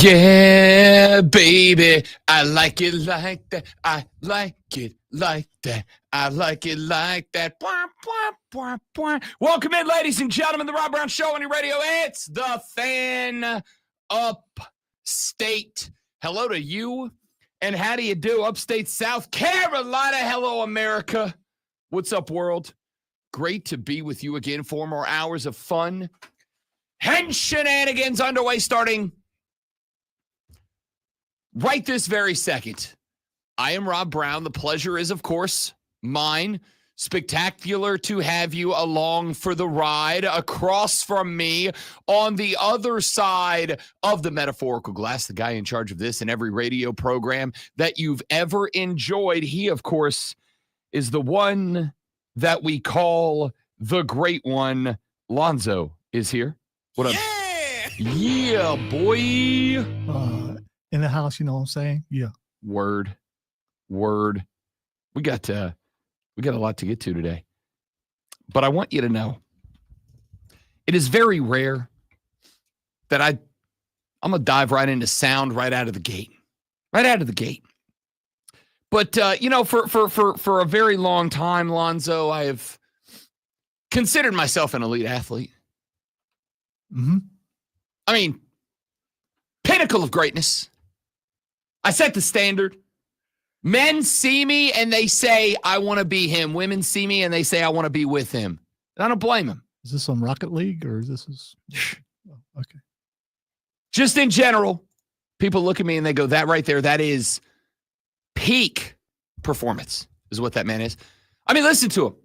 Yeah, baby, I like it like that. I like it like that. I like it like that. Bwah, bwah, bwah, bwah. Welcome in, ladies and gentlemen, the Rob Brown Show on your radio. It's the Fan Upstate. Hello to you, and how do you do, Upstate South Carolina? Hello, America. What's up, world? Great to be with you again. 4 more hours of fun and shenanigans underway starting right this very second. I am Rob Brown. The pleasure is, of course, mine. Spectacular to have you along for the ride. Across from me, on the other side of the metaphorical glass, the guy in charge of this and every radio program that you've ever enjoyed. He, of course, is the one that we call the Great One. Lonzo is here. What up? Yeah, boy. In the house, you know what I'm saying? Yeah. Word. We got a lot to get to today. But I want you to know, it is very rare that I'm going to dive right into sound right out of the gate. But, for a very long time, Lonzo, I have considered myself an elite athlete. Mm-hmm. I mean, pinnacle of greatness. I set the standard. Men see me and they say, I want to be him. Women see me and they say, I want to be with him. And I don't blame them. Is this on Rocket League or is this? Oh, okay. Just in general, people look at me and they go, that right there, that is peak performance is what that man is. I mean, listen to him.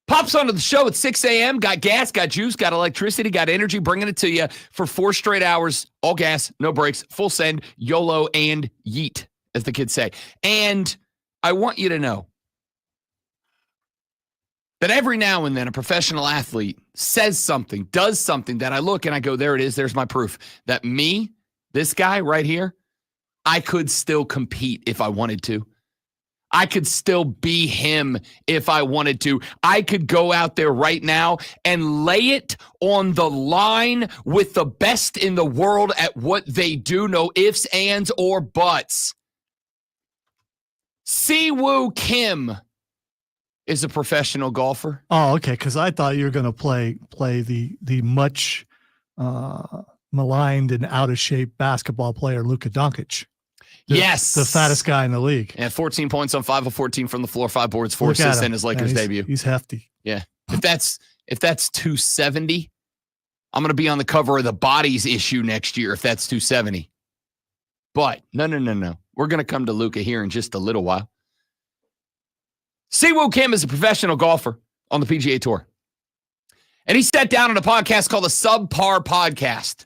Pops onto the show at 6 a.m., got gas, got juice, got electricity, got energy, bringing it to you for 4 straight hours, all gas, no brakes, full send, YOLO, and yeet, as the kids say. And I want you to know that every now and then a professional athlete says something, does something that I look and I go, there it is, there's my proof that me, this guy right here, I could still compete if I wanted to. I could still be him if I wanted to. I could go out there right now and lay it on the line with the best in the world at what they do. No ifs, ands, or buts. Siwoo Kim is a professional golfer. Oh, okay. Because I thought you were going to play the much maligned and out of shape basketball player Luka Doncic. Yes. The fattest guy in the league. Yeah, 14 points on 5 of 14 from the floor, 5 boards, 4 assists in his Lakers debut. He's hefty. Yeah. If that's 270, I'm going to be on the cover of the Bodies issue next year if that's 270. But no. We're going to come to Luka here in just a little while. Siwoo Kim is a professional golfer on the PGA Tour. And he sat down on a podcast called the Subpar Podcast.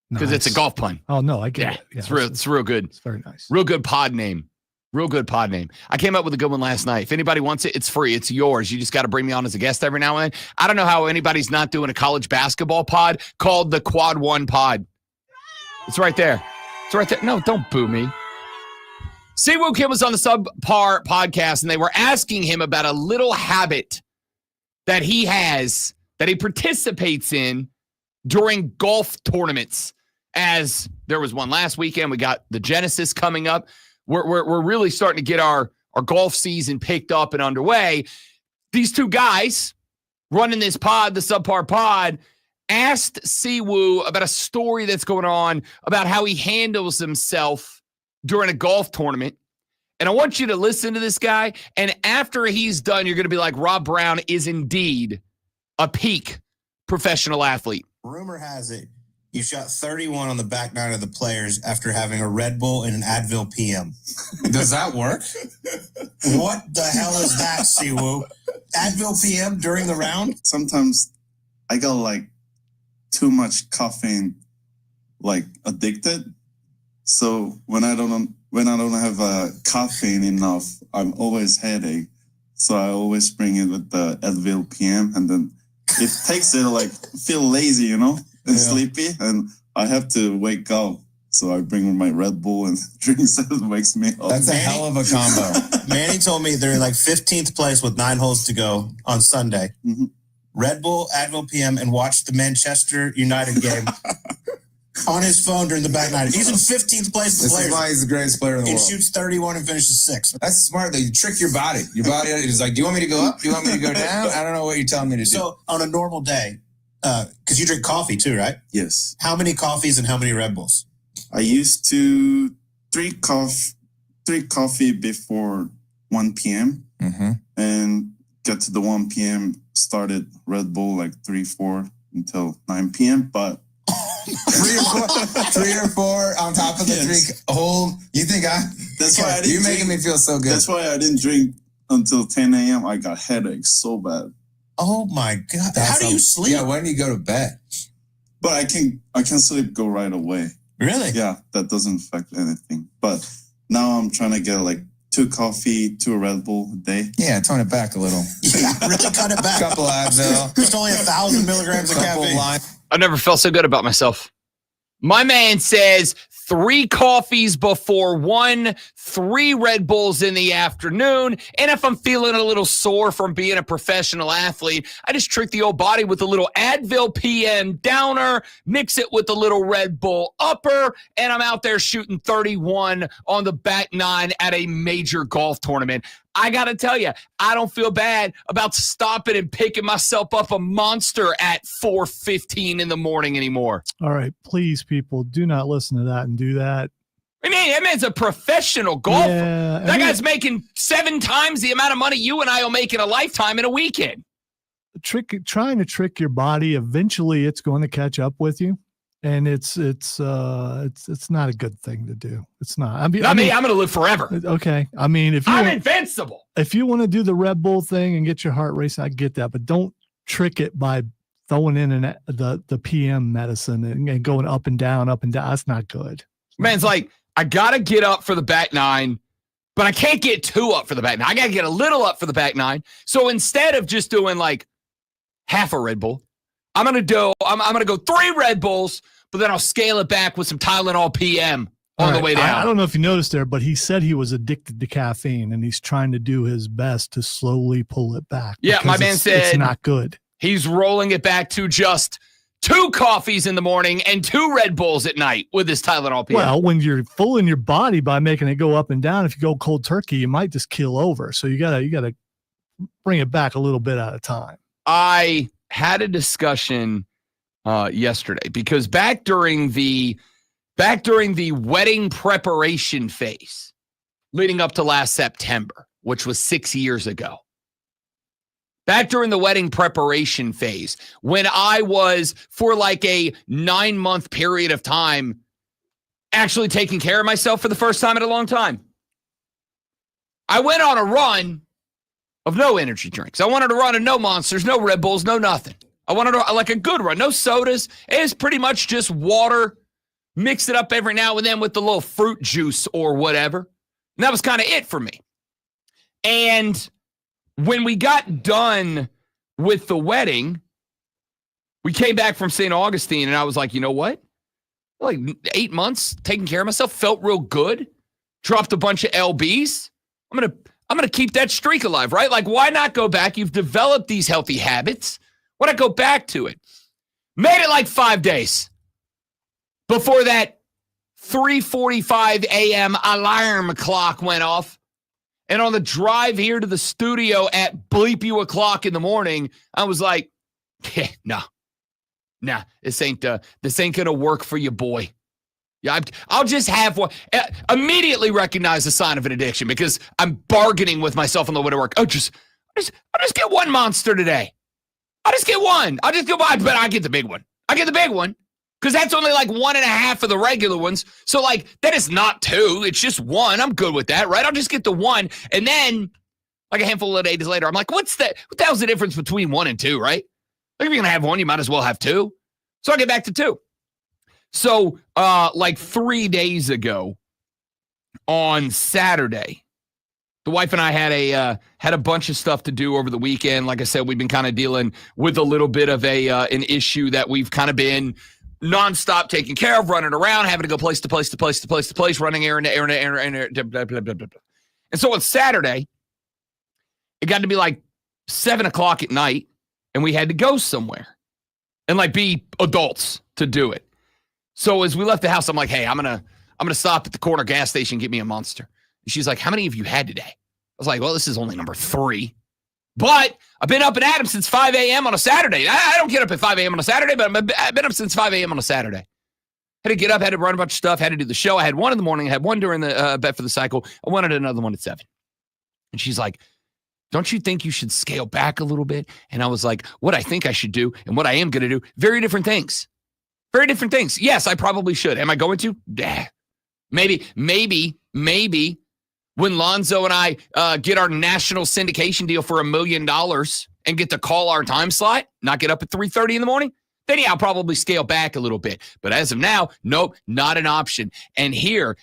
Because it's a golf pun. Oh, no, I get it. Yeah, it's real good. It's very nice. Real good pod name. I came up with a good one last night. If anybody wants it, it's free. It's yours. You just got to bring me on as a guest every now and then. I don't know how anybody's not doing a college basketball pod called the Quad One Pod. It's right there. No, don't boo me. Siwoo Kim was on the Subpar Podcast, and they were asking him about a little habit that he has, that he participates in during golf tournaments. As there was one last weekend, we got the Genesis coming up. We're really starting to get our golf season picked up and underway. These two guys running this pod, the Subpar Pod, asked Siwoo about a story that's going on about how he handles himself during a golf tournament. And I want you to listen to this guy. And after he's done, you're going to be like, Rob Brown is indeed a peak professional athlete. Rumor has it you shot 31 on the back nine of the Players after having a Red Bull and an Advil PM. Does that work? What the hell is that, Siwoo? Advil PM during the round? Sometimes I got like too much caffeine, like addicted. So when I don't have caffeine enough, I'm always headache. So I always bring it with the Advil PM, and then it takes it like feel lazy, and sleepy, and I have to wake up. So I bring my Red Bull and drinks that wakes me up. That's a hell of a combo. Manny told me they're in like 15th place with 9 holes to go on Sunday. Mm-hmm. Red Bull, Advil PM, and watch the Manchester United game. on his phone during the back nine. He's in 15th place. This is why he's the greatest player in the He world. shoots 31 and finishes 6th. That's smart, though. You trick your body. Your body is like, do you want me to go up? Do you want me to go down? I don't know what you're telling me to do. So on a normal day, because you drink coffee too, right? Yes. How many coffees and how many Red Bulls? I used to drink coffee before 1 p.m. And get to the 1 p.m. started Red Bull like 3-4 until 9 p.m. But 3 or 4 on top of the 3 whole. You think that's why I didn't You're making me feel so good. That's why I didn't drink until 10 a.m. I got headaches so bad. Oh my God. How do you sleep? Yeah, when do you go to bed? But I can sleep go right away. Really? Yeah, that doesn't affect anything. But now I'm trying to get like 2 coffee, 2 Red Bull a day. Yeah, tone it back a little. Yeah, really cut it back. Couple Advil. There's only 1,000 milligrams of caffeine. I've never felt so good about myself. My man says 3 coffees before 1, 3 Red Bulls in the afternoon. And if I'm feeling a little sore from being a professional athlete, I just trick the old body with a little Advil PM downer, mix it with a little Red Bull upper, and I'm out there shooting 31 on the back 9 at a major golf tournament. I got to tell you, I don't feel bad about stopping and picking myself up a Monster at 4:15 in the morning anymore. All right, please, people, do not listen to that and do that. I mean, that man's a professional golfer. Yeah, that guy's making 7 times the amount of money you and I will make in a lifetime in a weekend. Trying to trick your body, eventually it's going to catch up with you. And it's not a good thing to do. It's not. I mean, I'm going to live forever. Okay. I mean, I'm invincible. If you want to do the Red Bull thing and get your heart racing, I get that, but don't trick it by throwing in the PM medicine and going up and down. That's not good. Man's like, I got to get up for the back 9, but I can't get too up for the back 9. I got to get a little up for the back 9. So instead of just doing like half a Red Bull, I'm going to go 3 Red Bulls, but then I'll scale it back with some Tylenol PM on the way down. I don't know if you noticed there, but he said he was addicted to caffeine and he's trying to do his best to slowly pull it back. Yeah, my man said it's not good. He's rolling it back to just 2 coffees in the morning and 2 Red Bulls at night with his Tylenol PM. Well, when you're fooling your body by making it go up and down, if you go cold turkey, you might just keel over. So you gotta bring it back a little bit at a time. I had a discussion yesterday because back during the wedding preparation phase leading up to last September, which was 6 years ago, back during the wedding preparation phase, when I was for like a 9-month period of time actually taking care of myself for the first time in a long time, I went on a run of no energy drinks. I wanted to run of no Monsters, no Red Bulls, no nothing. I wanted to like a good run, no sodas. It's pretty much just water. Mix it up every now and then with the little fruit juice or whatever. And that was kind of it for me. And when we got done with the wedding, we came back from St. Augustine and I was like, you know what? Like 8 months taking care of myself, felt real good. Dropped a bunch of LBs. I'm going to keep that streak alive, right? Like, why not go back? You've developed these healthy habits. Why not go back to it? Made it like 5 days before that 3:45 a.m. alarm clock went off. And on the drive here to the studio at bleep you o'clock in the morning, I was like, yeah, nah, this ain't gonna work for you, boy. Yeah, I'll just have one. Immediately recognize the sign of an addiction because I'm bargaining with myself on the way to work. I'll just get 1 Monster today. I'll just get 1. I'll just go buy, but I get the big one. I get the big one because that's only like 1.5 of the regular ones. So like that is not 2. It's just 1. I'm good with that, right? I'll just get the 1, and then like a handful of days later, I'm like, what the hell's the difference between 1 and 2, right? Like if you're gonna have 1, you might as well have 2. So I'll get back to 2. So, like 3 days ago on Saturday, the wife and I had a bunch of stuff to do over the weekend. Like I said, we've been kind of dealing with a little bit of an issue that we've kind of been nonstop taking care of, running around, having to go place to place to place to place to place, running errand to errand to errand, blah, blah, blah, blah, blah. And so on Saturday, it got to be like 7 o'clock at night, and we had to go somewhere and like be adults to do it. So as we left the house, I'm like, hey, I'm gonna stop at the corner gas station, get me a Monster. And she's like, how many have you had today? I was like, well, this is only number 3. But I've been up and at 'em since 5 a.m. on a Saturday. I don't get up at 5 a.m. on a Saturday, but I've been up since 5 a.m. on a Saturday. Had to get up, had to run a bunch of stuff, had to do the show. I had one in the morning, I had one during the Bet for the Cycle. I wanted another one at 7. And she's like, don't you think you should scale back a little bit? And I was like, what I think I should do and what I am going to do, very different things. Very different things. Yes, I probably should. Am I going to? Maybe when Lonzo and I get our national syndication deal for $1 million and get to call our time slot, not get up at 3:30 in the morning, then yeah, I'll probably scale back a little bit. But as of now, nope, not an option. And here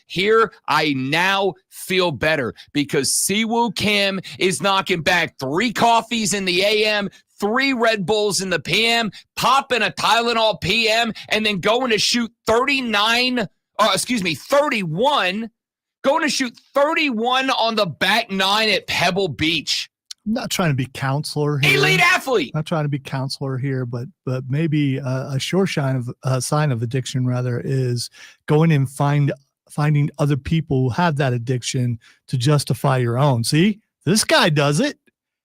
I now feel better because Siwoo Kim is knocking back 3 coffees in the AM, 3 Red Bulls in the PM, popping a Tylenol PM, and then going to shoot 31, going to shoot 31 on the back 9 at Pebble Beach. I'm not trying to be counselor here. Elite athlete. Not trying to be counselor here, but maybe a sure sign of addiction rather is going and finding other people who have that addiction to justify your own. See, this guy does it,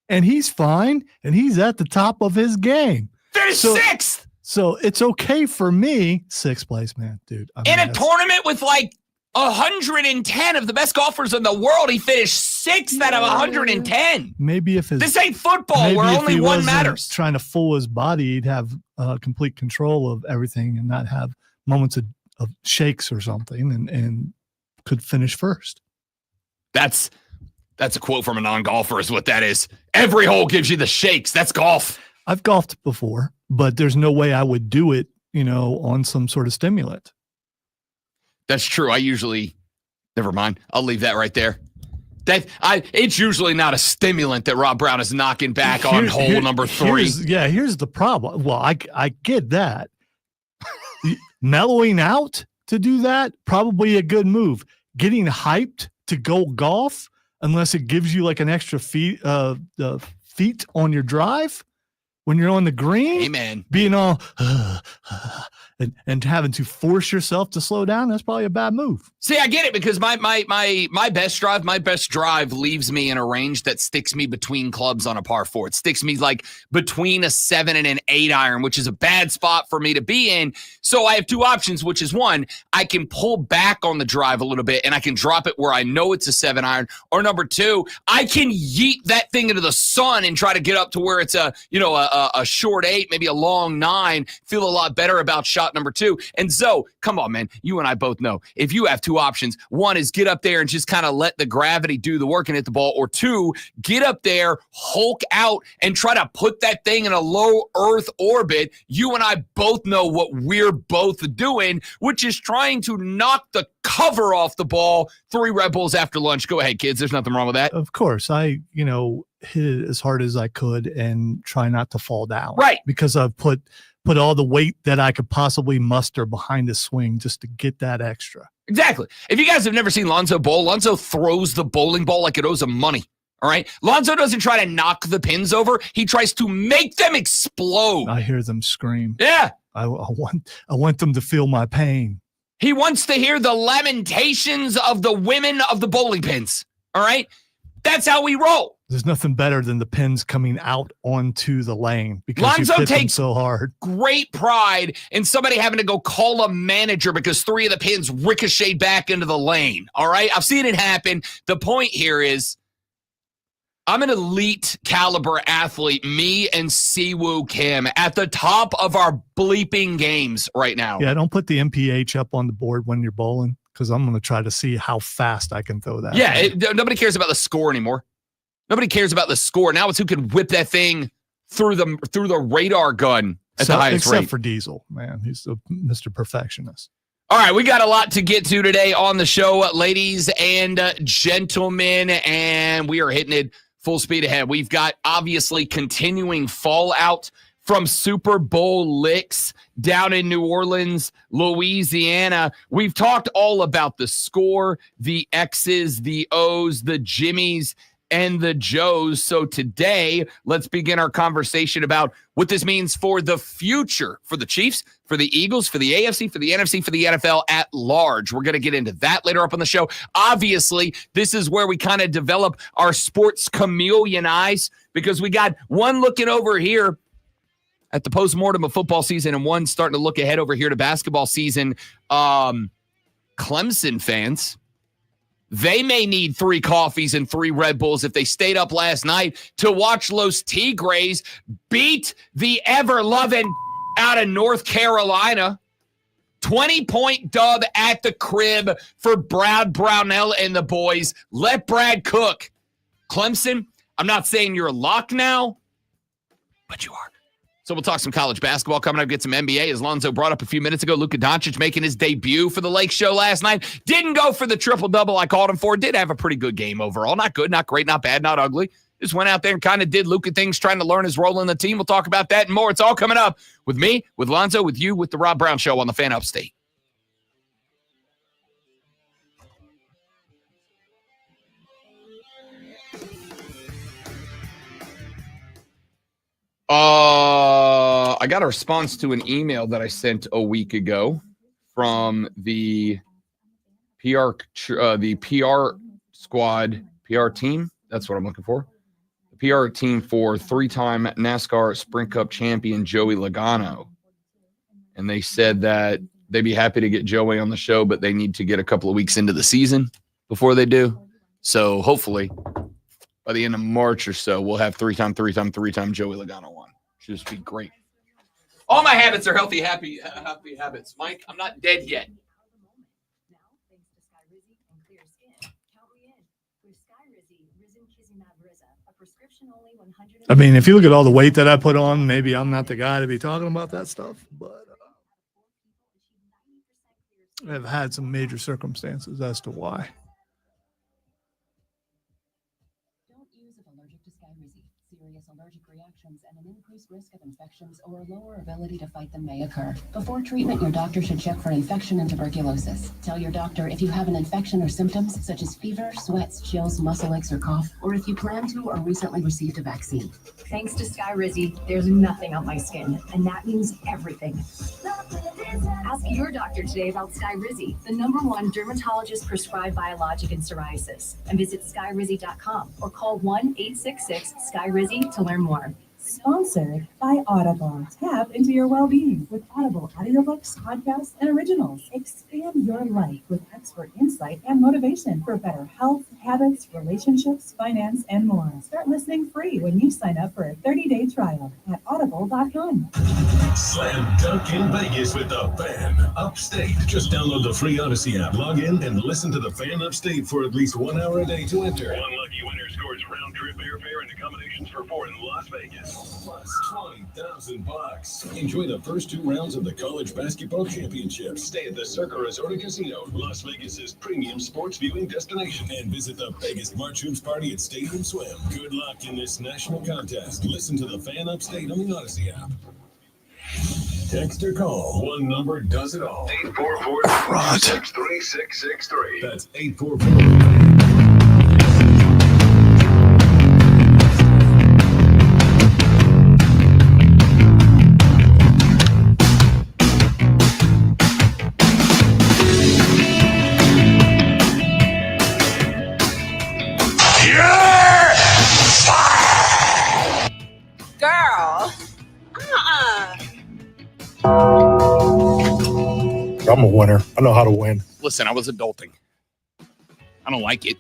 and he's fine, and he's at the top of his game. There's 6th. So it's okay for me. 6th place, man, dude. I mean, in a tournament with like 110 of the best golfers in the world, he finished 6th out of 110. Maybe if this ain't football where only one matters. Trying to fool his body, he'd have complete control of everything and not have moments of shakes or something, and could finish first. That's a quote from a non-golfer is what that is. Every hole gives you the shakes. That's golf. I've golfed before, but there's no way I would do it, on some sort of stimulant. That's true. Never mind. I'll leave that right there. It's usually not a stimulant that Rob Brown is knocking back on hole number 3. Here's the problem. Well, I get that. Mellowing out to do that, probably a good move. Getting hyped to go golf, unless it gives you like an extra feet on your drive when you're on the green. Amen. Being all and having to force yourself to slow down, that's probably a bad move. See, I get it because my best drive leaves me in a range that sticks me between clubs on a par 4. It sticks me like between a 7 and an 8 iron, which is a bad spot for me to be in. So I have 2 options, which is 1, I can pull back on the drive a little bit and I can drop it where I know it's a 7 iron. Or number 2, I can yeet that thing into the sun and try to get up to where it's a short 8, maybe a long 9, feel a lot better about shot number 2. And Zoe, come on, man. You and I both know if you have 2 options, 1 is get up there and just kind of let the gravity do the work and hit the ball, or 2, get up there, hulk out, and try to put that thing in a low Earth orbit. You and I both know what we're both doing, which is trying to knock the cover off the ball. 3 Red Bulls after lunch. Go ahead, kids. There's nothing wrong with that. Of course. I, hit it as hard as I could and try not to fall down. Right. Because I've put all the weight that I could possibly muster behind the swing just to get that extra. Exactly. If you guys have never seen Lonzo bowl, Lonzo throws the bowling ball like it owes him money. All right. Lonzo doesn't try to knock the pins over. He tries to make them explode. I hear them scream. Yeah. I want them to feel my pain. He wants to hear the lamentations of the women of the bowling pins. All right. That's how we roll. There's nothing better than the pins coming out onto the lane because Lonzo you hit them takes so hard. Great pride in somebody having to go call a manager because 3 of the pins ricocheted back into the lane. All right. I've seen it happen. The point here is I'm an elite caliber athlete, me and Siwoo Kim at the top of our bleeping games right now. Yeah. Don't put the MPH up on the board when you're bowling, because I'm going to try to see how fast I can throw that. Yeah, nobody cares about the score anymore. Nobody cares about the score. Now it's who can whip that thing through the radar gun at the highest rate. Except for Diesel, man. He's Mr. Perfectionist. All right, we got a lot to get to today on the show, ladies and gentlemen, and we are hitting it full speed ahead. We've got, obviously, continuing fallout from Super Bowl licks down in New Orleans, Louisiana. We've talked all about the score, the X's, the O's, the Jimmies, and the Joes. So today, let's begin our conversation about what this means for the future, for the Chiefs, for the Eagles, for the AFC, for the NFC, for the NFL at large. We're going to get into that later up on the show. Obviously, this is where we kind of develop our sports chameleon eyes, because we got one looking over here at the postmortem of football season and one starting to look ahead over here to basketball season. Clemson fans, they may need 3 coffees and 3 Red Bulls if they stayed up last night to watch Los Tigres beat the ever-loving out of North Carolina. 20-point dub at the crib for Brad Brownell and the boys. Let Brad cook. Clemson, I'm not saying you're a lock now, but you are. So we'll talk some college basketball coming up, get some NBA. As Lonzo brought up a few minutes ago, Luka Doncic making his debut for the Lake Show last night. Didn't go for the triple-double I called him for. Did have a pretty good game overall. Not good, not great, not bad, not ugly. Just went out there and kind of did Luka things, trying to learn his role in the team. We'll talk about that and more. It's all coming up with me, with Lonzo, with you, with the Rob Brown Show on the Fan Upstate. I got a response to an email that I sent a week ago from the PR squad, PR team. That's what I'm looking for. The PR team for 3-time NASCAR Sprint Cup champion Joey Logano. And they said that they'd be happy to get Joey on the show, but they need to get a couple of weeks into the season before they do. So hopefully by the end of March or so, we'll have 3-time Joey Logano on. Should just be great. All my habits are healthy habits. Mike, I'm not dead yet. I mean, if you look at all the weight that I put on, maybe I'm not the guy to be talking about that stuff, but I've had some major circumstances as to why. Allergic reactions and an increased risk of infections or a lower ability to fight them may occur. Before treatment, your doctor should check for infection and tuberculosis. Tell your doctor if you have an infection or symptoms such as fever, sweats, chills, muscle aches, or cough, or if you plan to or recently received a vaccine. Thanks to Skyrizi, there's nothing on my skin, and that means everything. Ask your doctor today about Skyrizi, the #1 dermatologist-prescribed biologic in psoriasis, and visit skyrizi.com or call 1-866-SKYRIZI to learn more. Sponsored by Audible. Tap into your well-being with Audible audiobooks, podcasts, and originals. Expand your life with expert insight and motivation for better health, habits, relationships, finance, and more. Start listening free when you sign up for a 30-day trial at audible.com. Slam dunk in Vegas with the Fan Upstate. Just download the free Odyssey app, log in, and listen to the Fan Upstate for at least 1 hour a day to enter. One lucky winner scores round-trip airfare and accommodations for 4 in Las Vegas. Plus $20,000. Enjoy the first 2 rounds of the College Basketball Championship. Stay at the Circa Resort and Casino, Las Vegas's premium sports viewing destination, and visit the biggest March Hoops party at Stadium Swim. Good luck in this national contest. Listen to the Fan Upstate on the Odyssey app. Text or call. One number does it all. 844-636-663. That's 844. I'm a winner. I know how to win. Listen, I was adulting. I don't like it.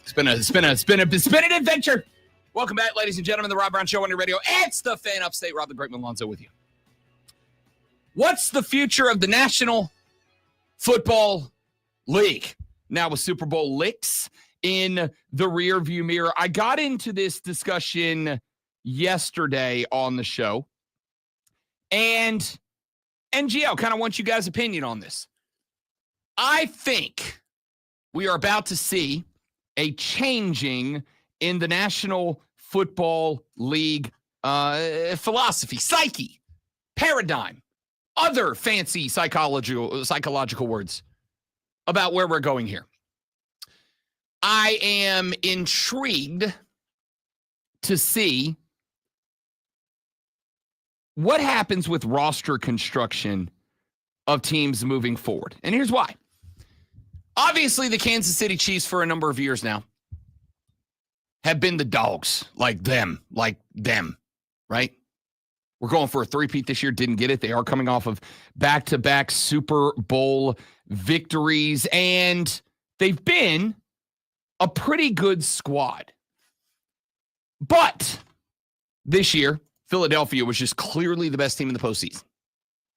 It's been an adventure. Welcome back, ladies and gentlemen, the Rob Brown Show on your radio. It's the Fan Upstate. Rob the Great Lonzo with you. What's the future of the National Football League? Now with Super Bowl licks in the rear view mirror. I got into this discussion yesterday on the show. And NGL kind of wants you guys' opinion on this. I think we are about to see a changing in the National Football League philosophy, psyche, paradigm, other fancy psychological words about where we're going here. I am intrigued to see what happens with roster construction of teams moving forward. And here's why. Obviously, the Kansas City Chiefs for a number of years now have been the dogs, like them, right? We're going for a three-peat this year. Didn't get it. They are coming off of back-to-back Super Bowl victories, and they've been a pretty good squad. But this year, Philadelphia was just clearly the best team in the postseason.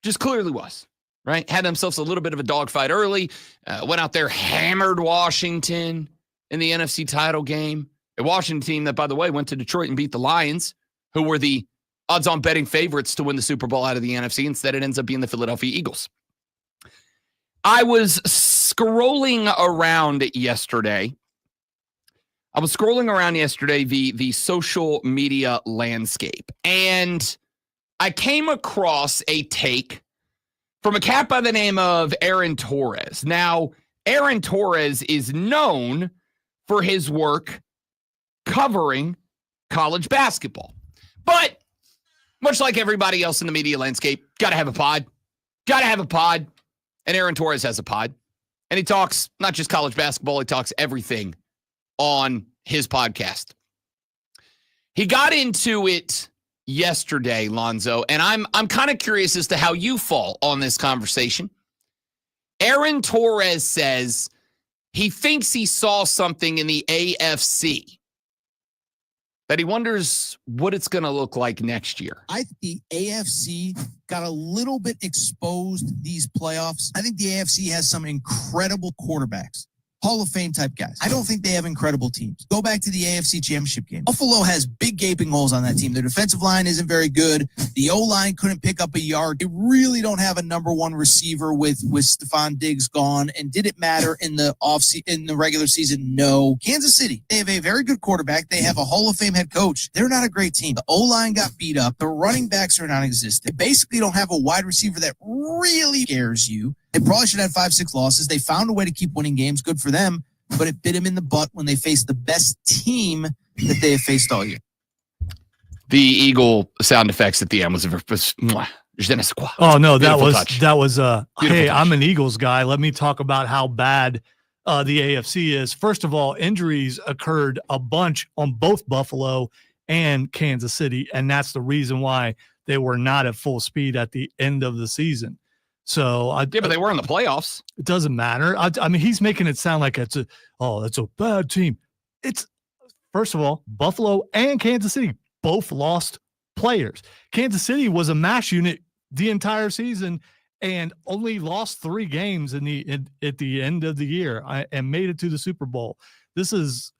Just clearly was, right? Had themselves a little bit of a dogfight early. Went out there, hammered Washington in the NFC title game. A Washington team that, by the way, went to Detroit and beat the Lions, who were the odds-on betting favorites to win the Super Bowl out of the NFC. Instead, it ends up being the Philadelphia Eagles. I was scrolling around yesterday. The social media landscape, and I came across a take from a cat by the name of Aaron Torres. Now, Aaron Torres is known for his work covering college basketball. But much like everybody else in the media landscape, got to have a pod. And Aaron Torres has a pod. And he talks not just college basketball, he talks everything on his podcast. He got into it yesterday, Lonzo, and I'm kind of curious as to how you fall on this conversation. Aaron Torres says he thinks he saw something in the AFC that he wonders what it's going to look like next year. I think the AFC got a little bit exposed these playoffs. I think the AFC has some incredible quarterbacks. Hall of Fame type guys. I don't think they have incredible teams. Go back to the AFC Championship game. Buffalo has big gaping holes on that team. Their defensive line isn't very good. The O-line couldn't pick up a yard. They really don't have a number one receiver with Stephon Diggs gone. And did it matter in the in the regular season? No. Kansas City, they have a very good quarterback. They have a Hall of Fame head coach. They're not a great team. The O-line got beat up. The running backs are non-existent. They basically don't have a wide receiver that really scares you. They probably should have 5-6 losses. They found a way to keep winning games. Good for them. But it bit them in the butt when they faced the best team that they have faced all year. The Eagle sound effects at the end was oh no, that was touch. Hey, touch. I'm an Eagles guy. Let me talk about how bad the AFC is. First of all, injuries occurred a bunch on both Buffalo and Kansas City, and that's the reason why they were not at full speed at the end of the season. So but they were in the playoffs. It doesn't matter. I mean, he's making it sound like it's a bad team. It's, first of all, Buffalo and Kansas City both lost players. Kansas City was a mash unit the entire season and only lost 3 games at the end of the year and made it to the Super Bowl. This is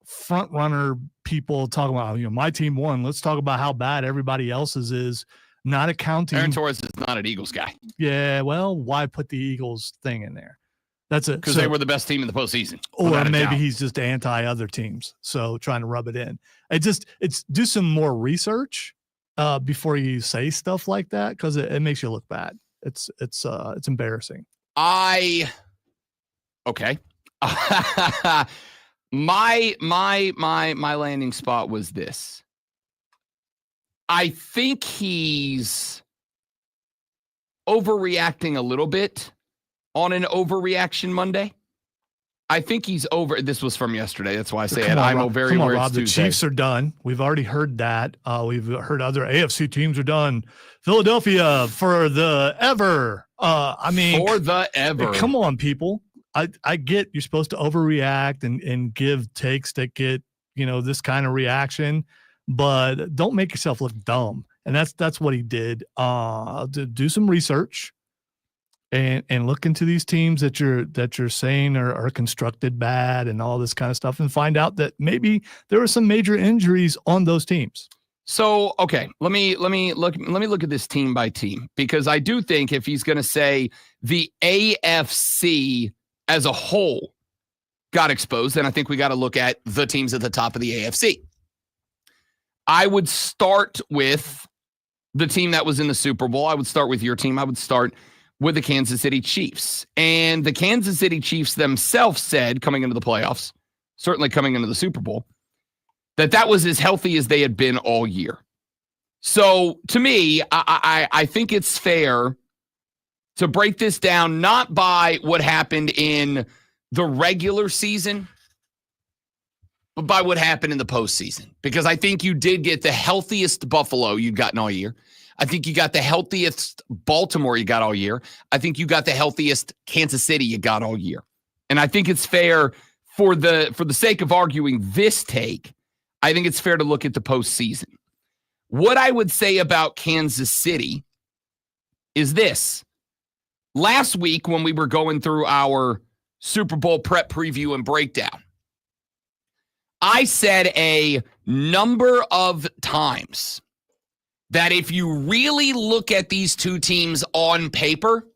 front runner people talking about, my team won. Let's talk about how bad everybody else's is. Not accounting. Aaron Torres is not an Eagles guy. Yeah, well, why put the Eagles thing in there? That's it. Because they were the best team in the postseason. Or maybe he's just anti other teams, so trying to rub it in. It's do some more research before you say stuff like that, because it makes you look bad. It's embarrassing. Okay. my landing spot was this. I think he's overreacting a little bit on an overreaction Monday. I think he's over. This was from yesterday. That's why I say it. I'm very aware it's Rob. The Tuesday. Chiefs are done. We've already heard that. We've heard other AFC teams are done. Philadelphia for the ever. For the ever. Come on, people. I get you're supposed to overreact and give takes that get, this kind of reaction. But don't make yourself look dumb. And that's what he did. To do some research and look into these teams that you're saying are constructed bad and all this kind of stuff, and find out that maybe there were some major injuries on those teams. So, okay, let me look at this team by team, because I do think if he's going to say the AFC as a whole got exposed, then I think we got to look at the teams at the top of the AFC. I would start with the team that was in the Super Bowl. I would start with your team. I would start with the Kansas City Chiefs. And the Kansas City Chiefs themselves said, coming into the playoffs, certainly coming into the Super Bowl, that was as healthy as they had been all year. So to me, I think it's fair to break this down not by what happened in the regular season, but by what happened in the postseason. Because I think you did get the healthiest Buffalo you'd gotten all year. I think you got the healthiest Baltimore you got all year. I think you got the healthiest Kansas City you got all year. And I think it's fair for the sake of arguing this take, I think it's fair to look at the postseason. What I would say about Kansas City is this. Last week when we were going through our Super Bowl prep preview and breakdown, I said a number of times that if you really look at these two teams on paper,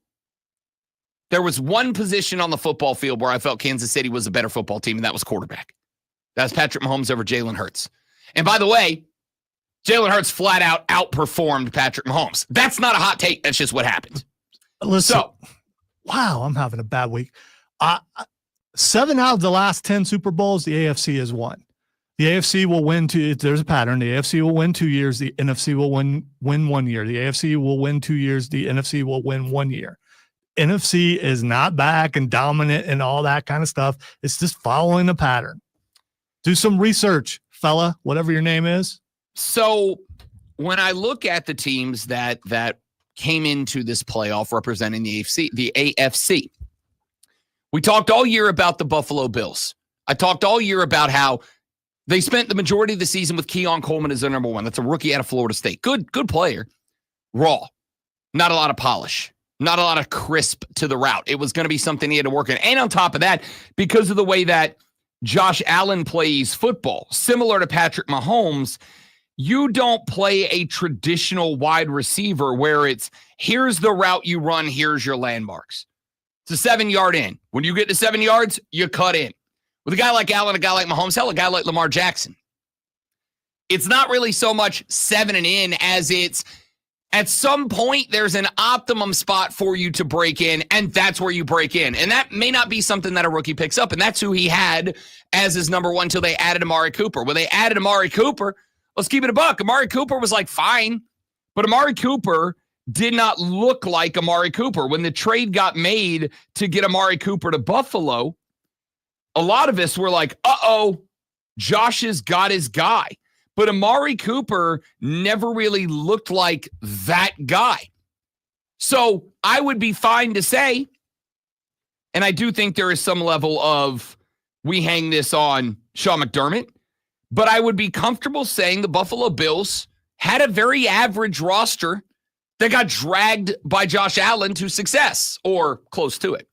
there was one position on the football field where I felt Kansas City was a better football team, and that was quarterback. That's Patrick Mahomes over Jalen Hurts. And by the way, Jalen Hurts flat out outperformed Patrick Mahomes. That's not a hot take. That's just what happened. Listen, wow, I'm having a bad week. 7 out of the last 10 Super Bowls, the AFC has won. The AFC will win there's a pattern. The AFC will win 2 years. The NFC will win 1 year. The AFC will win 2 years. The NFC will win 1 year. NFC is not back and dominant and all that kind of stuff. It's just following a pattern. Do some research, fella, whatever your name is. So when I look at the teams that came into this playoff representing the AFC, we talked all year about the Buffalo Bills. I talked all year about how they spent the majority of the season with Keon Coleman as their number one. That's a rookie out of Florida State. Good player. Raw. Not a lot of polish. Not a lot of crisp to the route. It was going to be something he had to work on. And on top of that, because of the way that Josh Allen plays football, similar to Patrick Mahomes, you don't play a traditional wide receiver where it's, here's the route you run, here's your landmarks. It's a 7-yard in. When you get to 7 yards, you cut in. With a guy like Allen, a guy like Mahomes, hell, a guy like Lamar Jackson, it's not really so much 7 and in as it's at some point there's an optimum spot for you to break in, and that's where you break in. And that may not be something that a rookie picks up, and that's who he had as his number one until they added Amari Cooper. When they added Amari Cooper, let's keep it a buck. Amari Cooper was like fine, but Amari Cooper did not look like Amari Cooper. When the trade got made to get Amari Cooper to Buffalo, a lot of us were like, uh-oh, Josh has got his guy. But Amari Cooper never really looked like that guy. So I would be fine to say, and I do think there is some level of we hang this on Sean McDermott, but I would be comfortable saying the Buffalo Bills had a very average roster that got dragged by Josh Allen to success or close to it.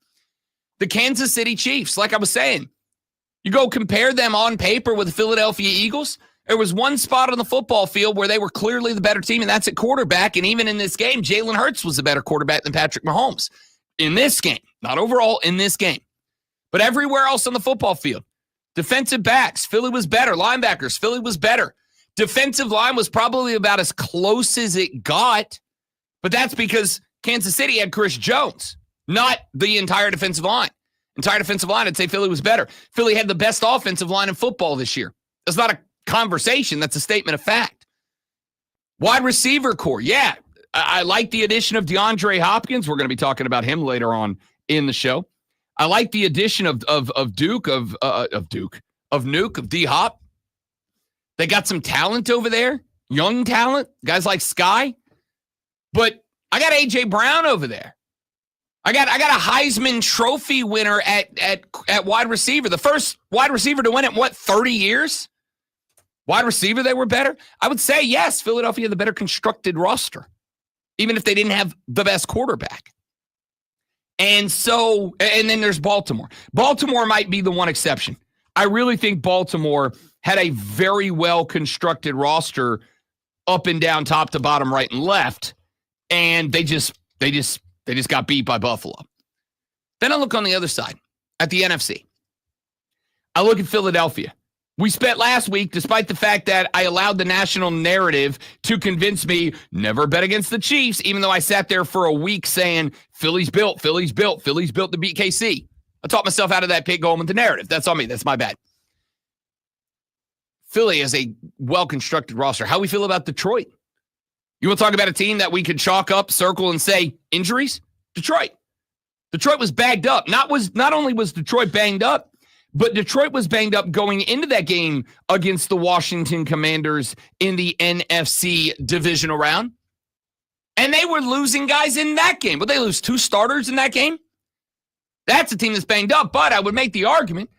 The Kansas City Chiefs, like I was saying, you go compare them on paper with the Philadelphia Eagles. There was one spot on the football field where they were clearly the better team, and that's at quarterback. And even in this game, Jalen Hurts was a better quarterback than Patrick Mahomes. In this game, not overall, in this game. But everywhere else on the football field, defensive backs, Philly was better. Linebackers, Philly was better. Defensive line was probably about as close as it got, but that's because Kansas City had Chris Jones, not the entire defensive line. Entire defensive line, I'd say Philly was better. Philly had the best offensive line in football this year. That's not a conversation. That's a statement of fact. Wide receiver core. Yeah, I like the addition of DeAndre Hopkins. We're going to be talking about him later on in the show. I like the addition of D-Hop. They got some talent over there, young talent, guys like Sky. But I got A.J. Brown over there. I got a Heisman Trophy winner at wide receiver. The first wide receiver to win it in, 30 years? Wide receiver, they were better? I would say, yes, Philadelphia had the better constructed roster, even if they didn't have the best quarterback. And then there's Baltimore. Baltimore might be the one exception. I really think Baltimore had a very well-constructed roster up and down, top to bottom, right and left, and they just got beat by Buffalo. Then I look on the other side at the NFC. I look at Philadelphia. We spent last week, despite the fact that I allowed the national narrative to convince me never bet against the Chiefs, even though I sat there for a week saying Philly's built to beat KC. I talked myself out of that pit going with the narrative. That's on me. That's my bad. Philly has a well-constructed roster. How we feel about Detroit? You want to talk about a team that we could chalk up, circle, and say injuries? Detroit. Detroit was bagged up. Not only was Detroit banged up, but Detroit was banged up going into that game against the Washington Commanders in the NFC divisional round. And they were losing guys in that game. Would they lose 2 starters in that game? That's a team that's banged up. But I would make the argument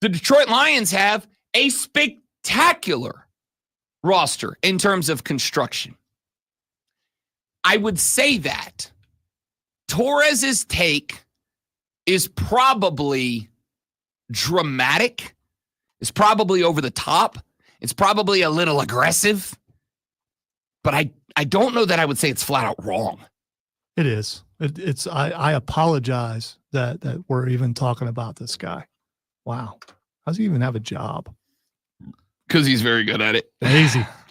the Detroit Lions have a spectacular roster in terms of construction. I would say that Torres's take is probably dramatic. It's probably over the top. It's probably a little aggressive. But I don't know that I would say it's flat out wrong. It is. I apologize that we're even talking about this guy. Wow. How does he even have a job? Because he's very good at it.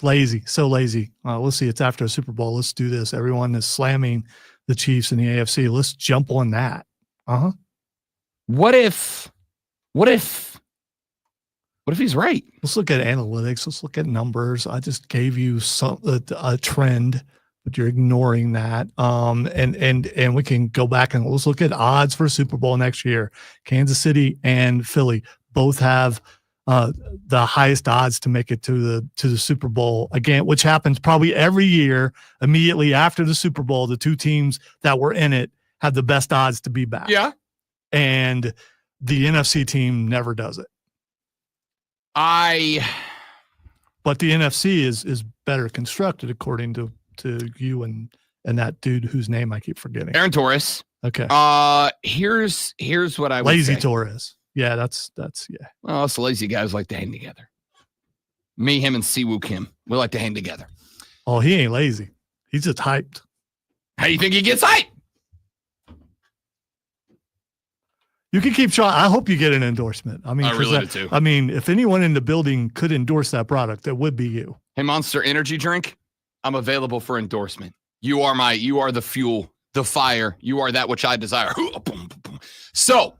Lazy, so lazy. Let's see. It's after a Super Bowl. Let's do this. Everyone is slamming the Chiefs in the AFC. Let's jump on that. What if he's right? Let's look at analytics. Let's look at numbers. I just gave you a trend, but you're ignoring that. And we can go back and let's look at odds for Super Bowl next year. Kansas City and Philly both have the highest odds to make it to the Super Bowl again, which happens probably every year. Immediately after the Super Bowl, the 2 teams that were in it have the best odds to be back. Yeah, and the NFC team never does it. But the NFC is better constructed according to you and that dude whose name I keep forgetting. Aaron Torres. Okay. Here's what I would Lazy say. Torres. Yeah, that's yeah. Well, us lazy guys like to hang together. Me, him, and Siwoo Kim. We like to hang together. Oh, he ain't lazy. He's just hyped. How do you think he gets hyped? You can keep trying. I hope you get an endorsement. I mean, I really do too. I mean, if anyone in the building could endorse that product, it would be you. Hey, Monster Energy Drink, I'm available for endorsement. You are the fuel, the fire. You are that which I desire. So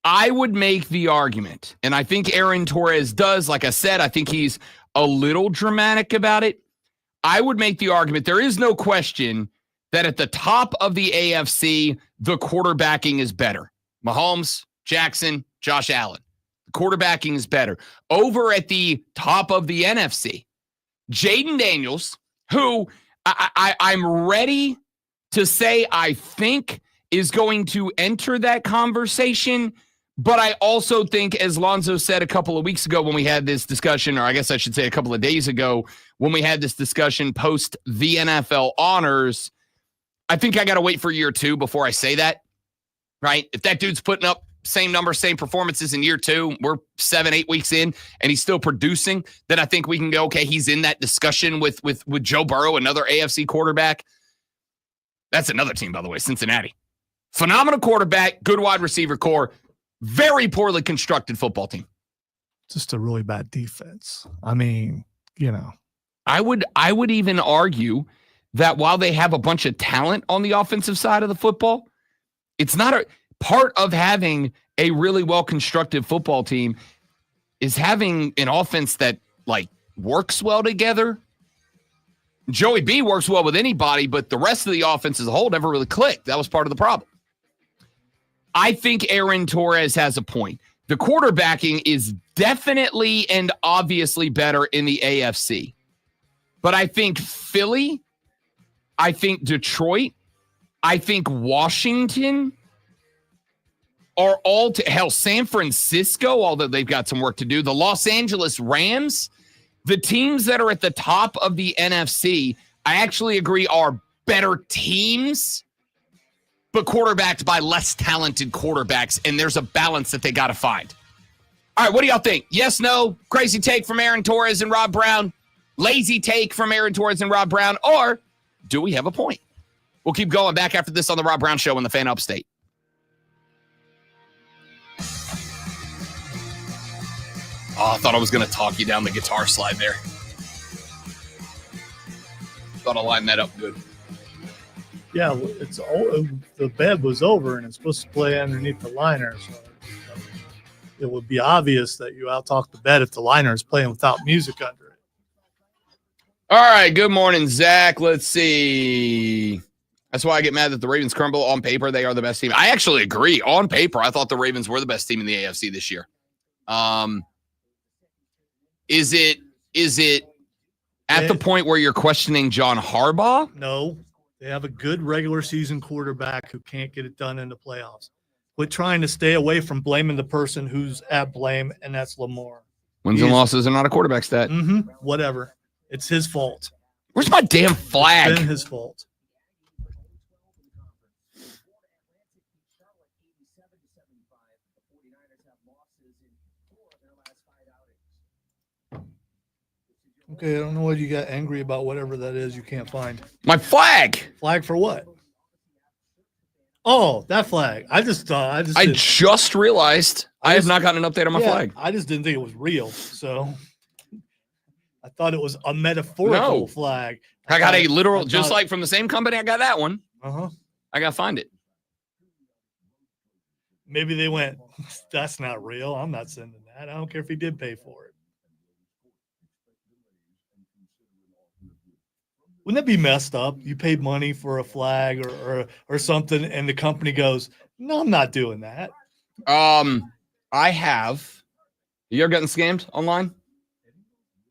I would make the argument, and I think Aaron Torres does. Like I said, I think he's a little dramatic about it. I would make the argument. There is no question that at the top of the AFC, the quarterbacking is better. Mahomes, Jackson, Josh Allen. The quarterbacking is better. Over at the top of the NFC, Jaden Daniels, who I'm ready to say I think is going to enter that conversation, but I also think, as Lonzo said a couple of weeks ago when we had this discussion, or I guess I should say a couple of days ago when we had this discussion post the NFL honors, I think I got to wait for year 2 before I say that, right? If that dude's putting up same numbers, same performances in year 2, we're 7-8 weeks in, and he's still producing, then I think we can go, okay, he's in that discussion with Joe Burrow, another AFC quarterback. That's another team, by the way, Cincinnati. Phenomenal quarterback, good wide receiver core, very poorly constructed football team. Just a really bad defense. I mean, I would even argue that while they have a bunch of talent on the offensive side of the football, it's not a part of having a really well-constructed football team is having an offense that works well together. Joey B works well with anybody, but the rest of the offense as a whole never really clicked. That was part of the problem. I think Aaron Torres has a point. The quarterbacking is definitely and obviously better in the AFC. But I think Philly, I think Detroit, I think Washington are all San Francisco, although they've got some work to do. The Los Angeles Rams, the teams that are at the top of the NFC, I actually agree are better teams, but quarterbacked by less talented quarterbacks, and there's a balance that they got to find. All right, what do y'all think? Yes, no, crazy take from Aaron Torres and Rob Brown, lazy take from Aaron Torres and Rob Brown, or do we have a point? We'll keep going back after this on the Rob Brown Show on the Fan Upstate. Oh, I thought I was going to talk you down the guitar slide there. Thought I lined that up good. Yeah, it's all, the bed was over and it's supposed to play underneath the liner. So it would be obvious that you out-talk the bet if the liner is playing without music under it. All right. Good morning, Zach. Let's see. That's why I get mad that the Ravens crumble. On paper, they are the best team. I actually agree. On paper, I thought the Ravens were the best team in the AFC this year. Is it at the point where you're questioning John Harbaugh? No. They have a good regular season quarterback who can't get it done in the playoffs. Quit trying to stay away from blaming the person who's at blame, and that's Lamar. Wins and losses are not a quarterback stat. Whatever. It's his fault. Where's my damn flag? It's been his fault. Okay, I don't know what you got angry about, whatever that is you can't find. My flag. Flag for what? Oh, that flag. I just realized I have not gotten an update on my flag. I just didn't think it was real, so I thought it was a metaphorical flag. I got a literal, just like from the same company. I got that one. I got to find it. Maybe they went, that's not real. I'm not sending that. I don't care if he did pay for it. Wouldn't that be messed up? You paid money for a flag or something, and the company goes, "No, I'm not doing that." I have. You ever gotten scammed online?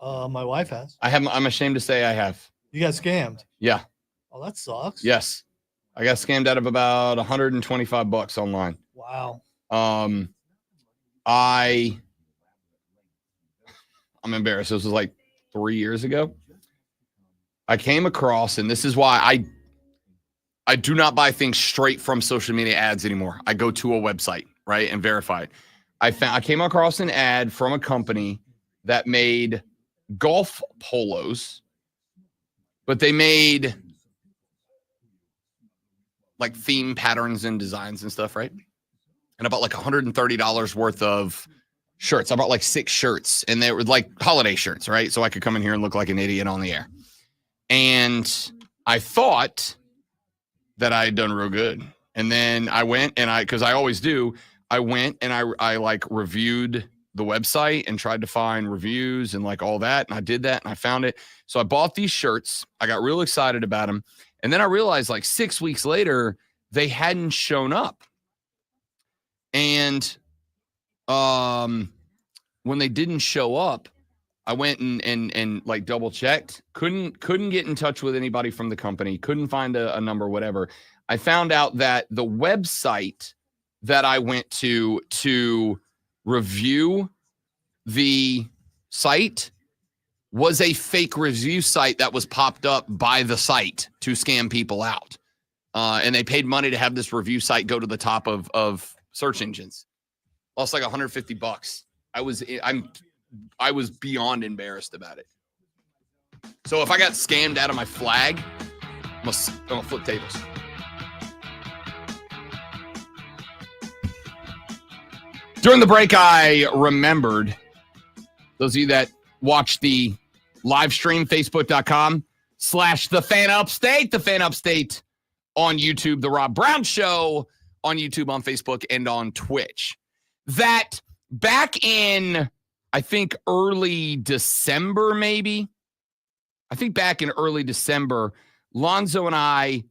My wife has. I have. I'm ashamed to say I have. You got scammed? Yeah. Oh, that sucks. Yes, I got scammed out of about $125 online. Wow. I'm embarrassed. This was like 3 years ago. I came across, and this is why I do not buy things straight from social media ads anymore. I go to a website, right, and verify it. I came across an ad from a company that made golf polos, but they made like theme patterns and designs and stuff, right? And I bought like $130 worth of shirts. I bought like 6 shirts, and they were like holiday shirts, right? So I could come in here and look like an idiot on the air. And I thought that I had done real good. And then I went and because I always do, I went and I like reviewed the website and tried to find reviews and like all that. And I did that and I found it. So I bought these shirts. I got real excited about them. And then I realized like 6 weeks later, they hadn't shown up. And when they didn't show up, I went and like double checked, couldn't get in touch with anybody from the company, couldn't find a number, whatever. I found out that the website that I went to review the site was a fake review site that was popped up by the site to scam people out. And they paid money to have this review site go to the top of search engines. Lost like $150. I was beyond embarrassed about it. So if I got scammed out of my flag, I'm gonna flip tables. During the break, I remembered, those of you that watched the live stream, facebook.com/TheFanUpstate, The Fan Upstate on YouTube, The Rob Brown Show on YouTube, on Facebook, and on Twitch. That back in, I think, early December, maybe. I think back in early December, Lonzo and I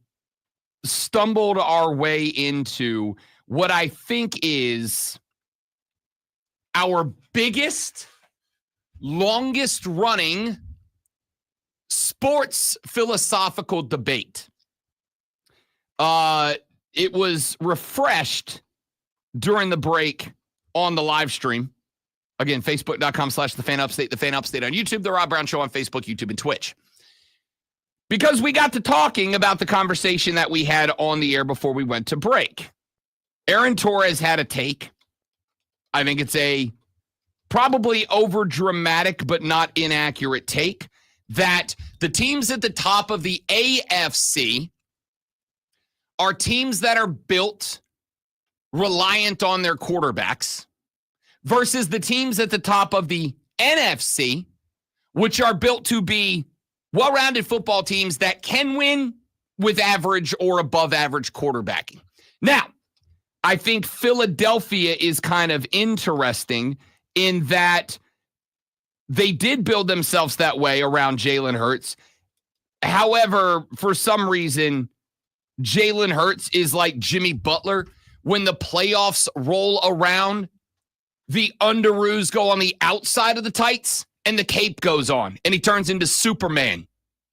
stumbled our way into what I think is our biggest, longest running sports philosophical debate. It was refreshed during the break on the live stream. Again, facebook.com/TheFanUpstate, The Fan Upstate on YouTube, The Rob Brown Show on Facebook, YouTube, and Twitch. Because we got to talking about the conversation that we had on the air before we went to break. Aaron Torres had a take. I think it's a probably over-dramatic but not inaccurate take that the teams at the top of the AFC are teams that are built reliant on their quarterbacks versus the teams at the top of the NFC, which are built to be well-rounded football teams that can win with average or above average quarterbacking. Now, I think Philadelphia is kind of interesting in that they did build themselves that way around Jalen Hurts. However, for some reason, Jalen Hurts is like Jimmy Butler. When the playoffs roll around, the underoos go on the outside of the tights and the cape goes on and he turns into Superman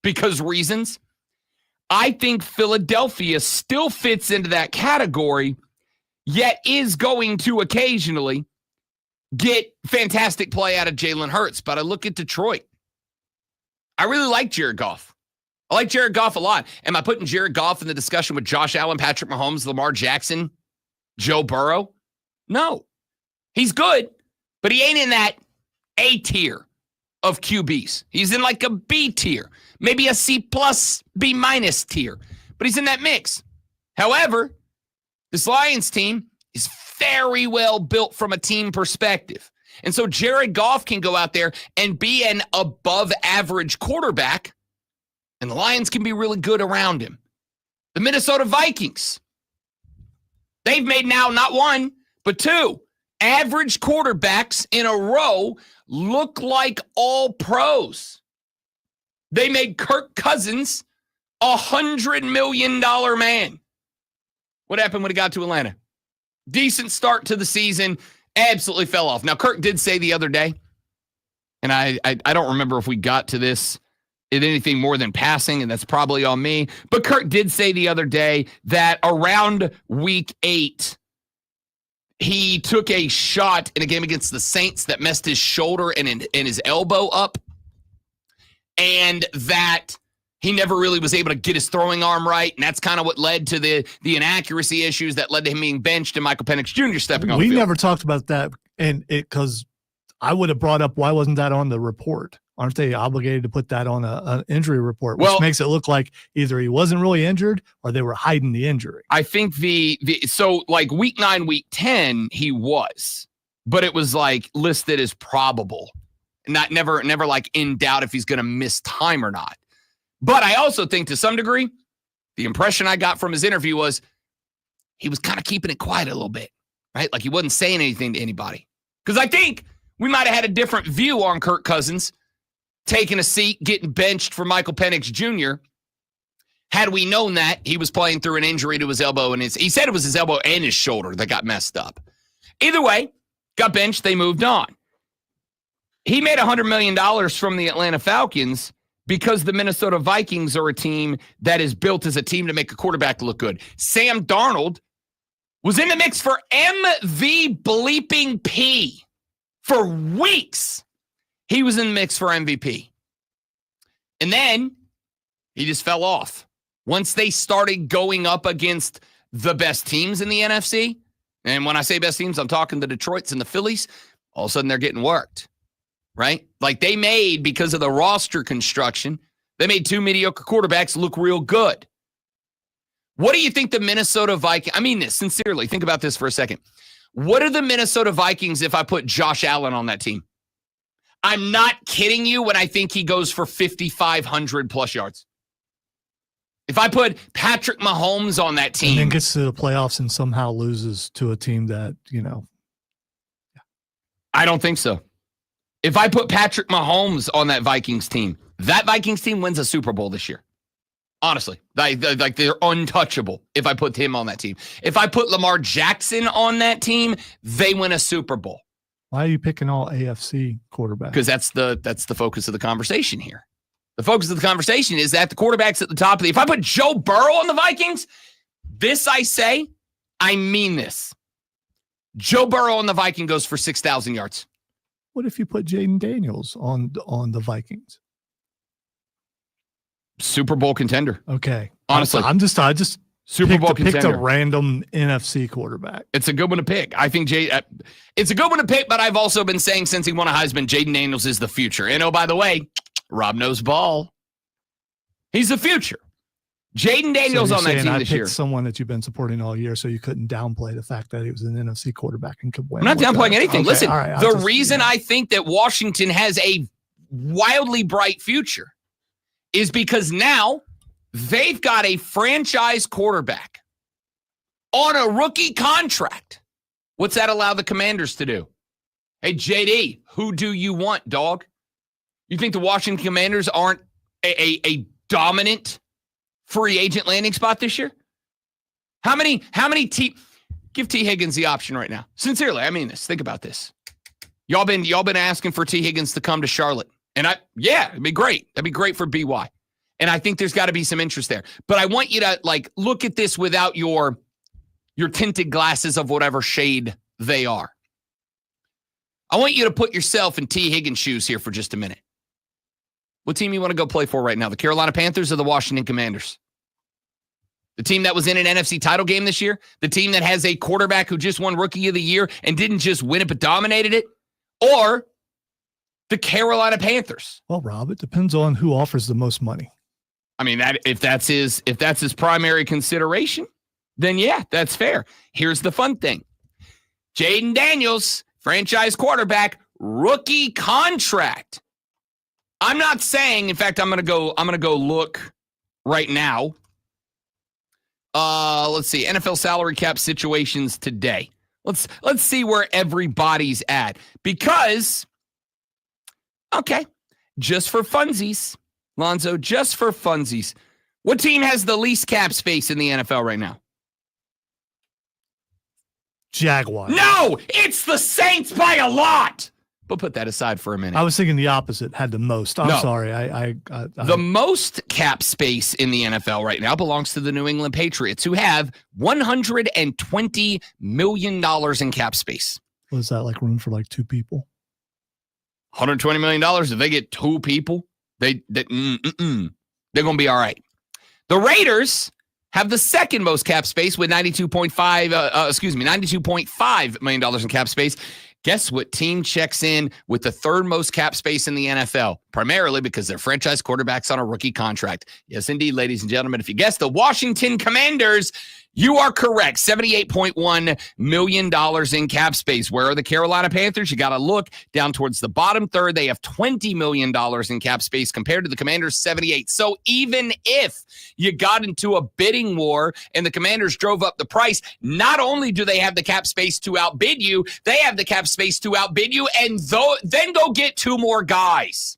because reasons. I think Philadelphia still fits into that category, yet is going to occasionally get fantastic play out of Jalen Hurts. But I look at Detroit. I really like Jared Goff. I like Jared Goff a lot. Am I putting Jared Goff in the discussion with Josh Allen, Patrick Mahomes, Lamar Jackson, Joe Burrow? No. He's good, but he ain't in that A tier of QBs. He's in like a B tier, maybe a C plus, B minus tier, but he's in that mix. However, this Lions team is very well built from a team perspective. And so Jared Goff can go out there and be an above average quarterback, and the Lions can be really good around him. The Minnesota Vikings, they've made now not one, but two average quarterbacks in a row look like all pros. They made Kirk Cousins $100 million man. What happened when he got to Atlanta? Decent start to the season, absolutely fell off. Now, Kirk did say the other day, and I don't remember if we got to this in anything more than passing, and that's probably on me, but Kirk did say the other day that around week 8, he took a shot in a game against the Saints that messed his shoulder and his elbow up, and that he never really was able to get his throwing arm right, and that's kind of what led to the inaccuracy issues that led to him being benched and Michael Penix Jr. stepping on the field. We never talked about that, and because I would have brought up why wasn't that on the report? Aren't they obligated to put that on an injury report, which makes it look like either he wasn't really injured or they were hiding the injury? I think so like week 9, week 10, he was, but it was like listed as probable, never like in doubt if he's going to miss time or not. But I also think to some degree, the impression I got from his interview was he was kind of keeping it quiet a little bit, right? Like he wasn't saying anything to anybody. Because I think we might have had a different view on Kirk Cousins taking a seat, getting benched for Michael Penix Jr. Had we known that he was playing through an injury to his elbow, and he said it was his elbow and his shoulder that got messed up. Either way, got benched, they moved on. He made $100 million from the Atlanta Falcons because the Minnesota Vikings are a team that is built as a team to make a quarterback look good. Sam Darnold was in the mix for MVP for weeks. He was in the mix for MVP. And then he just fell off. Once they started going up against the best teams in the NFC, and when I say best teams, I'm talking the Detroits and the Phillies, all of a sudden they're getting worked, right? Like they made, because of the roster construction, they made 2 mediocre quarterbacks look real good. What do you think the Minnesota Vikings, I mean this sincerely, think about this for a second. What are the Minnesota Vikings if I put Josh Allen on that team? I'm not kidding you when I think he goes for 5,500 plus yards. If I put Patrick Mahomes on that team. And then gets to the playoffs and somehow loses to a team that, I don't think so. If I put Patrick Mahomes on that Vikings team wins a Super Bowl this year. Honestly, like they're untouchable if I put him on that team. If I put Lamar Jackson on that team, they win a Super Bowl. Why are you picking all AFC quarterbacks? Because that's the focus of the conversation here. The focus of the conversation is that the quarterbacks at the top of if I put Joe Burrow on the Vikings, this I say, I mean this. Joe Burrow on the Viking goes for 6,000 yards. What if you put Jaden Daniels on the Vikings? Super Bowl contender. Okay. Honestly. I just Super Bowl contender. Picked a random NFC quarterback. It's a good one to pick. I think it's a good one to pick, but I've also been saying since he won a Heisman, Jaden Daniels is the future. And oh, by the way, Rob knows ball. He's the future. Jaden Daniels on that team this year. Someone that you've been supporting all year, so you couldn't downplay the fact that he was an NFC quarterback and could win. I'm not downplaying anything. Okay, listen, right, the reason I think that Washington has a wildly bright future is because now they've got a franchise quarterback on a rookie contract. What's that allow the Commanders to do? Hey, JD, who do you want, dog? You think the Washington Commanders aren't a dominant free agent landing spot this year? How many give T. Higgins the option right now? Sincerely, I mean this. Think about this. Y'all been asking for T. Higgins to come to Charlotte. And it'd be great. That'd be great for BY. And I think there's got to be some interest there. But I want you to look at this without your tinted glasses of whatever shade they are. I want you to put yourself in T. Higgins' shoes here for just a minute. What team you want to go play for right now? The Carolina Panthers or the Washington Commanders? The team that was in an NFC title game this year? The team that has a quarterback who just won Rookie of the Year and didn't just win it but dominated it? Or the Carolina Panthers? Well, Rob, it depends on who offers the most money. I mean, if that's his primary consideration, then yeah, that's fair. Here's the fun thing. Jaden Daniels, franchise quarterback, rookie contract. I'm not saying, in fact, I'm gonna go look right now. Let's see, NFL salary cap situations today. Let's see where everybody's at. Because, okay, just for funsies, Lonzo, just for funsies, what team has the least cap space in the NFL right now? Jaguars. No, it's the Saints by a lot. But put that aside for a minute. I was thinking the opposite had the most. I'm sorry. The most cap space in the NFL right now belongs to the New England Patriots, who have $120 million in cap space. Was that like room for like two people? $120 million. If they get two people, they're going to be all right. The Raiders have the second most cap space with $92.5 million in cap space. Guess what team checks in with the third most cap space in the NFL? Primarily because their franchise quarterback's on a rookie contract. Yes, indeed, ladies and gentlemen. If you guessed the Washington Commanders, you are correct. $78.1 million in cap space. Where are the Carolina Panthers? You got to look down towards the bottom third. They have $20 million in cap space compared to the Commanders' 78. So even if you got into a bidding war and the Commanders drove up the price, not only do they have the cap space to outbid you, they have the cap space to outbid you and then go get two more guys.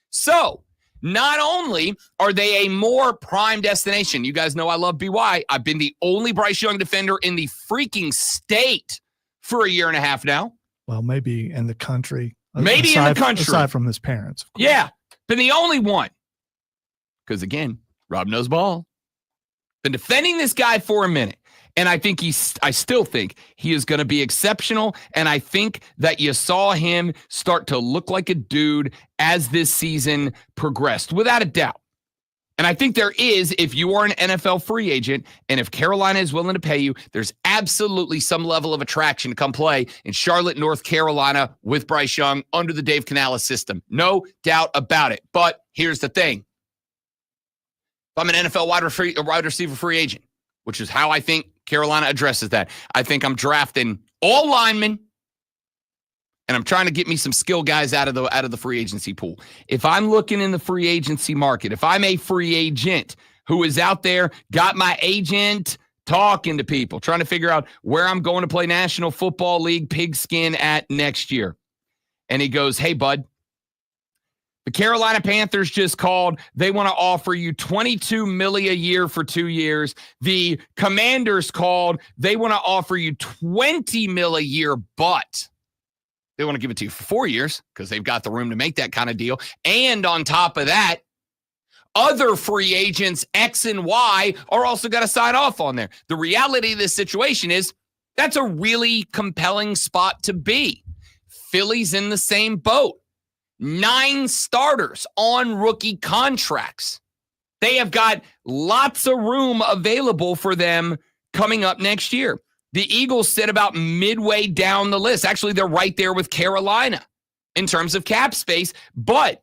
So not only are they a more prime destination, you guys know I love BY. I've been the only Bryce Young defender in the freaking state for a year and a half now. Well, maybe in the country. Maybe in the country. Aside from his parents. Yeah, been the only one. Because again, Rob knows ball. Been defending this guy for a minute. And I still think he is going to be exceptional. And I think that you saw him start to look like a dude as this season progressed, without a doubt. And I think there is, if you are an NFL free agent, and if Carolina is willing to pay you, there's absolutely some level of attraction to come play in Charlotte, North Carolina with Bryce Young under the Dave Canales system. No doubt about it. But here's the thing. If I'm an NFL wide receiver free agent, which is how I think Carolina addresses that. I think I'm drafting all linemen, and I'm trying to get me some skill guys out of the free agency pool. If I'm looking in the free agency market, if I'm a free agent who is out there, got my agent talking to people, trying to figure out where I'm going to play National Football League pigskin at next year, and he goes, "Hey, bud, the Carolina Panthers just called. They want to offer you $22 million a year for 2 years. The Commanders called. They want to offer you $20 million a year, but they want to give it to you for 4 years because they've got the room to make that kind of deal. And on top of that, other free agents X and Y are also got to sign off on there." The reality of this situation is that's a really compelling spot to be. Philly's in the same boat. 9 starters on rookie contracts. They have got lots of room available for them coming up next year. The Eagles sit about midway down the list. Actually, they're right there with Carolina in terms of cap space, but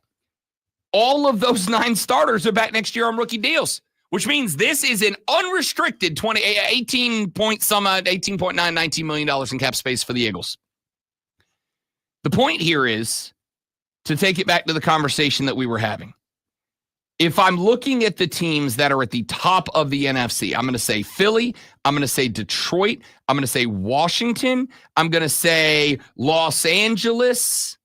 all of those 9 starters are back next year on rookie deals, which means this is an unrestricted $19 million in cap space for the Eagles. The point here is, to take it back to the conversation that we were having, if I'm looking at the teams that are at the top of the NFC, I'm going to say Philly, I'm going to say Detroit, I'm going to say Washington, I'm going to say Los Angeles,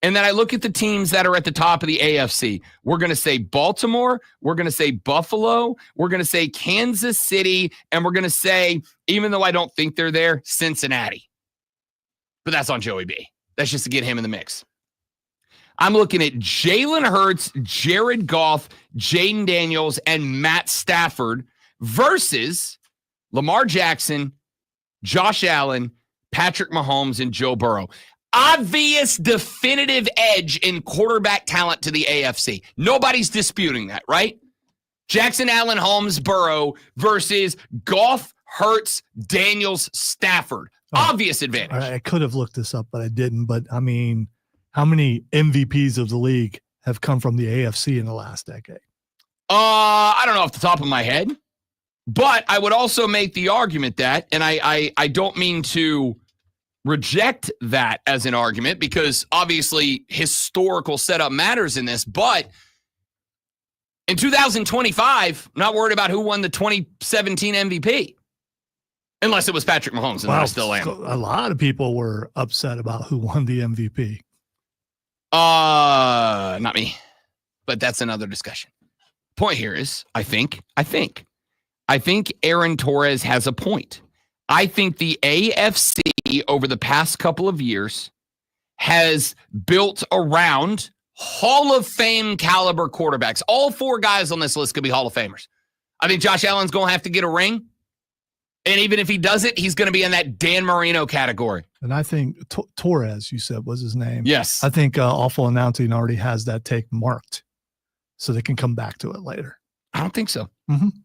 and then I look at the teams that are at the top of the AFC. We're going to say Baltimore, we're going to say Buffalo, we're going to say Kansas City, and we're going to say, even though I don't think they're there, Cincinnati. But that's on Joey B. That's just to get him in the mix. I'm looking at Jalen Hurts, Jared Goff, Jaden Daniels, and Matt Stafford versus Lamar Jackson, Josh Allen, Patrick Mahomes, and Joe Burrow. Obvious, definitive edge in quarterback talent to the AFC. Nobody's disputing that, right? Jackson, Allen, Holmes, Burrow versus Goff, Hurts, Daniels, Stafford. Obvious advantage. I could have looked this up, but I didn't. But, I mean, how many MVPs of the league have come from the AFC in the last decade? I don't know off the top of my head. But I would also make the argument that, and I don't mean to reject that as an argument because obviously historical setup matters in this, but in 2025, I'm not worried about who won the 2017 MVP. Unless it was Patrick Mahomes, and I still am. A lot of people were upset about who won the MVP. Not me. But that's another discussion. Point here is, I think Aaron Torres has a point. I think the AFC over the past couple of years has built around Hall of Fame caliber quarterbacks. All four guys on this list could be Hall of Famers. I think Josh Allen's going to have to get a ring. And even if he does it, he's going to be in that Dan Marino category. And I think Torres, you said, was his name. Yes. I think Awful Announcing already has that take marked so they can come back to it later. I don't think so.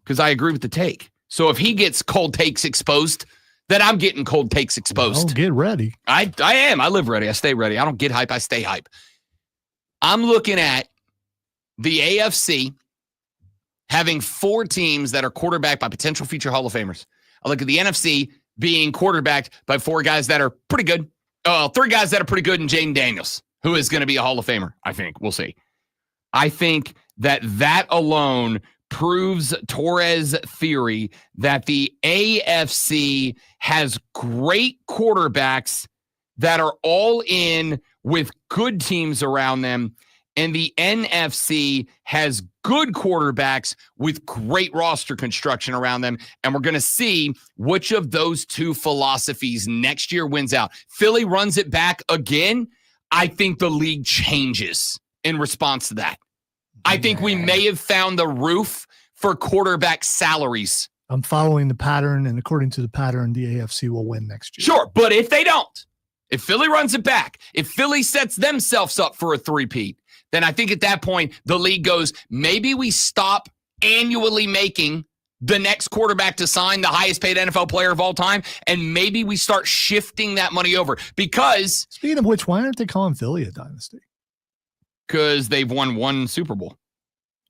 Because I agree with the take. So if he gets cold takes exposed, then I'm getting cold takes exposed. Oh, get ready. I am. I live ready. I stay ready. I don't get hype. I stay hype. I'm looking at the AFC having four teams that are quarterbacked by potential future Hall of Famers. I look at the NFC being quarterbacked by four guys that are pretty good. Three guys that are pretty good, and Jaden Daniels, who is going to be a Hall of Famer, I think. We'll see. I think that alone proves Torres' theory that the AFC has great quarterbacks that are all in with good teams around them, and the NFC has good quarterbacks with great roster construction around them. And we're going to see which of those two philosophies next year wins out. Philly runs it back again. I think the league changes in response to that. I think we may have found the roof for quarterback salaries. I'm following the pattern, and according to the pattern, the AFC will win next year. Sure, but if they don't, if Philly runs it back, if Philly sets themselves up for a three-peat, then I think at that point, the league goes, maybe we stop annually making the next quarterback to sign the highest paid NFL player of all time, and maybe we start shifting that money over. Because, speaking of which, why aren't they calling Philly a dynasty? Because they've won one Super Bowl.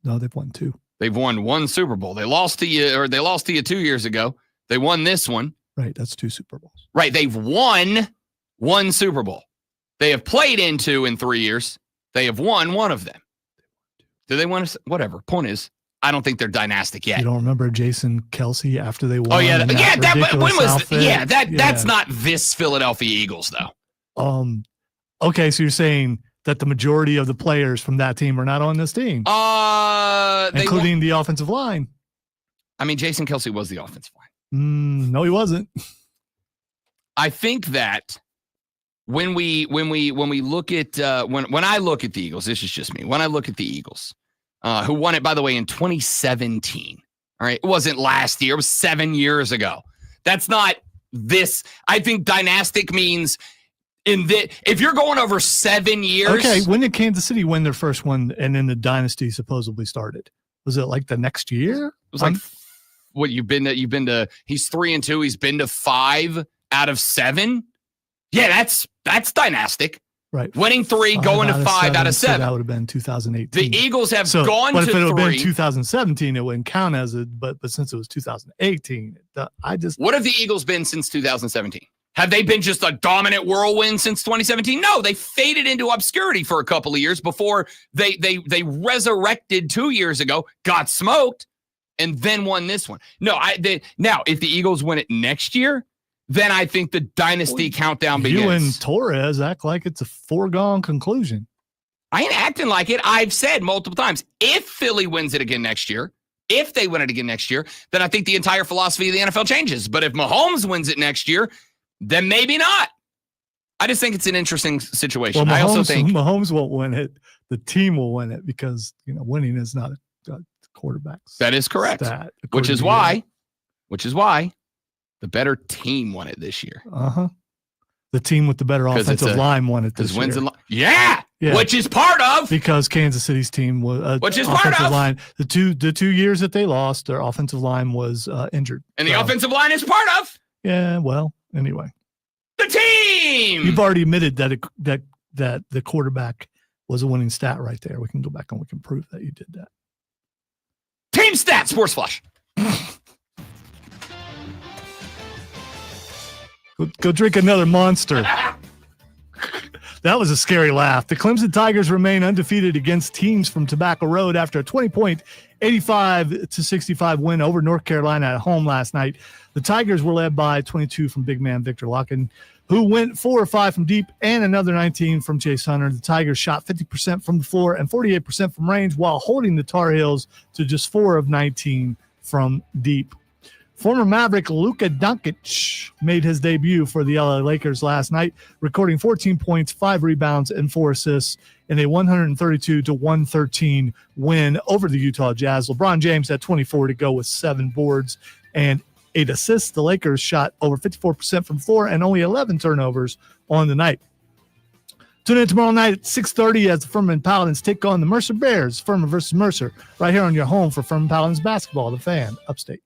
No, they've won two. They've won one Super Bowl. They lost to you 2 years ago. They won this one. Right, that's two Super Bowls. Right, they've won one Super Bowl. They have played in two in 3 years. They have won one of them. Do they want to? Whatever. Point is, I don't think they're dynastic yet. You don't remember Jason Kelsey after they won? Oh yeah, when was outfit? That's not this Philadelphia Eagles though. Okay, so you're saying that the majority of the players from that team are not on this team, including the offensive line. I mean, Jason Kelsey was the offensive line. No, he wasn't. I think that when we look at when I look at the Eagles, this is just me. When I look at the Eagles, who won it, by the way, in 2017. All right, it wasn't last year; it was 7 years ago. That's not this. I think dynastic means if you're going over 7 years. Okay, when did Kansas City win their first one, and then the dynasty supposedly started? Was it like the next year? It was like what you've been to. He's 3-2. He's been to 5 out of 7. Yeah, that's dynastic. Right. Winning 3, going to 5 out of 7. So that would have been 2018. The Eagles have gone to 3. But if it would have been 2017, it wouldn't count as it. But since it was 2018, what have the Eagles been since 2017? Have they been just a dominant whirlwind since 2017? No, they faded into obscurity for a couple of years before they resurrected 2 years ago, got smoked, and then won this one. No, now if the Eagles win it next year, then I think the dynasty countdown begins. You and Torres act like it's a foregone conclusion. I ain't acting like it. I've said multiple times, if Philly wins it again next year, if they win it again next year, then I think the entire philosophy of the NFL changes. But if Mahomes wins it next year, then maybe not. I just think it's an interesting situation. Well, Mahomes, I also think Mahomes won't win it. The team will win it because, winning is not a quarterback's. That is correct. Stat, which is why the better team won it this year. The team with the better offensive line won it this year. Yeah, which is part of because Kansas City's team was which is part of line. The two years that they lost, their offensive line was injured, and the offensive line is part of. Yeah, well, anyway, the team. You've already admitted that the quarterback was a winning stat right there. We can go back and we can prove that you did that. Team stat, Sports Flush. Go drink another Monster. That was a scary laugh. The Clemson Tigers remain undefeated against teams from Tobacco Road after a 20-point 85-65 win over North Carolina at home last night. The Tigers were led by 22 from big man Victor Larkin, who went 4 or 5 from deep and another 19 from Chase Hunter. The Tigers shot 50% from the floor and 48% from range while holding the Tar Heels to just 4 of 19 from deep. Former Maverick Luka Doncic made his debut for the LA Lakers last night, recording 14 points, 5 rebounds, and 4 assists in a 132-113 win over the Utah Jazz. LeBron James had 24 to go with 7 boards and 8 assists. The Lakers shot over 54% from the floor and only 11 turnovers on the night. Tune in tomorrow night at 6:30 as the Furman Paladins take on the Mercer Bears. Furman versus Mercer, right here on your home for Furman Paladins basketball, The Fan, Upstate.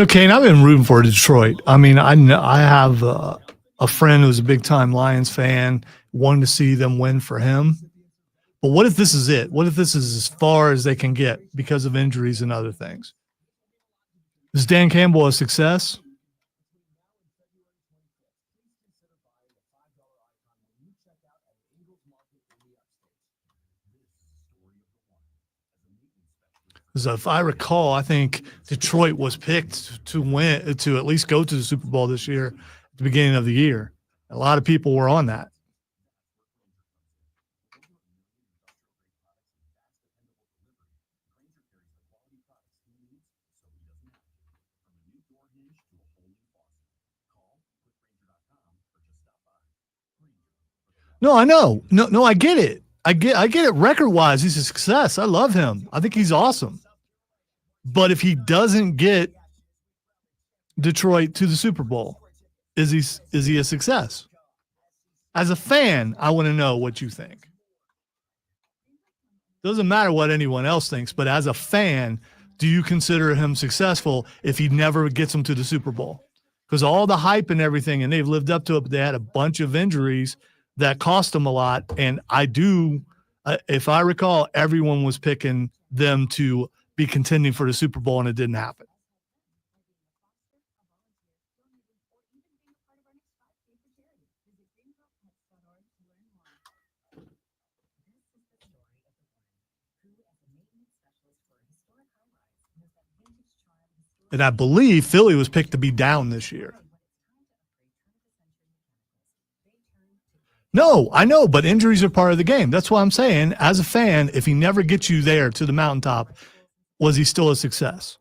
Kane, I've been rooting for Detroit. I mean, I have a friend who's a big-time Lions fan, wanting to see them win for him. But what if this is it? What if this is as far as they can get because of injuries and other things? Is Dan Campbell a success? So if I recall, I think Detroit was picked to win, to at least go to the Super Bowl this year at the beginning of the year. A lot of people were on that. No, I know. No, I get it. I get it record-wise. He's a success. I love him. I think he's awesome. But if he doesn't get Detroit to the Super Bowl, is he a success? As a fan, I want to know what you think. Doesn't matter what anyone else thinks, but as a fan, do you consider him successful if he never gets them to the Super Bowl? Because all the hype and everything, and they've lived up to it, but they had a bunch of injuries that cost them a lot. And I do, if I recall, everyone was picking them to be contending for the Super Bowl, and it didn't happen. And I believe Philly was picked to be down this year. No, I know, but injuries are part of the game. That's why I'm saying, as a fan, if he never gets you there to the mountaintop, was he still a success?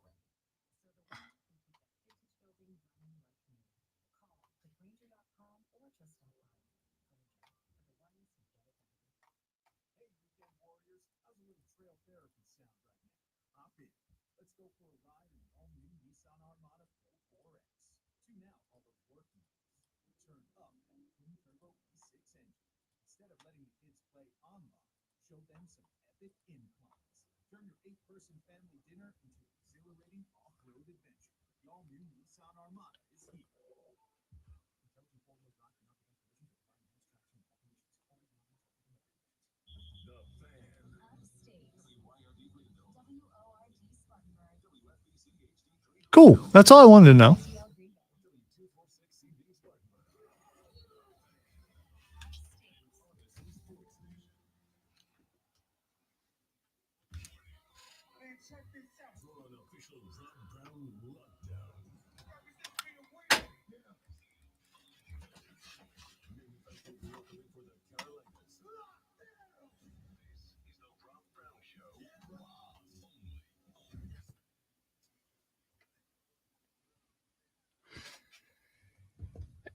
Cool. That's all I wanted to know.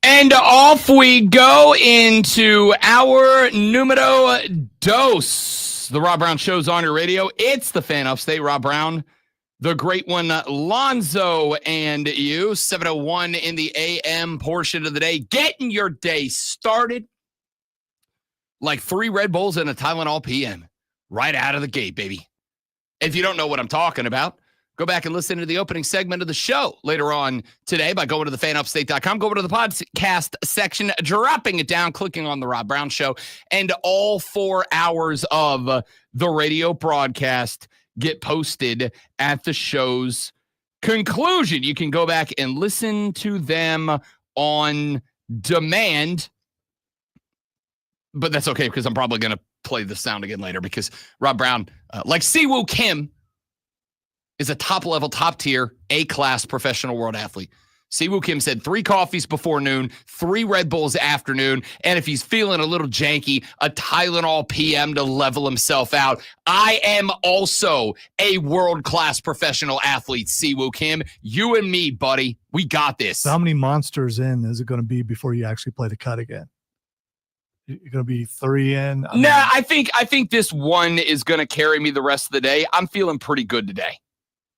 And off we go into our numero dos. The Rob Brown Show's on your radio. It's the fan upstate, Rob Brown, the great one, Lonzo, and you. 7:01 in the AM portion of the day. Getting your day started like 3 Red Bulls and a Tylenol PM right out of the gate, baby. If you don't know what I'm talking about, go back and listen to the opening segment of the show later on today by going to thefanupstate.com. Go over to the podcast section, dropping it down, clicking on the Rob Brown Show, and all 4 hours of the radio broadcast get posted at the show's conclusion. You can go back and listen to them on demand, but that's okay because I'm probably going to play the sound again later because Rob Brown, like Siwoo Kim, is a top-level, top-tier, A-class professional world athlete. Siwoo Kim said 3 coffees before noon, 3 Red Bulls afternoon, and if he's feeling a little janky, a Tylenol PM to level himself out. I am also a world-class professional athlete, Siwoo Kim. You and me, buddy, we got this. So how many monsters in is it going to be before you actually play the cut again? You're going to be 3 in? I think this one is going to carry me the rest of the day. I'm feeling pretty good today.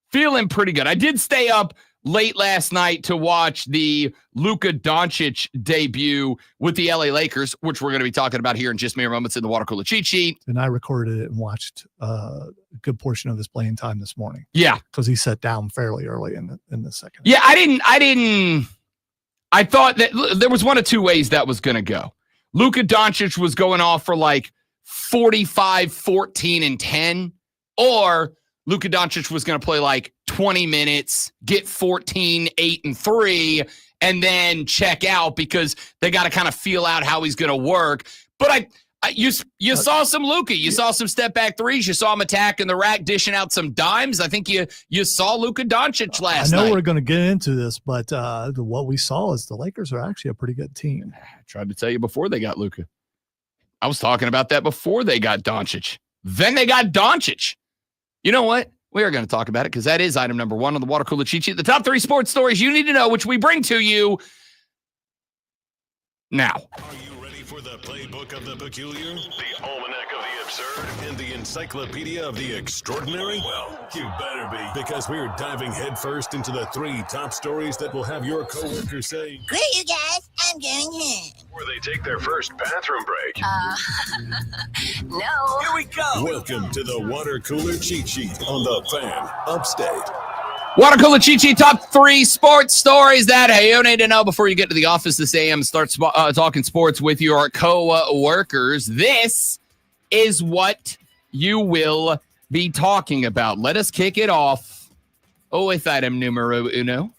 Feeling pretty good. I did stay up late last night to watch the Luka Doncic debut with the LA Lakers, which we're going to be talking about here in just mere moments in the water cooler cheat sheet. And I recorded it and watched a good portion of his playing time this morning. Yeah, because he sat down fairly early in the second. Yeah, I thought that there was one of 2 ways that was going to go. Luka Doncic was going off for like 45, 14, and 10, or Luka Doncic was going to play like 20 minutes, get 14, 8, and 3, and then check out because they got to kind of feel out how he's going to work. But you saw some Luka. You saw some step-back threes. You saw him attacking the rack, dishing out some dimes. I think you saw Luka Doncic last night. I know we're going to get into this, but what we saw is the Lakers are actually a pretty good team. I tried to tell you before they got Luka. I was talking about that before they got Doncic. Then they got Doncic. You know what? We are going to talk about it because that is item number 1 on the water cooler cheat sheet. The top 3 sports stories you need to know, which we bring to you now. Are you ready for the playbook of the peculiar, the almanac of the absurd, and the encyclopedia of the extraordinary? Well, you better be, because we're diving headfirst into the 3 top stories that will have your coworkers say, "Great, you guys, I'm going home." Or they take their first bathroom break. No. Here we go. Welcome to the water cooler cheat sheet on the Fan Upstate. Water cooler cheat sheet, top 3 sports stories that you need to know before you get to the office this AM. Start talking sports with your co-workers. This is what you will be talking about. Let us kick it off with item numero 1.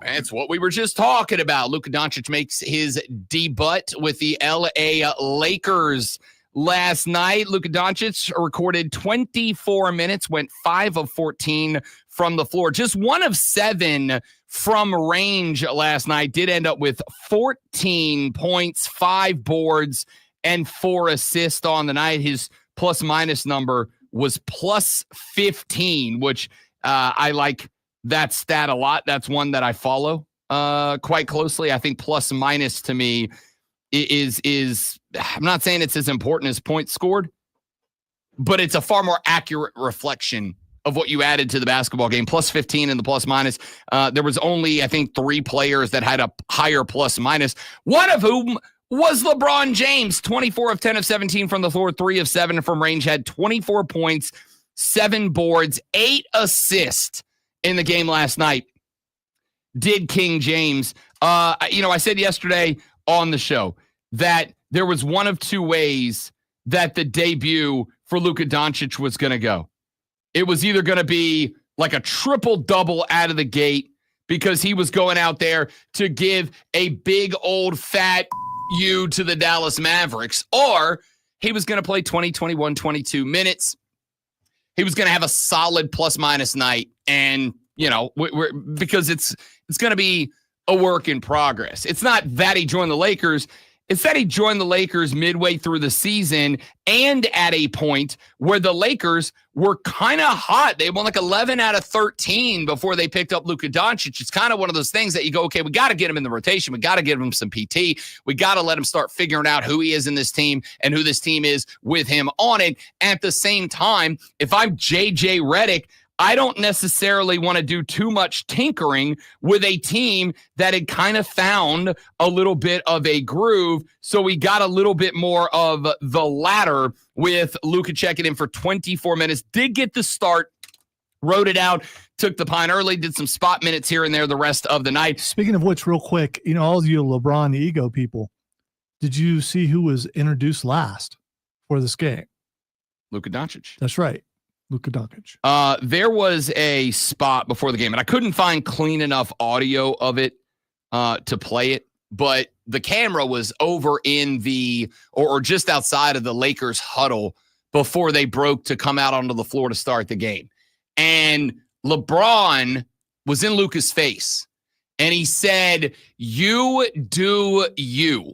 That's what we were just talking about. Luka Doncic makes his debut with the LA Lakers last night. Luka Doncic recorded 24 minutes, went 5 of 14 from the floor. Just 1 of 7 from range last night. Did end up with 14 points, 5 boards, and 4 assists on the night. His plus-minus number was plus 15, which I like that stat a lot. That's one that I follow quite closely. I think plus-minus to me is I'm not saying it's as important as points scored, but it's a far more accurate reflection of what you added to the basketball game. Plus 15 in the plus minus. There was only, I think, 3 players that had a higher plus minus, one of whom was LeBron James. 24 of 10 of 17 from the floor, 3 of 7 from range, had 24 points, 7 boards, 8 assists in the game last night. Did King James. I said yesterday on the show that there was one of 2 ways that the debut for Luka Doncic was going to go. It was either going to be like a triple-double out of the gate because he was going out there to give a big old fat you to the Dallas Mavericks, or he was going to play 20, 21, 22 minutes. He was going to have a solid plus-minus night, and, because it's going to be a work in progress. It's not that he joined the Lakers. It's that he joined the Lakers midway through the season and at a point where the Lakers were kind of hot. They won like 11 out of 13 before they picked up Luka Doncic. It's kind of one of those things that you go, okay, we got to get him in the rotation. We got to give him some PT. We got to let him start figuring out who he is in this team and who this team is with him on it. At the same time, if I'm JJ Redick, I don't necessarily want to do too much tinkering with a team that had kind of found a little bit of a groove. So we got a little bit more of the latter with Luka checking in for 24 minutes. Did get the start, wrote it out, took the pine early, did some spot minutes here and there the rest of the night. Speaking of which, real quick, all of you LeBron ego people, did you see who was introduced last for this game? Luka Doncic. That's right. Luka Doncic. There was a spot before the game, and I couldn't find clean enough audio of it to play it, but the camera was over in the or just outside of the Lakers huddle before they broke to come out onto the floor to start the game. And LeBron was in Luka's face, and he said, "You do you."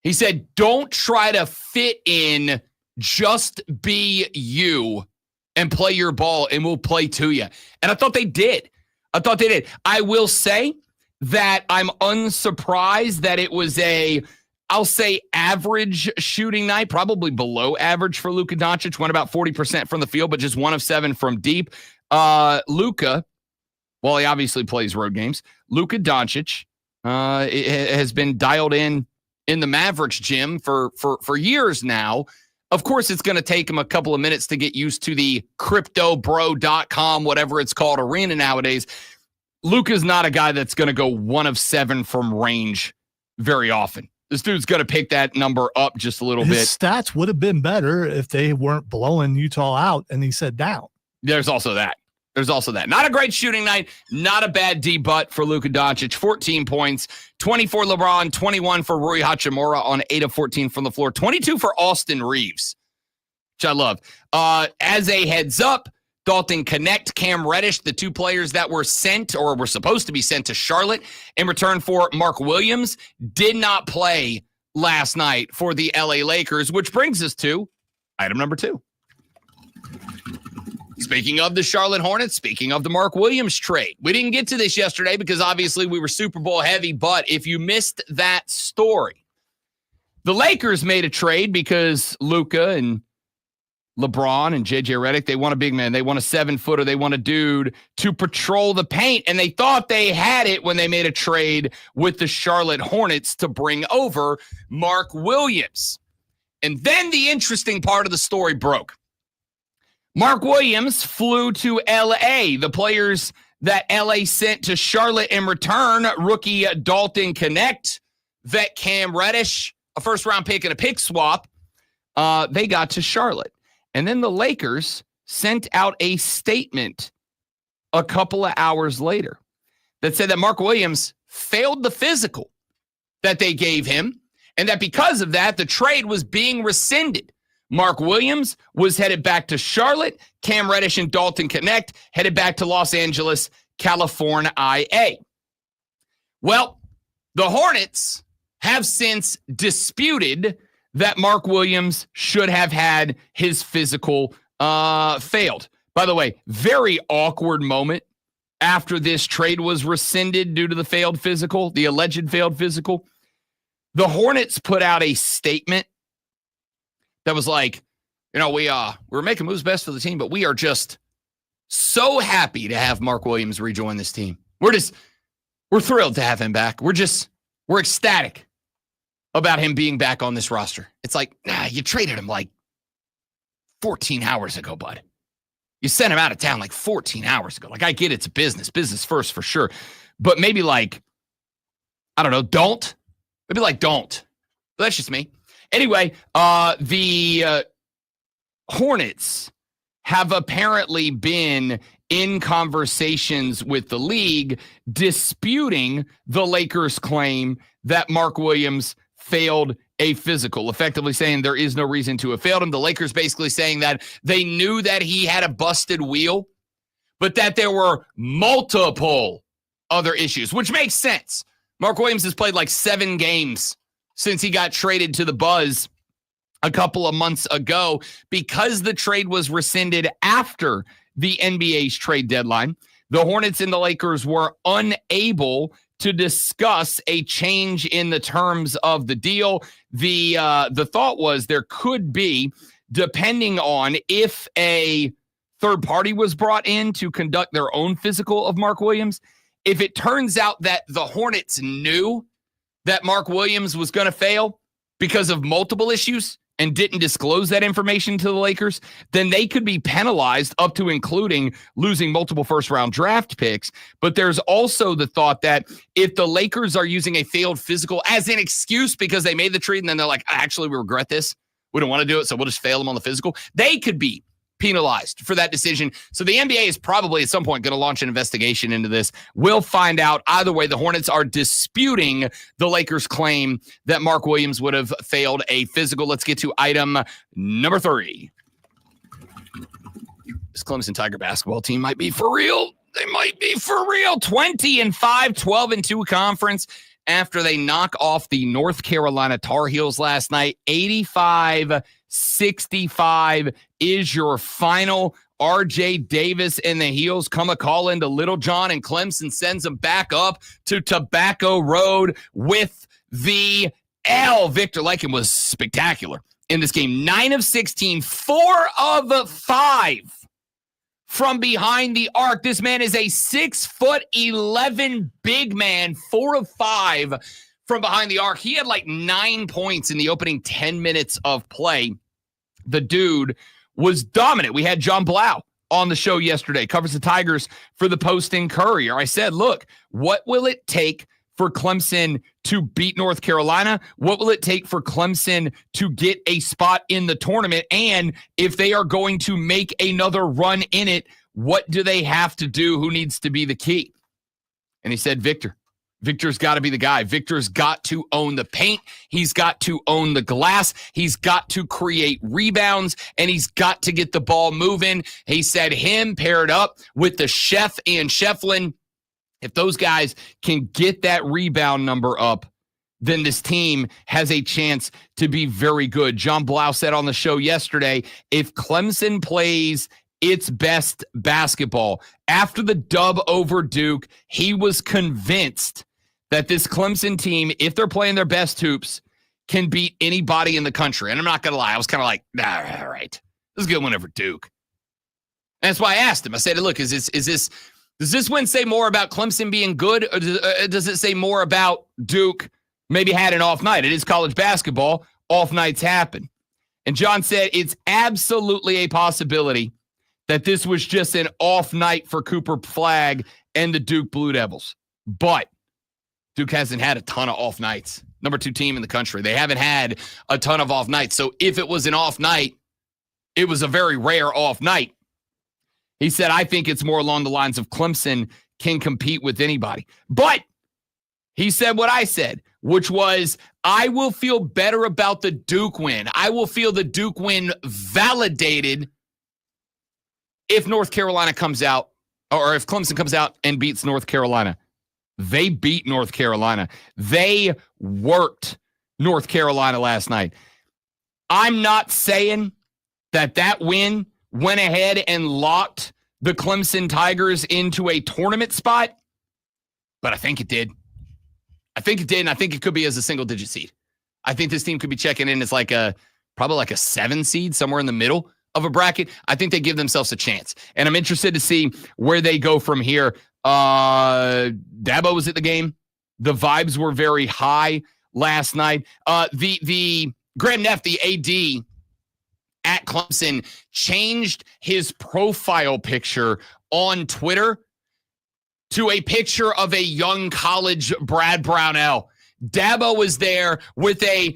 He said, "Don't try to fit in, just be you. And play your ball, and we'll play to you." And I thought they did. I will say that I'm unsurprised that it was I'll say average shooting night, probably below average for Luka Doncic. Went about 40% from the field, but just 1 of 7 from deep. Luka, well, he obviously plays road games. Luka Doncic has been dialed in the Mavericks gym for years now. Of course, it's going to take him a couple of minutes to get used to the cryptobro.com, whatever it's called, arena nowadays. Luka's not a guy that's going to go 1 of 7 from range very often. This dude's going to pick that number up just a little bit. His stats would have been better if they weren't blowing Utah out and he said down. There's also that. Not a great shooting night. Not a bad D-butt for Luka Doncic. 14 points, 24 LeBron, 21 for Rui Hachimura on 8 of 14 from the floor, 22 for Austin Reeves, which I love. As a heads up, Dalton Connect, Cam Reddish, the 2 players that were sent or were supposed to be sent to Charlotte in return for Mark Williams, did not play last night for the LA Lakers, which brings us to item number 2. Speaking of the Charlotte Hornets, speaking of the Mark Williams trade, we didn't get to this yesterday because obviously we were Super Bowl heavy, but if you missed that story, the Lakers made a trade because Luka and LeBron and JJ Redick, they want a big man. They want a 7-footer. They want a dude to patrol the paint, and they thought they had it when they made a trade with the Charlotte Hornets to bring over Mark Williams. And then the interesting part of the story broke. Mark Williams flew to L.A. The players that L.A. sent to Charlotte in return, rookie Dalton Connect, vet Cam Reddish, a first-round pick and a pick swap, they got to Charlotte. And then the Lakers sent out a statement a couple of hours later that said that Mark Williams failed the physical that they gave him and that because of that, the trade was being rescinded. Mark Williams was headed back to Charlotte. Cam Reddish and Dalton Connect headed back to Los Angeles, California, IA. Well, the Hornets have since disputed that Mark Williams should have had his physical failed. By the way, very awkward moment after this trade was rescinded due to the failed physical, the alleged failed physical. The Hornets put out a statement that was like, we're making moves best for the team, but we are just so happy to have Mark Williams rejoin this team. We're thrilled to have him back. We're ecstatic about him being back on this roster. It's like, you traded him like 14 hours ago, bud. You sent him out of town like 14 hours ago. Like, I get it's a business first for sure. But maybe don't. But that's just me. Anyway, the Hornets have apparently been in conversations with the league disputing the Lakers' claim that Mark Williams failed a physical, effectively saying there is no reason to have failed him. The Lakers basically saying that they knew that he had a busted wheel, but that there were multiple other issues, which makes sense. Mark Williams has played like 7 games since he got traded to the Buzz a couple of months ago. Because the trade was rescinded after the NBA's trade deadline, the Hornets and the Lakers were unable to discuss a change in the terms of the deal. The thought was there could be, depending on if a third party was brought in to conduct their own physical of Mark Williams, if it turns out that the Hornets knew that Mark Williams was going to fail because of multiple issues and didn't disclose that information to the Lakers, then they could be penalized up to including losing multiple first-round draft picks. But there's also the thought that if the Lakers are using a failed physical as an excuse because they made the trade and then they're like, actually, we regret this, we don't want to do it, so we'll just fail them on the physical, they could be penalized for that decision. So the NBA is probably at some point going to launch an investigation into this. We'll find out. Either way, the Hornets are disputing the Lakers' claim that Mark Williams would have failed a physical. Let's get to item number 3. This Clemson Tiger basketball team might be for real. They might be for real. 20-5, 12-2 conference after they knock off the North Carolina Tar Heels last night. 85-65 is your final. RJ Davis and the Heels come a call into Little John, and Clemson sends them back up to Tobacco Road with the L. Victor Lycan was spectacular in this game. 9 of 16, 4 of 5 from behind the arc. This man is a 6'11" big man, 4 of 5 from behind the arc. He had like 9 points in the opening 10 minutes of play. The dude was dominant. We had John Blau on the show yesterday, covers the Tigers for the Post-Courier. I said, look, what will it take for Clemson to beat North Carolina? What will it take for Clemson to get a spot in the tournament? And if they are going to make another run in it, what do they have to do? Who needs to be the key? And he said, Victor. Victor's got to be the guy. Victor's got to own the paint. He's got to own the glass. He's got to create rebounds, and he's got to get the ball moving. He said him paired up with the Chef and Shefflin. If those guys can get that rebound number up, then this team has a chance to be very good. John Blau said on the show yesterday, if Clemson plays its best basketball after the dub over Duke, he was convinced that this Clemson team, if they're playing their best hoops, can beat anybody in the country. And I'm not going to lie, I was kind of like, all right, this is a good one over Duke. And that's why I asked him. I said, look, does this win say more about Clemson being good, or does it say more about Duke maybe had an off night? It is college basketball. Off nights happen. And John said it's absolutely a possibility that this was just an off night for Cooper Flagg and the Duke Blue Devils. But Duke hasn't had a ton of off nights. Number 2 team in the country. They haven't had a ton of off nights. So if it was an off night, it was a very rare off night. He said, I think it's more along the lines of Clemson can compete with anybody. But he said what I said. which was I will feel better about the Duke win. I will feel the Duke win validated if North Carolina comes out, or if Clemson comes out and beats North Carolina. They beat North Carolina. They worked North Carolina last night. I'm not saying that win went ahead and locked the Clemson Tigers into a tournament spot, but I think it did. I think it did, and I think it could be as a single-digit seed. I think this team could be checking in as probably like a 7 seed, somewhere in the middle of a bracket. I think they give themselves a chance, and I'm interested to see where they go from here. Dabo was at the game. The vibes were very high last night. The Graham Neff, the AD at Clemson, changed his profile picture on Twitter to a picture of a young college Brad Brownell. Dabo was there with a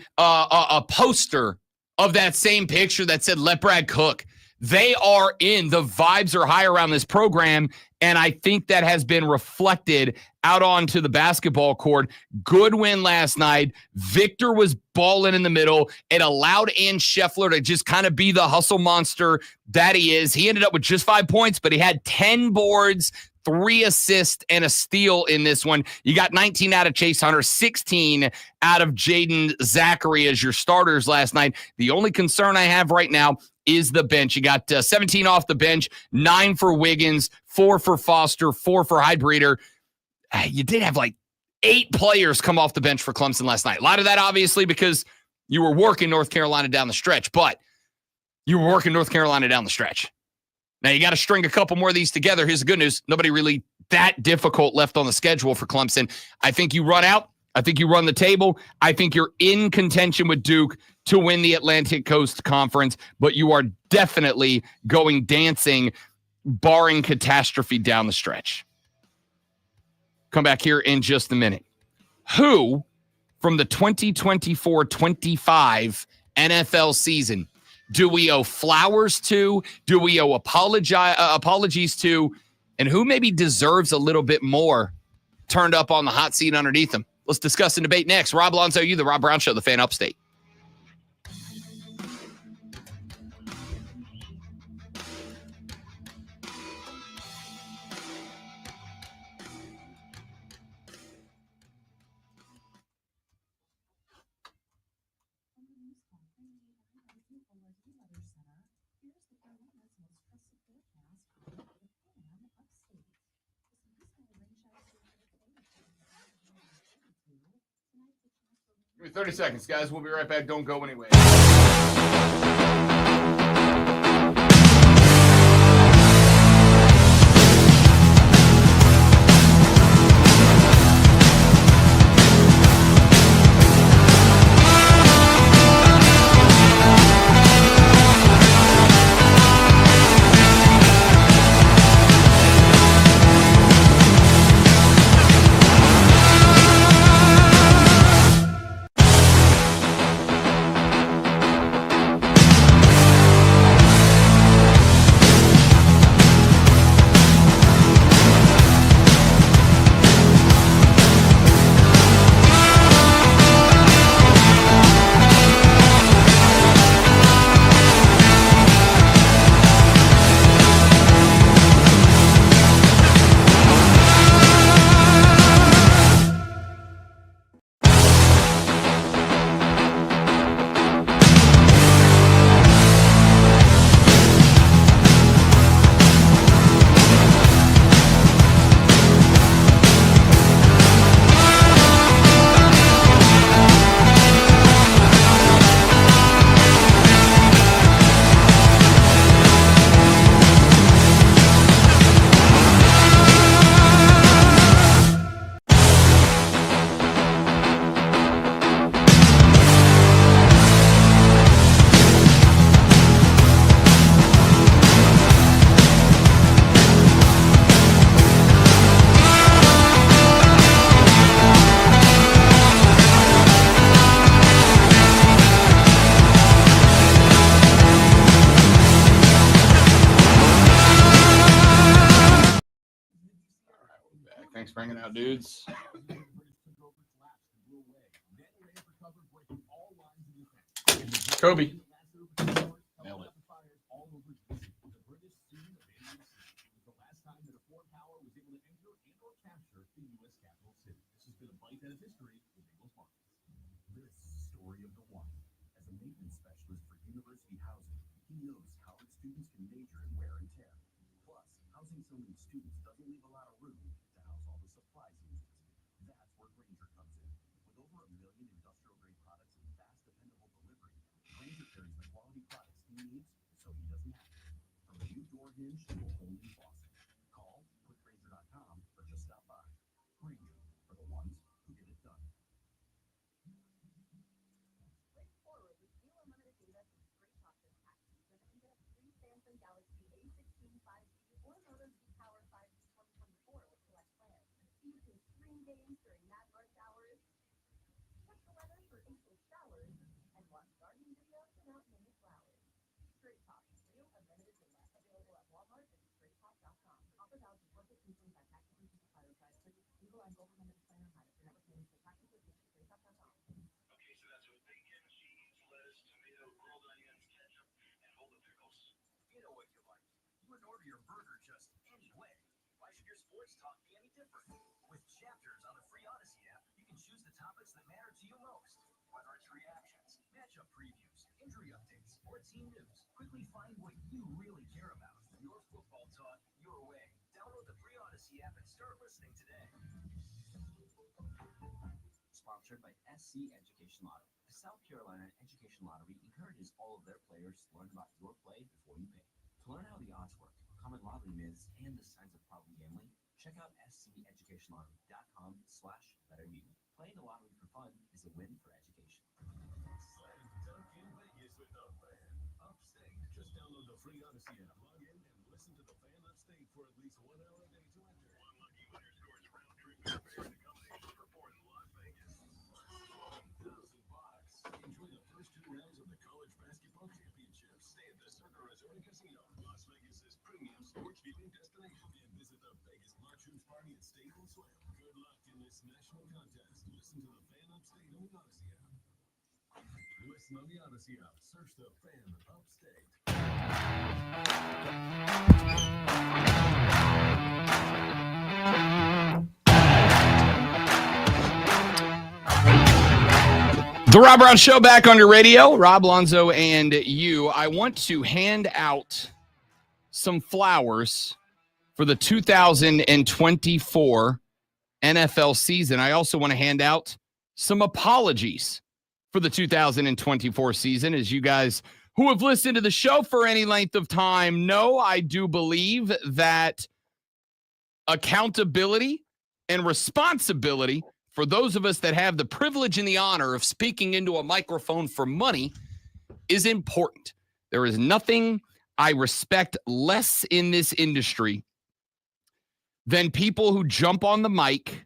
poster of that same picture that said, "Let Brad cook." They are in. The vibes are high around this program, and I think that has been reflected out onto the basketball court. Good win last night. Victor was balling in the middle. It allowed Ann Scheffler to just kind of be the hustle monster that he is. He ended up with just 5 points, but he had 10 boards, 3 assists, and a steal in this one. You got 19 out of Chase Hunter, 16 out of Jaden Zachary as your starters last night. The only concern I have right now is the bench. You got 17 off the bench, 9 for Wiggins, 4 for Foster, 4 for Highbreeder. You did have like 8 players come off the bench for Clemson last night. A lot of that, obviously, because you were working North Carolina down the stretch, but you were working North Carolina down the stretch. Now, you got to string a couple more of these together. Here's the good news. Nobody really that difficult left on the schedule for Clemson. I think you run out. I think you run the table. I think you're in contention with Duke to win the Atlantic Coast Conference, but you are definitely going dancing, barring catastrophe down the stretch. Come back here in just a minute. Who from the 2024-25 NFL season do we owe flowers to? Do we owe apologies to? And who maybe deserves a little bit more turned up on the hot seat underneath them? Let's discuss and debate next. Rob Alonso, you, the Rob Brown Show, the Fan Upstate. Give me 30 seconds, guys. We'll be right back. Don't go anywhere. Thanks for hanging out, dudes. Kobe. Sponsored by SC Education Lottery. The South Carolina Education Lottery encourages all of their players to learn about your play before you pay. To learn how the odds work, common lottery myths, and the signs of problem gambling, check out sceducationlottery.com/betteryou. Playing the lottery for fun is a win for education. Duncan Vegas with the Fan Upstate. Just download the free Odyssey app, log in, and listen to the Fan Upstate for at least 1 hour a day to enter. One lucky winner scores round trip airfare and accommodation for 4 in Las Vegas. $1,000. Enjoy the first 2 rounds of the College Basketball Championship. Stay at the Circa Resort and Casino, Las Vegas's premium sports viewing destination, and visit the Vegas Marchers Party at Staples Swim. Good luck in this national contest. Listen to the Fan Upstate on the Odyssey app. Listen on the Odyssey app. Search the Fan Upstate. The Rob Brown Show back on your radio. Rob Lonzo and you. I want to hand out some flowers for the 2024 NFL season. I also want to hand out some apologies for the 2024 season. As you guys who have listened to the show for any length of time know, I do believe that accountability and responsibility for those of us that have the privilege and the honor of speaking into a microphone for money is important. There is nothing I respect less in this industry than people who jump on the mic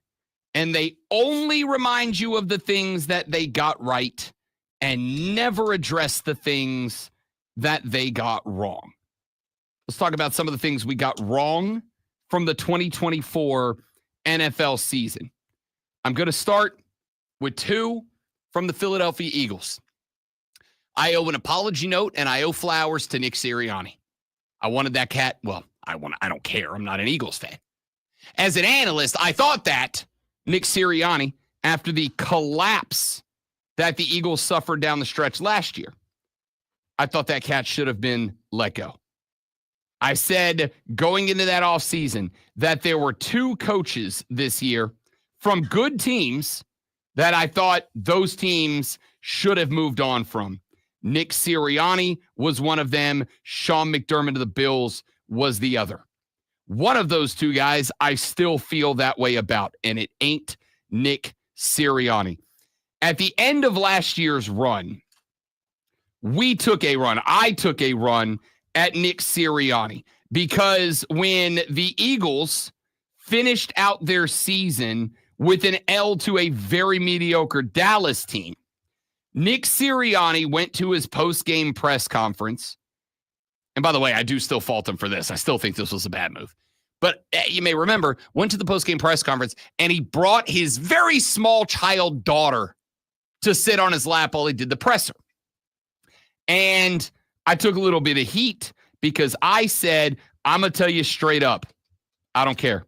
and they only remind you of the things that they got right and never address the things that they got wrong. Let's talk about some of the things we got wrong from the 2024 NFL season. I'm going to start with 2 from the Philadelphia Eagles. I owe an apology note and I owe flowers to Nick Sirianni. I wanted that cat. Well, I don't care. I'm not an Eagles fan. As an analyst, I thought that Nick Sirianni, after the collapse that the Eagles suffered down the stretch last year, I thought that cat should have been let go. I said going into that offseason that there were 2 coaches this year from good teams that I thought those teams should have moved on from. Nick Sirianni was one of them. Sean McDermott of the Bills was the other. One of those 2 guys I still feel that way about, and it ain't Nick Sirianni. At the end of last year's run, I took a run at Nick Sirianni because when the Eagles finished out their season with an L to a very mediocre Dallas team, Nick Sirianni went to his post-game press conference. And by the way, I do still fault him for this. I still think this was a bad move. But you may remember, went to the post-game press conference, and he brought his very small child daughter to sit on his lap while he did the presser. And I took a little bit of heat because I said, I'm going to tell you straight up, I don't care.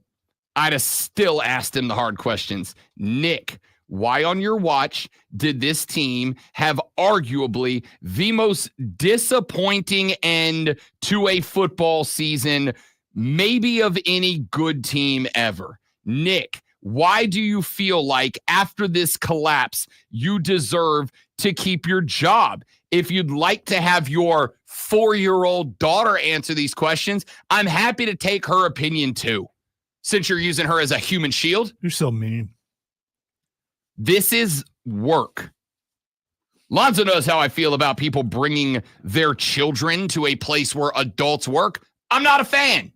I'd have still asked him the hard questions. Nick, why on your watch did this team have arguably the most disappointing end to a football season, maybe of any good team ever? Nick, why do you feel like after this collapse, you deserve to keep your job? If you'd like to have your 4-year-old daughter answer these questions, I'm happy to take her opinion too, since you're using her as a human shield. You're so mean. This is work. Lonzo knows how I feel about people bringing their children to a place where adults work. I'm not a fan.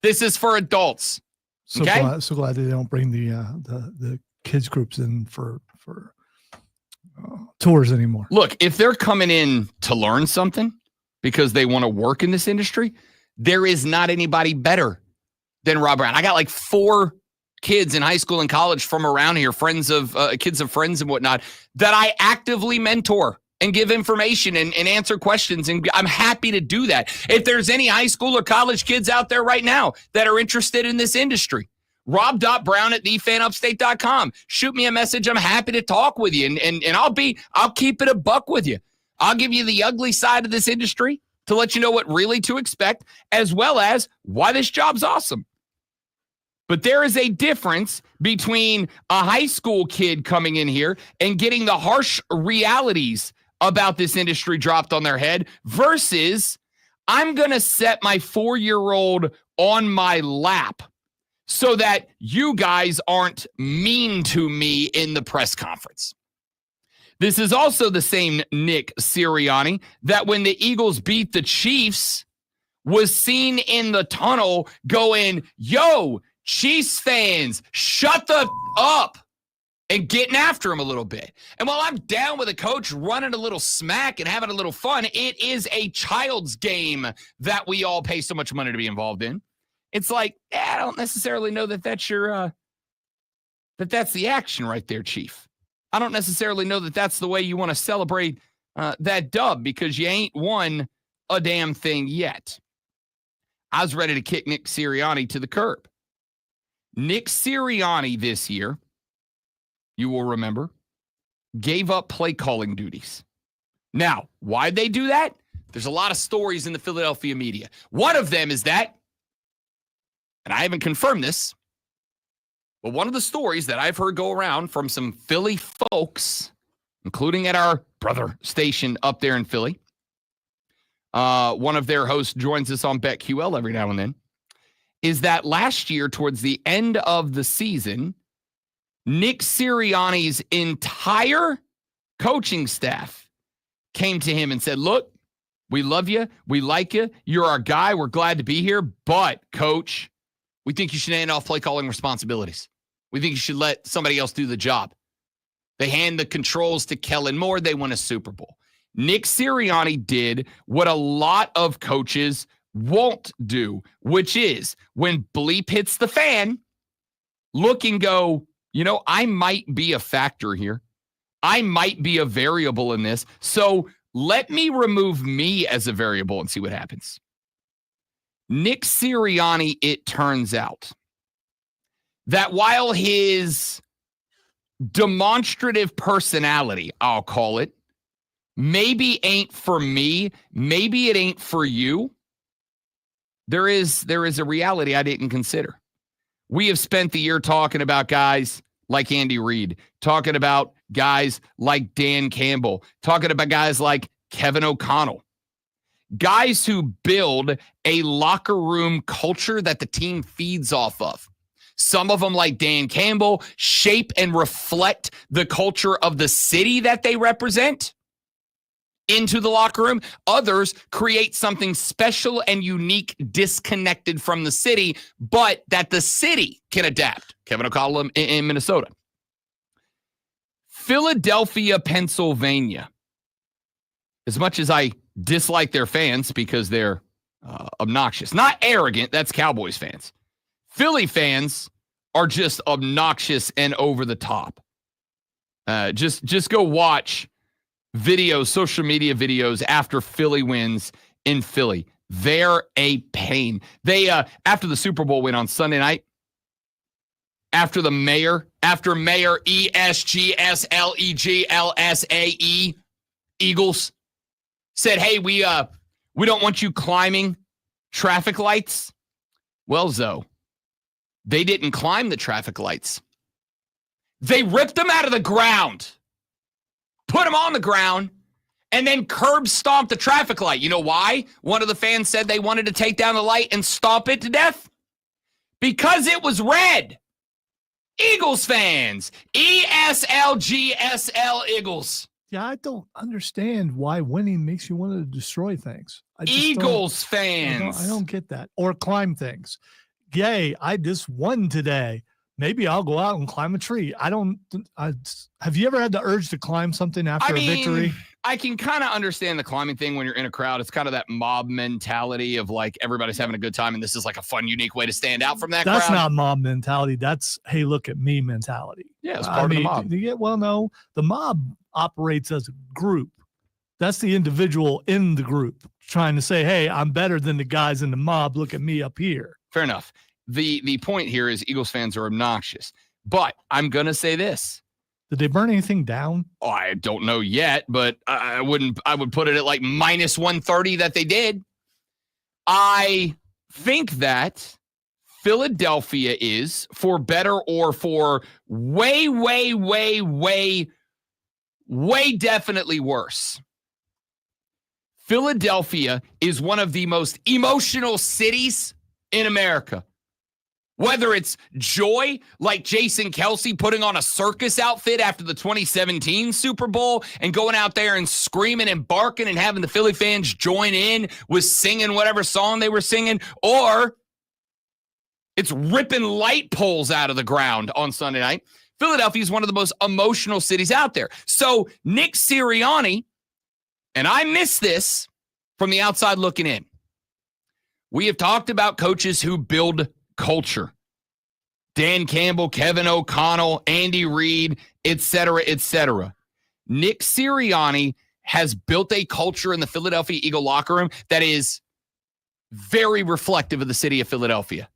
This is for adults. So Okay? glad they don't bring the kids groups in for tours anymore. Look, if they're coming in to learn something because they want to work in this industry, there is not anybody better than Rob Brown. I got like 4 kids in high school and college from around here, friends of kids of friends and whatnot, that I actively mentor and give information and answer questions. And I'm happy to do that. If there's any high school or college kids out there right now that are interested in this industry, rob.brown@thefanupstate.com. Shoot me a message. I'm happy to talk with you. And I'll keep it a buck with you. I'll give you the ugly side of this industry to let you know what really to expect, as well as why this job's awesome. But there is a difference between a high school kid coming in here and getting the harsh realities about this industry dropped on their head versus I'm going to set my 4-year-old on my lap so that you guys aren't mean to me in the press conference. This is also the same Nick Sirianni that when the Eagles beat the Chiefs was seen in the tunnel going, yo, Chiefs fans, shut the up, and getting after him a little bit. And while I'm down with a coach running a little smack and having a little fun, it is a child's game that we all pay so much money to be involved in. It's like, I don't necessarily know that that's your, that's the action right there, Chief. I don't necessarily know that that's the way you want to celebrate that dub because you ain't won a damn thing yet. I was ready to kick Nick Sirianni to the curb. Nick Sirianni this year, you will remember, gave up play calling duties. Now, why'd they do that? There's a lot of stories in the Philadelphia media. One of them is that, and I haven't confirmed this, but one of the stories that I've heard go around from some Philly folks, including at our brother station up there in Philly, one of their hosts joins us on BetQL every now and then, is that last year, towards the end of the season, Nick Sirianni's entire coaching staff came to him and said, look, we love you. We like you. You're our guy. We're glad to be here. But, coach, we think you should hand off play calling responsibilities. We think you should let somebody else do the job. They hand the controls to Kellen Moore. They won a Super Bowl. Nick Sirianni did what a lot of coaches won't do, which is when bleep hits the fan, look and go, you know, I might be a factor here. I might be a variable in this. So let me remove me as a variable and see what happens. Nick Sirianni, it turns out that while his demonstrative personality, I'll call it, maybe ain't for me, maybe it ain't for you, there is a reality I didn't consider. We have spent the year talking about guys like Andy Reid, talking about guys like Dan Campbell, talking about guys like Kevin O'Connell, guys who build a locker room culture that the team feeds off of. Some of them, like Dan Campbell, shape and reflect the culture of the city that they represent into the locker room. Others create something special and unique, disconnected from the city, but that the city can adapt. Kevin O'Connell in Minnesota. Philadelphia, Pennsylvania. As much as I dislike their fans because they're obnoxious, not arrogant, that's Cowboys fans. Philly fans are just obnoxious and over the top. Just go watch videos, social media videos after Philly wins in Philly. They're a pain. They, after the Super Bowl win on Sunday night, after Mayor, ESGSLEGLSAE, Eagles, said, hey, we don't want you climbing traffic lights. Well, Zoe, they didn't climb the traffic lights. They ripped them out of the ground, put them on the ground, and then curb stomped the traffic light. You know why? One of the fans said they wanted to take down the light and stomp it to death. Because it was red. Eagles fans. ESLGSL Eagles. Yeah, I don't understand why winning makes you want to destroy things. Eagles fans. I don't get that. Or climb things. Yay, I just won today. Maybe I'll go out and climb a tree. Have you ever had the urge to climb something after a victory? I can kind of understand the climbing thing when you're in a crowd. It's kind of that mob mentality of like everybody's having a good time and this is like a fun, unique way to stand out from that crowd. That's not mob mentality. That's, hey, look at me mentality. Yeah, it's part of the mob. No, the mob operates as a group. That's the individual in the group trying to say, hey, I'm better than the guys in the mob. Look at me up here. Fair enough. The point here is Eagles fans are obnoxious. But I'm going to say this. Did they burn anything down? Oh, I don't know yet, but I would put it at like minus 130 that they did. I think that Philadelphia is, for better or for way definitely worse. Philadelphia is one of the most emotional cities in America. Whether it's joy, like Jason Kelce putting on a circus outfit after the 2017 Super Bowl and going out there and screaming and barking and having the Philly fans join in with singing whatever song they were singing, or it's ripping light poles out of the ground on Sunday night. Philadelphia is one of the most emotional cities out there. So Nick Sirianni, and I miss this from the outside looking in, we have talked about coaches who build culture. Dan Campbell, Kevin O'Connell, Andy Reid, et cetera, et cetera. Nick Sirianni has built a culture in the Philadelphia Eagle locker room that is very reflective of the city of Philadelphia.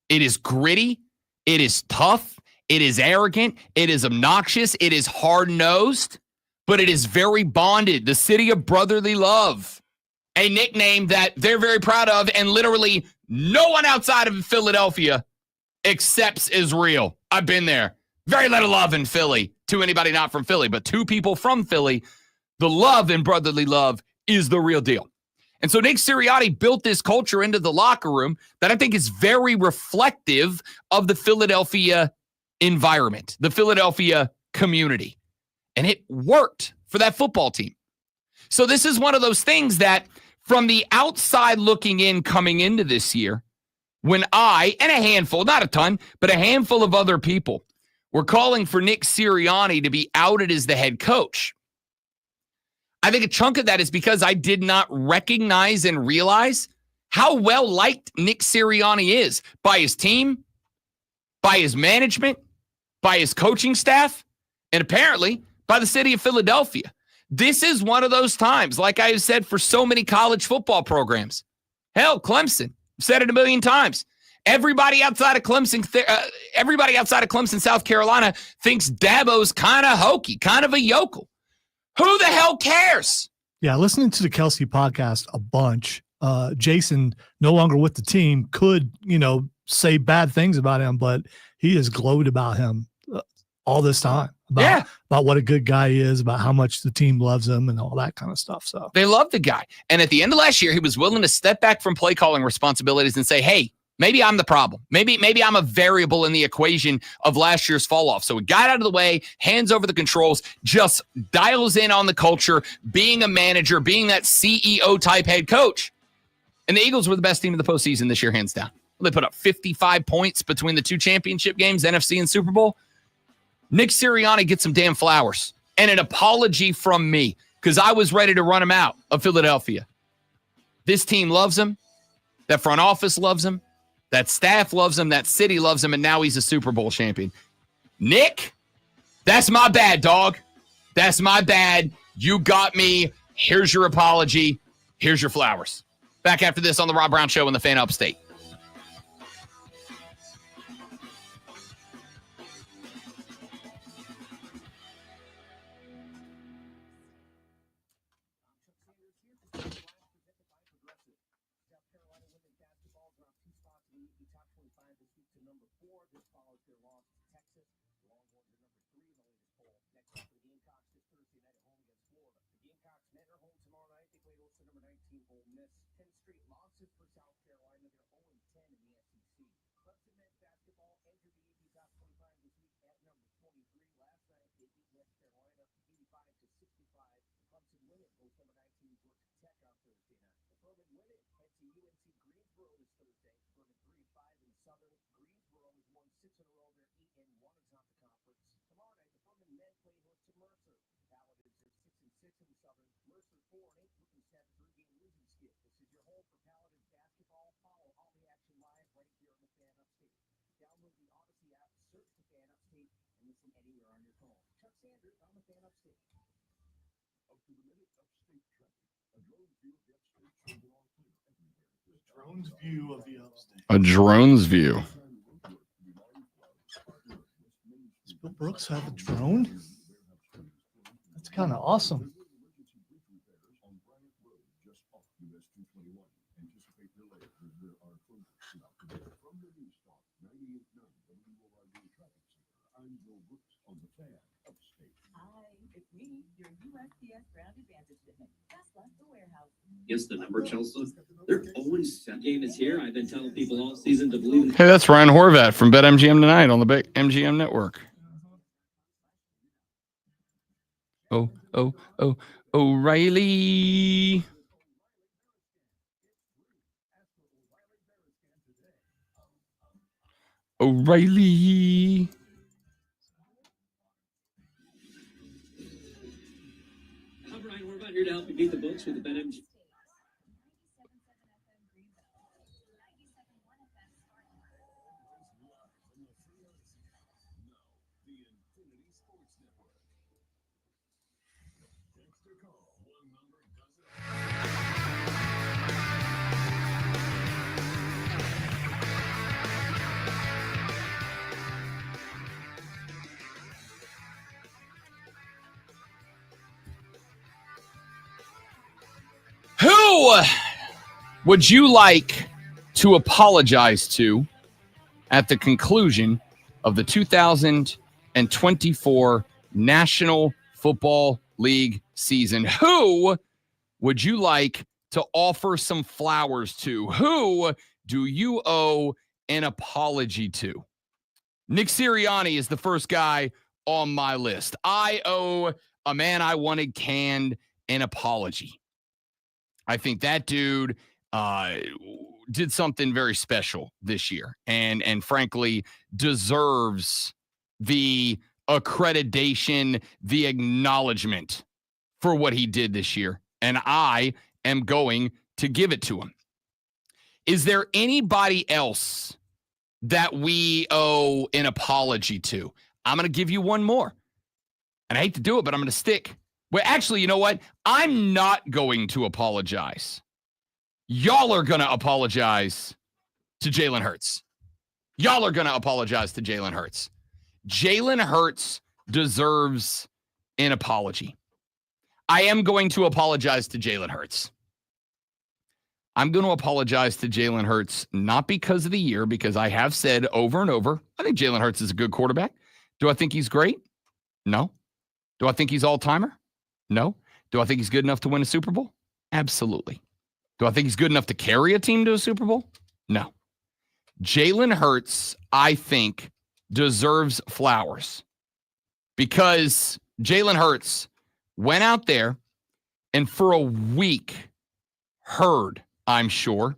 It is gritty. It is tough. It is arrogant. It is obnoxious. It is hard-nosed, but it is very bonded. The city of brotherly love, a nickname that they're very proud of, and literally no one outside of Philadelphia accepts is real. I've been there. Very little love in Philly to anybody not from Philly, but to people from Philly, the love and brotherly love is the real deal. And so Nick Sirianni built this culture into the locker room that I think is very reflective of the Philadelphia environment, the Philadelphia community. And it worked for that football team. So this is one of those things that from the outside looking in coming into this year, when I, and a handful, not a ton, but a handful of other people were calling for Nick Sirianni to be outed as the head coach, I think a chunk of that is because I did not recognize and realize how well liked Nick Sirianni is by his team, by his management, by his coaching staff, and apparently by the city of Philadelphia. This is one of those times, like I have said for so many college football programs. Hell, Clemson. I've said it a million times. Everybody outside of Clemson, South Carolina, thinks Dabo's kind of hokey, kind of a yokel. Who the hell cares? Yeah, listening to the Kelce podcast a bunch. Jason, no longer with the team, could, say bad things about him, but he has glowed about him all this time. About what a good guy he is, about how much the team loves him and all that kind of stuff. So they love the guy. And at the end of last year, he was willing to step back from play calling responsibilities and say, hey, maybe I'm the problem. Maybe I'm a variable in the equation of last year's fall off. So he got out of the way, hands over the controls, just dials in on the culture, being a manager, being that CEO type head coach. And the Eagles were the best team in the postseason this year, hands down. They put up 55 points between the two championship games, NFC and Super Bowl. Nick Sirianni gets some damn flowers and an apology from me because I was ready to run him out of Philadelphia. This team loves him. That front office loves him. That staff loves him. That city loves him. And now he's a Super Bowl champion. Nick, that's my bad, dog. That's my bad. You got me. Here's your apology. Here's your flowers. Back after this on the Rob Brown Show in the Fan Upstate. Drone's view of the upstate. A drone's view. Does Bill Brooks have a drone? That's kind of awesome. Against the number Chelsea. Their own game is here. I've been telling people all season to believe in. Hey, that's Ryan Horvat from BetMGM tonight on the MGM network. O'Reilly. O'Reilly. I'm Ryan Horvat here to help you beat the books with the BetMGM. Who would you like to apologize to at the conclusion of the 2024 National Football League season? Who would you like to offer some flowers to? Who do you owe an apology to? Nick Sirianni is the first guy on my list. I owe a man I wanted canned an apology. I think that dude did something very special this year and frankly deserves the accreditation, the acknowledgement for what he did this year. And I am going to give it to him. Is there anybody else that we owe an apology to? I'm going to give you one more. And I hate to do it, but I'm going to stick. Well, actually, you know what? I'm not going to apologize. Y'all are going to apologize to Jalen Hurts. Y'all are going to apologize to Jalen Hurts. Jalen Hurts deserves an apology. I am going to apologize to Jalen Hurts. I'm going to apologize to Jalen Hurts, not because of the year, because I have said over and over, I think Jalen Hurts is a good quarterback. Do I think he's great? No. Do I think he's all-timer? No. Do I think he's good enough to win a Super Bowl? Absolutely. Do I think he's good enough to carry a team to a Super Bowl? No. Jalen Hurts, I think, deserves flowers because Jalen Hurts went out there and for a week heard, I'm sure,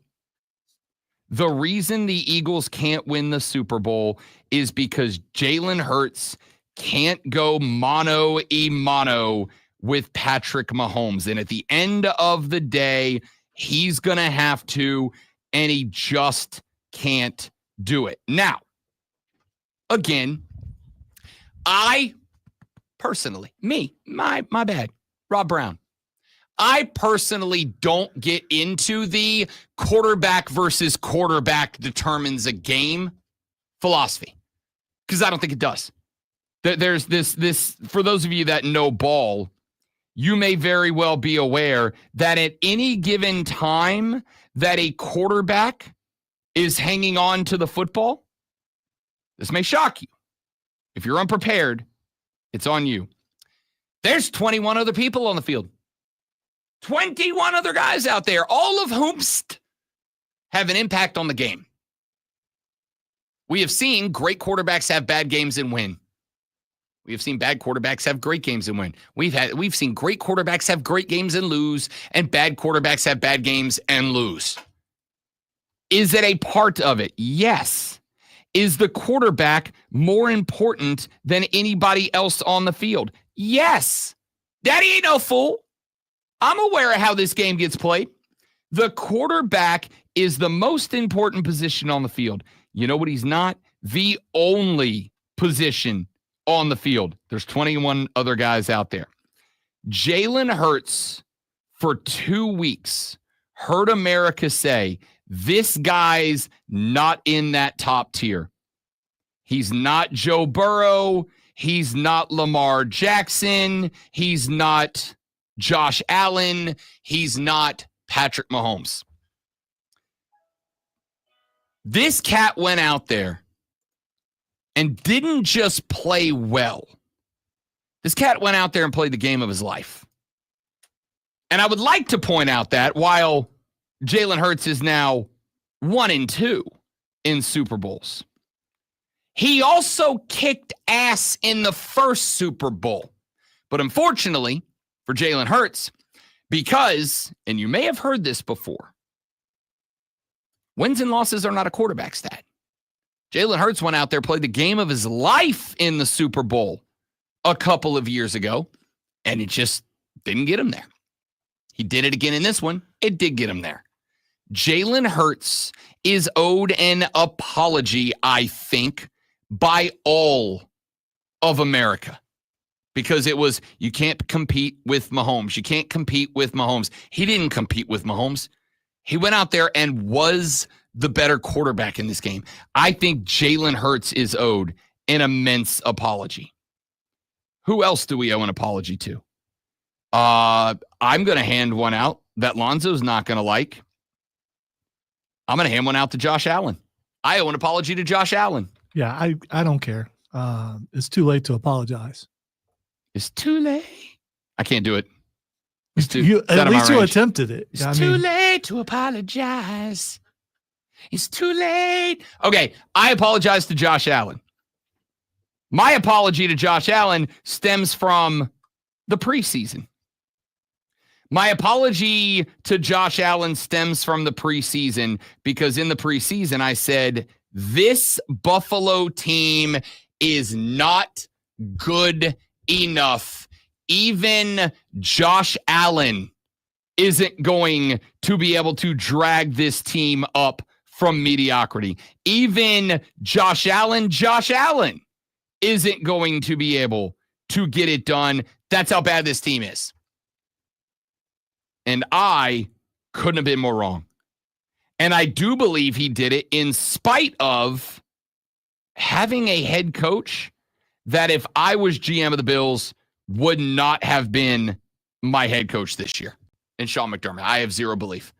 the reason the Eagles can't win the Super Bowl is because Jalen Hurts can't go mano-a-mano with Patrick Mahomes. And at the end of the day, he's going to have to, and he just can't do it. Now, again, I personally, my bad. Rob Brown. I personally don't get into the quarterback versus quarterback determines a game philosophy because I don't think it does. There's this for those of you that know ball, you may very well be aware that at any given time that a quarterback is hanging on to the football, this may shock you. If you're unprepared, it's on you. There's 21 other people on the field. 21 other guys out there, all of whom have an impact on the game. We have seen great quarterbacks have bad games and win. We have seen bad quarterbacks have great games and win. We've seen great quarterbacks have great games and lose, and bad quarterbacks have bad games and lose. Is it a part of it? Yes. Is the quarterback more important than anybody else on the field? Yes. Daddy ain't no fool. I'm aware of how this game gets played. The quarterback is the most important position on the field. You know what he's not? The only position on the field. There's 21 other guys out there. Jalen Hurts, for 2 weeks, heard America say, this guy's not in that top tier. He's not Joe Burrow. He's not Lamar Jackson. He's not Josh Allen. He's not Patrick Mahomes. This cat went out there and didn't just play well. This cat went out there and played the game of his life. And I would like to point out that while Jalen Hurts is now 1-2 in Super Bowls, he also kicked ass in the first Super Bowl. But unfortunately for Jalen Hurts, because, and you may have heard this before, wins and losses are not a quarterback stat. Jalen Hurts went out there, played the game of his life in the Super Bowl a couple of years ago, and it just didn't get him there. He did it again in this one. It did get him there. Jalen Hurts is owed an apology, I think, by all of America. Because it was, you can't compete with Mahomes. You can't compete with Mahomes. He didn't compete with Mahomes. He went out there and was the better quarterback in this game. I think Jalen Hurts is owed an immense apology. Who else do we owe an apology to? I'm going to hand one out that Lonzo's not going to like. I'm going to hand one out to Josh Allen. I owe an apology to Josh Allen. Yeah, I don't care. It's too late to apologize. It's too late. I can't do it. At least you attempted it. It's too late to apologize. It's too late. Okay, I apologize to Josh Allen. My apology to Josh Allen stems from the preseason. My apology to Josh Allen stems from the preseason because in the preseason I said, this Buffalo team is not good enough. Even Josh Allen isn't going to be able to drag this team up from mediocrity. Even Josh Allen isn't going to be able to get it done. That's how bad this team is. And I couldn't have been more wrong. And I do believe he did it in spite of having a head coach that if I was GM of the Bills would not have been my head coach this year. And Sean McDermott, I have zero belief.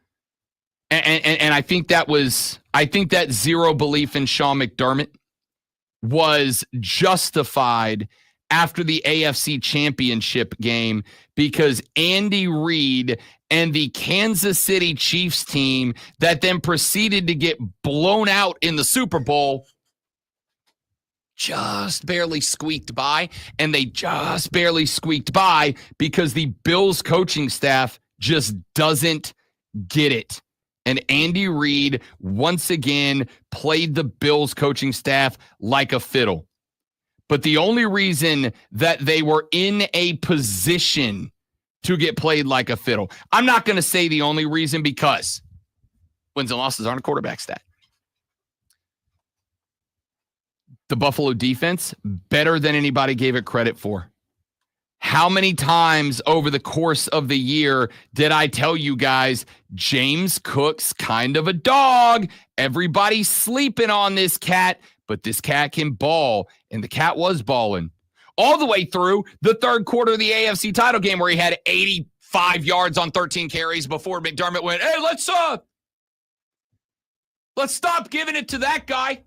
And I think that zero belief in Sean McDermott was justified after the AFC Championship game because Andy Reid and the Kansas City Chiefs team that then proceeded to get blown out in the Super Bowl just barely squeaked by, and they just barely squeaked by because the Bills coaching staff just doesn't get it. And Andy Reid, once again, played the Bills coaching staff like a fiddle. But the only reason that they were in a position to get played like a fiddle, I'm not going to say the only reason because wins and losses aren't a quarterback stat. The Buffalo defense, better than anybody gave it credit for. How many times over the course of the year did I tell you guys James Cook's kind of a dog? Everybody's sleeping on this cat, but this cat can ball, and the cat was balling all the way through the third quarter of the AFC title game where he had 85 yards on 13 carries before McDermott went, hey, let's stop giving it to that guy.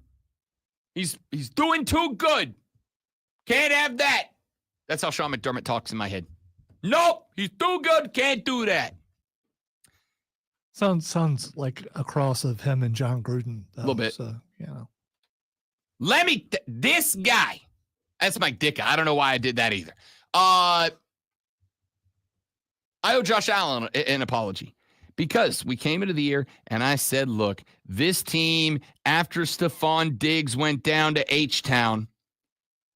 He's doing too good. Can't have that. That's how Sean McDermott talks in my head. Nope, he's too good. Can't do that. Sounds like a cross of him and John Gruden. A little bit. So, This guy, that's my dick. I don't know why I did that either. I owe Josh Allen an apology because we came into the year and I said, look, this team, after Stephon Diggs went down to H-Town,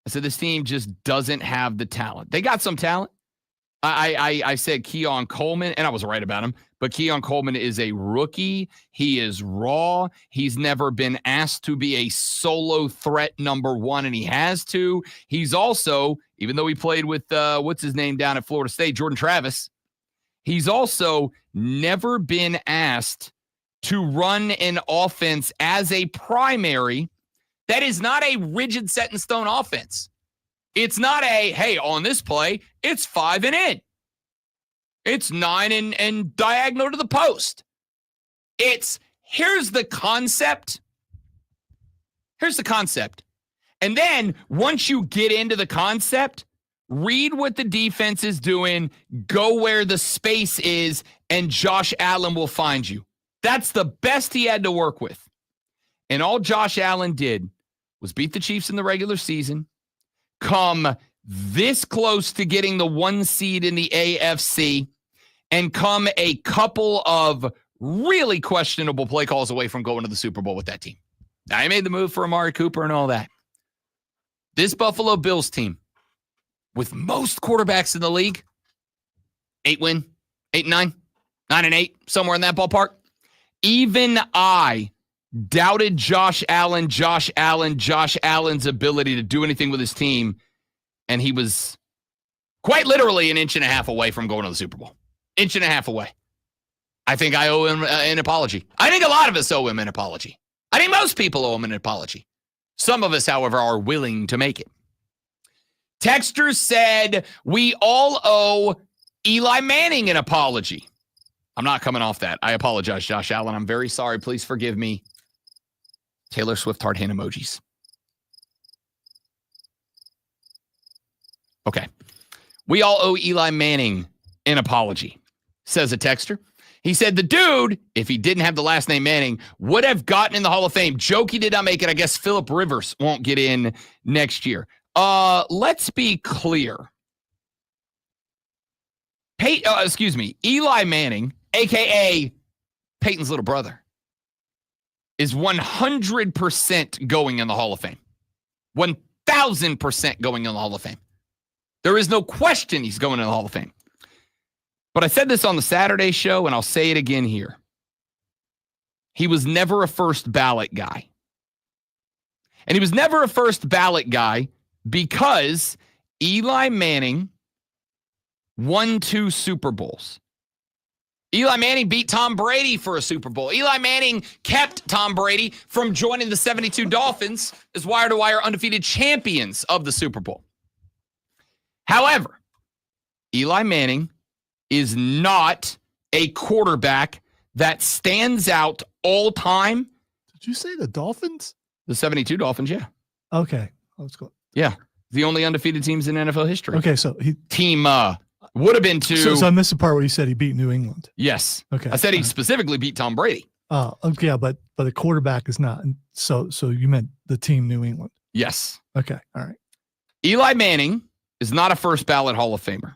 I said, this team just doesn't have the talent. They got some talent. I said Keon Coleman, and I was right about him, but Keon Coleman is a rookie. He is raw. He's never been asked to be a solo threat number one, and he has to. He's also, even though he played with, what's his name down at Florida State, Jordan Travis, he's also never been asked to run an offense as a primary. That is not a rigid set in stone offense. It's not a, hey, on this play, it's 5 and in. It's 9 and diagonal to the post. It's, here's the concept. Here's the concept. And then once you get into the concept, read what the defense is doing, go where the space is, and Josh Allen will find you. That's the best he had to work with. And all Josh Allen did was beat the Chiefs in the regular season, come this close to getting the 1 seed in the AFC, and come a couple of really questionable play calls away from going to the Super Bowl with that team. Now, I made the move for Amari Cooper and all that. This Buffalo Bills team, with most quarterbacks in the league, 8-9, 9-8, somewhere in that ballpark. Even I doubted Josh Allen's ability to do anything with his team, and he was quite literally an inch and a half away from going to the Super Bowl. Inch and a half away. I think I owe him an apology. I think a lot of us owe him an apology. I think most people owe him an apology. Some of us, however, are willing to make it. Texter said, we all owe Eli Manning an apology. I'm not coming off that. I apologize, Josh Allen. I'm very sorry. Please forgive me. Taylor Swift heart hand emojis. Okay. We all owe Eli Manning an apology, says a texter. He said the dude, if he didn't have the last name Manning, would have gotten in the Hall of Fame. Jokey did not make it. I guess Phillip Rivers won't get in next year. Let's be clear. Eli Manning, a.k.a. Peyton's little brother, is 100% going in the Hall of Fame. 1,000% going in the Hall of Fame. There is no question he's going in the Hall of Fame. But I said this on the Saturday show, and I'll say it again here. He was never a first ballot guy. And he was never a first ballot guy because Eli Manning won 2 Super Bowls. Eli Manning beat Tom Brady for a Super Bowl. Eli Manning kept Tom Brady from joining the 72 Dolphins as wire-to-wire undefeated champions of the Super Bowl. However, Eli Manning is not a quarterback that stands out all time. Did you say the Dolphins? The 72 Dolphins, yeah. Okay. Let's go. Yeah. The only undefeated teams in NFL history. Okay, so team would have been 2. So I missed the part where you said he beat New England. Yes. Okay. I said he specifically beat Tom Brady. Oh, okay, yeah, but the quarterback is not. So you meant the team New England. Yes. Okay. All right. Eli Manning is not a first ballot Hall of Famer.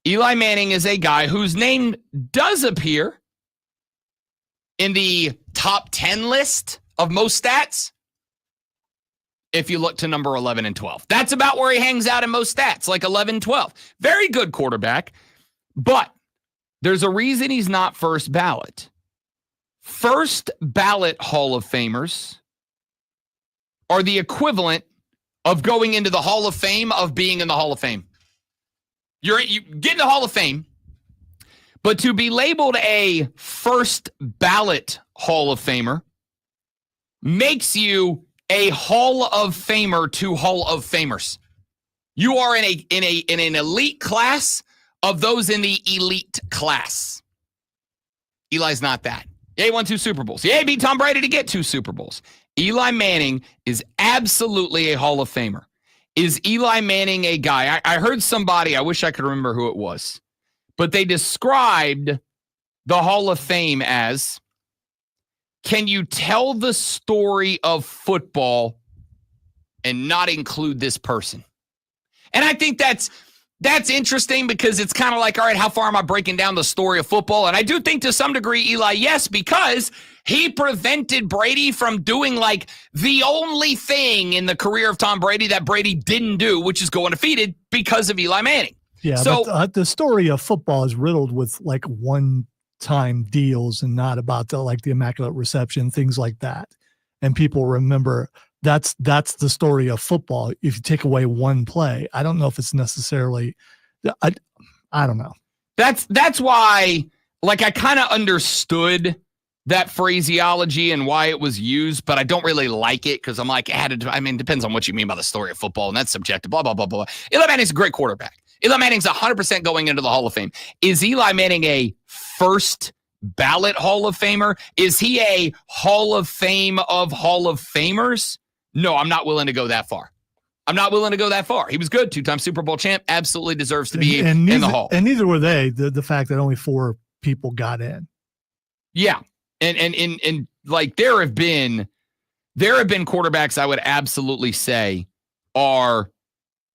Eli Manning is a guy whose name does appear in the top 10 list of most stats if you look to number 11 and 12. That's about where he hangs out in most stats, like 11, 12. Very good quarterback, but there's a reason he's not first ballot. First ballot Hall of Famers are the equivalent of going into the Hall of Fame of being in the Hall of Fame. You get in the Hall of Fame, but to be labeled a first ballot Hall of Famer makes you a Hall of Famer to Hall of Famers. You are in an elite class of those in the elite class. Eli's not that. Yeah, he won 2 Super Bowls. Yeah, he beat Tom Brady to get 2 Super Bowls. Eli Manning is absolutely a Hall of Famer. Is Eli Manning a guy? I heard somebody, I wish I could remember who it was, but they described the Hall of Fame as, can you tell the story of football and not include this person? And I think that's interesting because it's kind of like, all right, how far am I breaking down the story of football? And I do think to some degree, Eli, yes, because he prevented Brady from doing like the only thing in the career of Tom Brady that Brady didn't do, which is go undefeated because of Eli Manning. Yeah, so, but the story of football is riddled with like one-time deals and not about the Immaculate Reception, things like that. And people remember that's the story of football. If you take away one play, I don't know if it's necessarily, I don't know. That's why, like, I kind of understood that phraseology and why it was used, but I don't really like it because I'm like, it depends on what you mean by the story of football, and that's subjective, blah, blah, blah, blah. Eli Manning's a great quarterback. Eli Manning's 100% going into the Hall of Fame. Is Eli Manning a first ballot Hall of Famer? Is he a Hall of Fame of Hall of Famers? No, I'm not willing to go that far. He was good, 2-time Super Bowl champ, absolutely deserves to be in the Hall. And neither were they, the fact that only 4 people got in. Yeah. And like there have been quarterbacks I would absolutely say are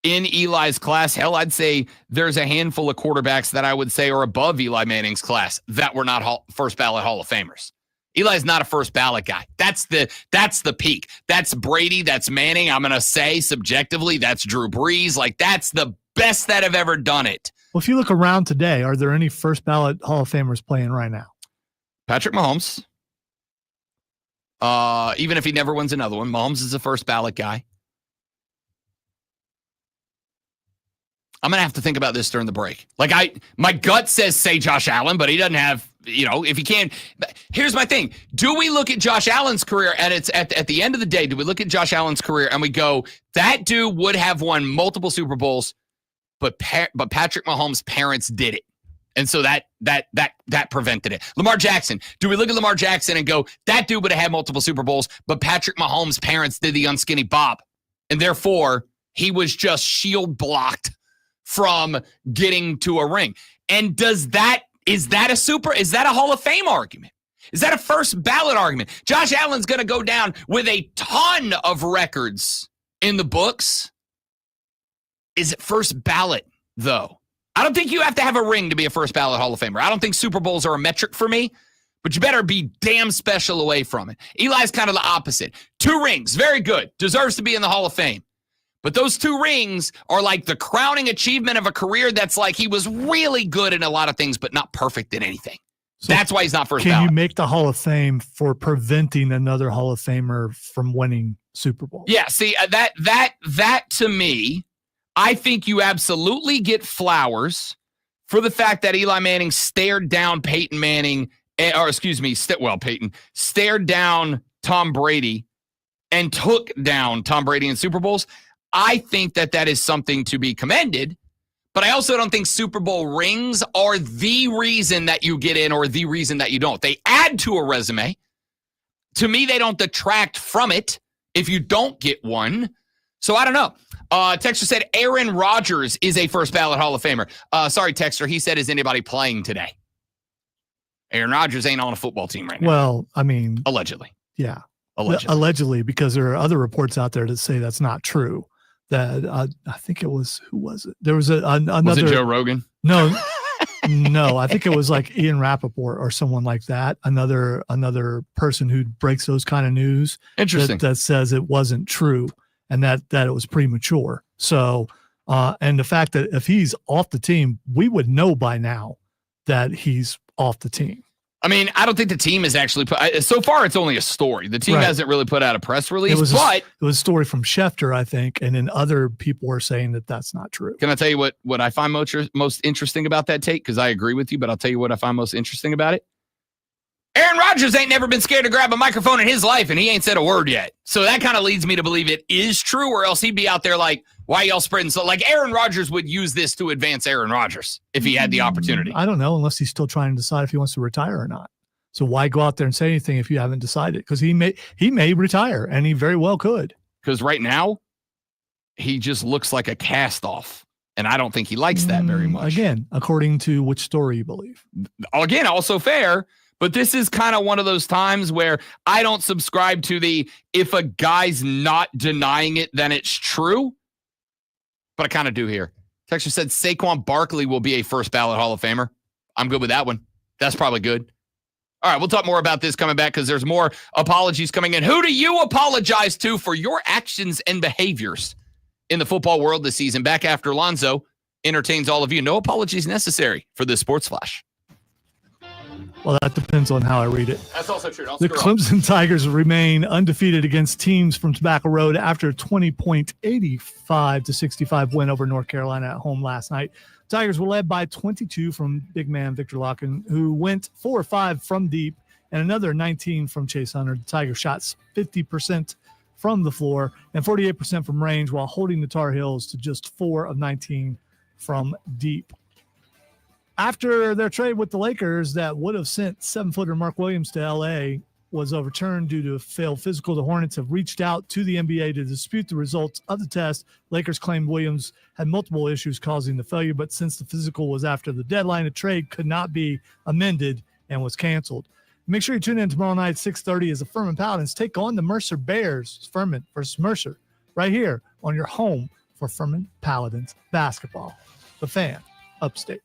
in Eli's class. Hell, I'd say there's a handful of quarterbacks that I would say are above Eli Manning's class that were not first ballot Hall of Famers. Eli's not a first ballot guy. That's the peak. That's Brady. That's Manning. I'm going to say subjectively, that's Drew Brees. Like that's the best that have ever done it. Well, if you look around today, are there any first ballot Hall of Famers playing right now? Patrick Mahomes. Even if he never wins another one, Mahomes is a first ballot guy. I'm going to have to think about this during the break. My gut says say Josh Allen, but he doesn't have, if he can. Here's my thing. Do we look at Josh Allen's career, and it's at the end of the day, do we look at Josh Allen's career and we go, that dude would have won multiple Super Bowls, but Patrick Mahomes' parents did it. And so that prevented it. Lamar Jackson. Do we look at Lamar Jackson and go, that dude would have had multiple Super Bowls, but Patrick Mahomes' parents did the unskinny Bob. And therefore, he was just shield blocked from getting to a ring. And is that a Hall of Fame argument? Is that a first ballot argument? Josh Allen's going to go down with a ton of records in the books. Is it first ballot, though? I don't think you have to have a ring to be a first ballot Hall of Famer. I don't think Super Bowls are a metric for me, but you better be damn special away from it. Eli's kind of the opposite. 2 rings, very good, deserves to be in the Hall of Fame. But those 2 rings are like the crowning achievement of a career that's like he was really good in a lot of things, but not perfect in anything. So that's why he's not first ballot. Can you make the Hall of Fame for preventing another Hall of Famer from winning Super Bowl? Yeah, see, that to me, I think you absolutely get flowers for the fact that Eli Manning stared down stared down Tom Brady and took down Tom Brady in Super Bowls. I think that is something to be commended, but I also don't think Super Bowl rings are the reason that you get in or the reason that you don't. They add to a resume. To me, they don't detract from it if you don't get one. So I don't know. Texter said Aaron Rodgers is a first ballot Hall of Famer. Sorry, Texter. He said, is anybody playing today? Aaron Rodgers ain't on a football team right now. Well, I mean. Allegedly. Yeah. Allegedly, because there are other reports out there that say that's not true. That I think it was, who was it? There was another. Was it Joe Rogan? No, no. I think it was like Ian Rappaport or someone like that. Another person who breaks those kind of news. Interesting. That says it wasn't true and that it was premature. So, and the fact that if he's off the team, we would know by now that he's off the team. I mean, I don't think the team has actually so far it's only a story. The team hasn't really put out a press release, it was a story from Schefter, I think, and then other people were saying that that's not true. Can I tell you what I find most interesting about that take? Because I agree with you, but I'll tell you what I find most interesting about it. Aaron Rodgers ain't never been scared to grab a microphone in his life, and he ain't said a word yet. So that kind of leads me to believe it is true, or else he'd be out there like, why y'all spreading? So like Aaron Rodgers would use this to advance Aaron Rodgers if he had the opportunity. I don't know, unless he's still trying to decide if he wants to retire or not. So why go out there and say anything if you haven't decided? Because he may retire, and he very well could. Because right now, he just looks like a cast-off, and I don't think he likes that very much. Again, according to which story you believe. Again, also fair, but this is kind of one of those times where I don't subscribe to the if a guy's not denying it, then it's true. But I kind of do here. Texture said Saquon Barkley will be a first-ballot Hall of Famer. I'm good with that one. That's probably good. All right, we'll talk more about this coming back because there's more apologies coming in. Who do you apologize to for your actions and behaviors in the football world this season? Back after Lonzo entertains all of you. No apologies necessary for this Sports Flash. Well, that depends on how I read it. That's also true. The Clemson Tigers remain undefeated against teams from Tobacco Road after a 20.85-65 win over North Carolina at home last night. Tigers were led by 22 from big man Victor Locken, who went 4 or 5 from deep, and another 19 from Chase Hunter. The Tigers shot 50% from the floor and 48% from range, while holding the Tar Heels to just 4 of 19 from deep. After their trade with the Lakers that would have sent 7-footer Mark Williams to L.A. was overturned due to a failed physical, the Hornets have reached out to the NBA to dispute the results of the test. Lakers claimed Williams had multiple issues causing the failure, but since the physical was after the deadline, the trade could not be amended and was canceled. Make sure you tune in tomorrow night at 6:30 as the Furman Paladins take on the Mercer Bears. Furman versus Mercer right here on your home for Furman Paladins basketball. The Fan, Upstate.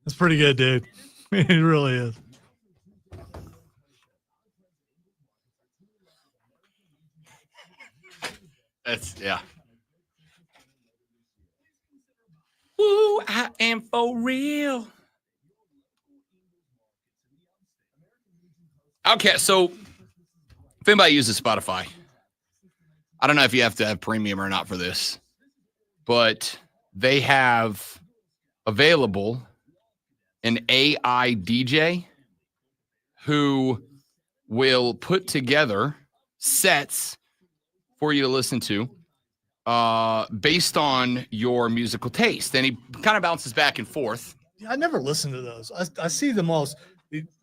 That's pretty good, dude. It really is. Yeah. Ooh, I am for real. Okay, so if anybody uses Spotify, I don't know if you have to have premium or not for this, but they have available an AI DJ who will put together sets for you to listen to based on your musical taste. And he kind of bounces back and forth. I never listen to those. I see them all.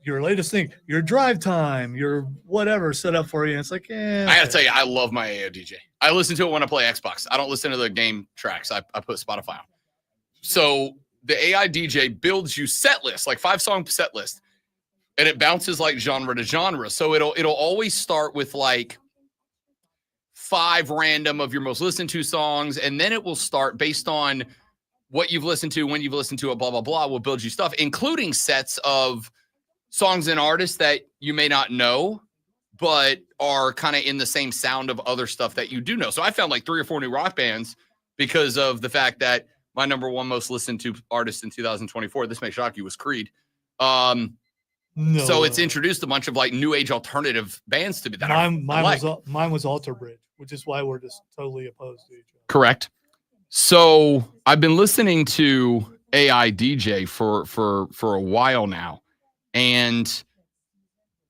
Your latest thing, your drive time, your whatever set up for you. And it's like, I got to tell you, I love my AI DJ. I listen to it when I play Xbox. I don't listen to the game tracks. I put Spotify on. So the AI DJ builds you set lists, like 5-song set list, and it bounces like genre to genre. So it'll always start with like 5 random of your most listened to songs, and then it will start based on what you've listened to, when you've listened to it, blah, blah, blah, will build you stuff, including sets of songs and artists that you may not know, but are kind of in the same sound of other stuff that you do know. So I found like 3 or 4 new rock bands because of the fact that my number 1 most listened to artist in 2024, this may shock you, was Creed. So it's introduced a bunch of like new age alternative bands to me. That mine was Alter Bridge, which is why we're just totally opposed to each other. Correct. So I've been listening to AI DJ for a while now, and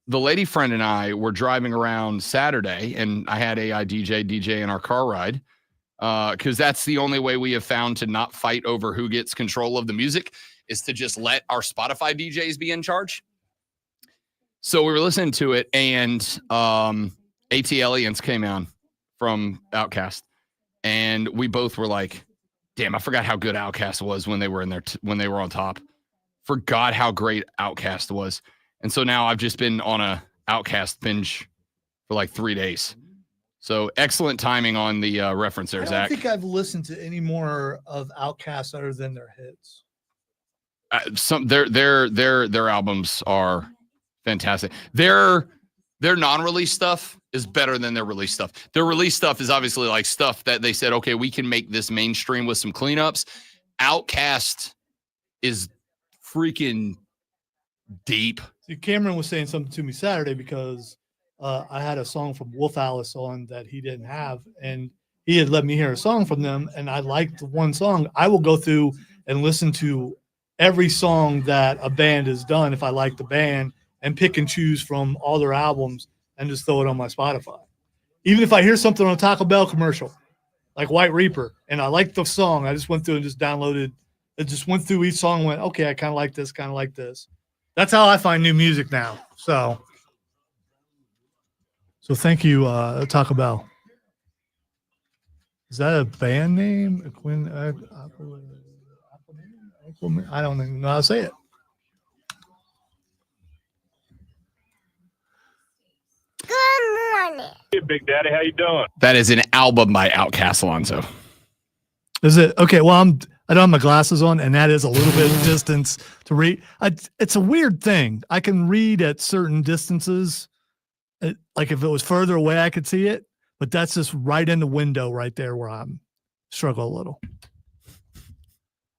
the lady friend and I were driving around Saturday, and I had AI DJ in our car ride because that's the only way we have found to not fight over who gets control of the music is to just let our Spotify DJs be in charge. So we were listening to it, and AT Aliens came on from Outkast, and we both were like, damn, I forgot how good Outkast was when they were in there, when they were on top. Forgot how great Outkast was. And so now I've just been on a Outkast binge for like 3 days. So excellent timing on the reference there, I don't Zach. think I've listened to any more of Outkast other than their hits. Their albums are fantastic. Their non-release stuff is better than their release stuff. Their release stuff is obviously like stuff that they said, okay, we can make this mainstream with some cleanups. Outkast is freaking deep. See, Cameron was saying something to me Saturday because I had a song from Wolf Alice on that he didn't have, and he had let me hear a song from them, and I liked one song. I will go through and listen to every song that a band has done if I like the band and pick and choose from all their albums and just throw it on my Spotify. Even if I hear something on a Taco Bell commercial, like White Reaper, and I like the song, I just went through and just downloaded. It just went through each song and went, okay, I kind of like this, kind of like this. That's how I find new music now. So thank you, Taco Bell. Is that a band name? I don't even know how to say it. Good morning. Hey, Big Daddy, how you doing? That is an album by Outkast, Alonzo. Is it? Okay, well, I don't have my glasses on, and that is a little bit of distance to read. It's a weird thing. I can read at certain distances. Like if it was further away, I could see it, but that's just right in the window right there where I'm struggle a little.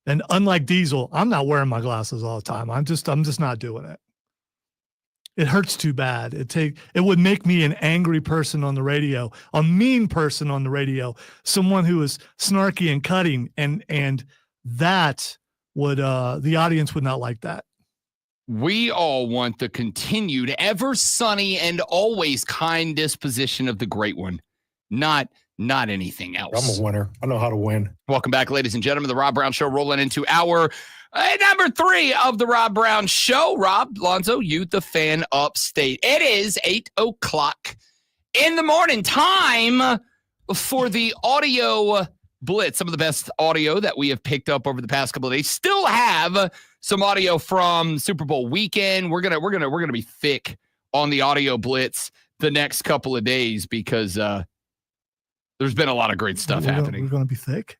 And unlike Diesel, I'm not wearing my glasses all the time. I'm just not doing it. It hurts too bad. It would make me an angry person on the radio, a mean person on the radio, someone who is snarky and cutting, and that would the audience would not like that. We all want the continued, ever sunny and always kind disposition of the great one, not anything else. I'm a winner. I know how to win. Welcome back, ladies and gentlemen. The Rob Brown Show rolling into our number 3 of the Rob Brown Show. Rob, Lonzo, you, the fan upstate. It is 8:00 in the morning. Time for the audio blitz. Some of the best audio that we have picked up over the past couple of days. Still have some audio from Super Bowl weekend. We're gonna be thick on the audio blitz the next couple of days because there's been a lot of great stuff happening. We're going to be thick.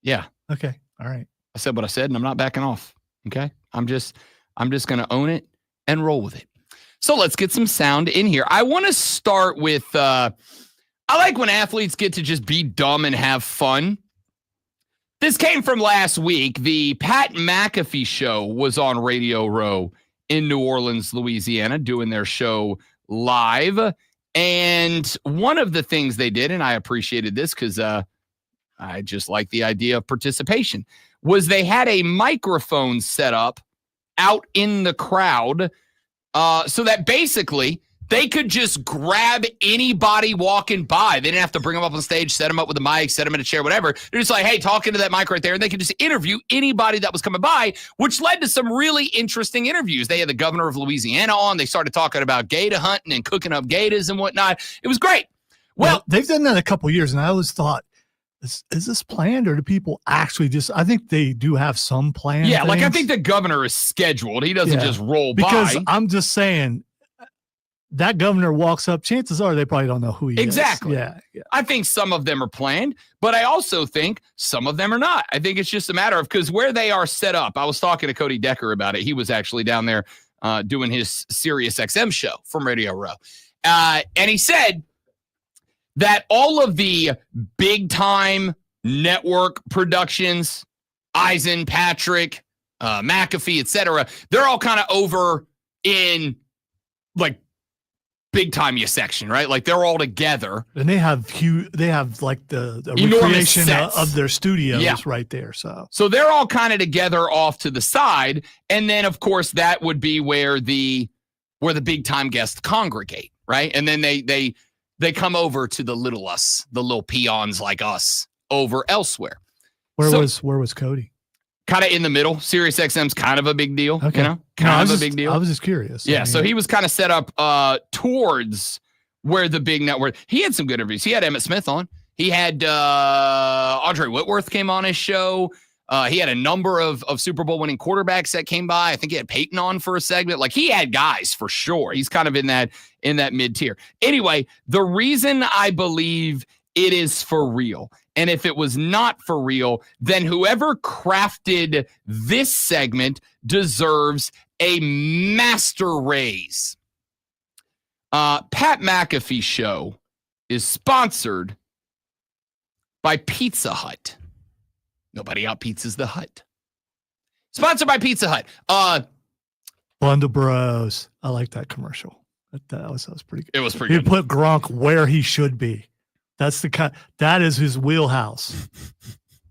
Yeah. Okay. All right. I said what I said, and I'm not backing off. Okay. I'm just gonna own it and roll with it. So let's get some sound in here. I want to start with. I like when athletes get to just be dumb and have fun. This came from last week. The Pat McAfee show was on Radio Row in New Orleans, Louisiana, doing their show live. And one of the things they did, and I appreciated this because I just like the idea of participation, was they had a microphone set up out in the crowd so that basically they could just grab anybody walking by. They didn't have to bring them up on stage, set them up with a mic, set them in a chair, whatever. They're just like, hey, talk into that mic right there. And they could just interview anybody that was coming by, which led to some really interesting interviews. They had the governor of Louisiana on. They started talking about gator hunting and cooking up gators and whatnot. It was great. Well, they've done that a couple of years, and I always thought, is this planned, or do people actually just, I think they do have some plan. Yeah, like I think the governor is scheduled. He doesn't just roll because by. I'm just saying, that governor walks up, chances are they probably don't know who he is. Exactly. Yeah. I think some of them are planned, but I also think some of them are not. I think it's just a matter of, because where they are set up, I was talking to Cody Decker about it. He was actually down there doing his Sirius XM show from Radio Row. And he said that all of the big time network productions, Eisen, Patrick, McAfee, etc., they're all kind of over in like big time section, right? Like they're all together. And they have like the recreation of their studios right there. So they're all kind of together off to the side. And then of course that would be where the big time guests congregate, right? And then they come over to the little peons like us over elsewhere. Where was Cody? Kind of in the middle. Sirius XM's kind of a big deal, okay. You know? Kind of a big deal. I was just curious. Yeah, so he was kind of set up towards where the big network. He had some good interviews. He had Emmett Smith on. He had Andre Whitworth came on his show. He had a number of Super Bowl winning quarterbacks that came by. I think he had Peyton on for a segment. Like, he had guys for sure. He's kind of in that mid tier. Anyway, the reason I believe it is for real, and if it was not for real, then whoever crafted this segment deserves a master raise. Pat McAfee Show is sponsored by Pizza Hut. Nobody out pizzas the Hut. Sponsored by Pizza Hut. Bundle Bros. I like that commercial. That was pretty good. It was pretty He good. put Gronk where he should be. That is his wheelhouse.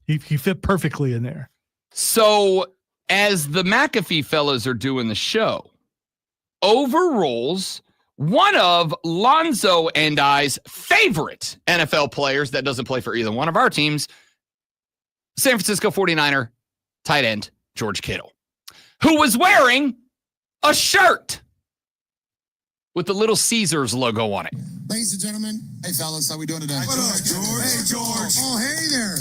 He fit perfectly in there. So as the McAfee fellas are doing the show, overrules one of Lonzo and I's favorite NFL players that doesn't play for either one of our teams, San Francisco 49er tight end George Kittle, who was wearing a shirt with the Little Caesars logo on it. Ladies and gentlemen, hey fellas, how we doing today? What up, George? Hey, George. Oh, hey there.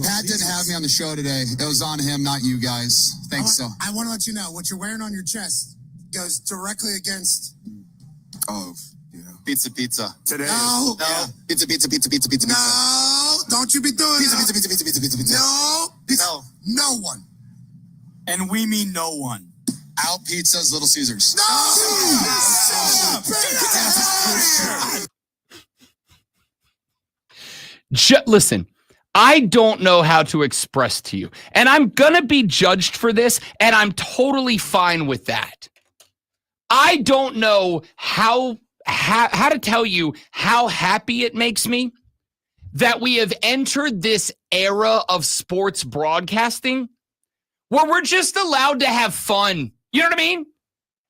Pat didn't have me on the show today. It was on him, not you guys. Thanks, so. I want to let you know, what you're wearing on your chest goes directly against... Oh, yeah. Pizza. Today? No. Yeah. Pizza. No, don't you be doing Pizza. No. Pizza. No one. And we mean no one. Al Pizza's Little Caesars. Listen, I don't know how to express to you, and I'm going to be judged for this, and I'm totally fine with that. I don't know how to tell you how happy it makes me that we have entered this era of sports broadcasting where we're just allowed to have fun. You know what I mean?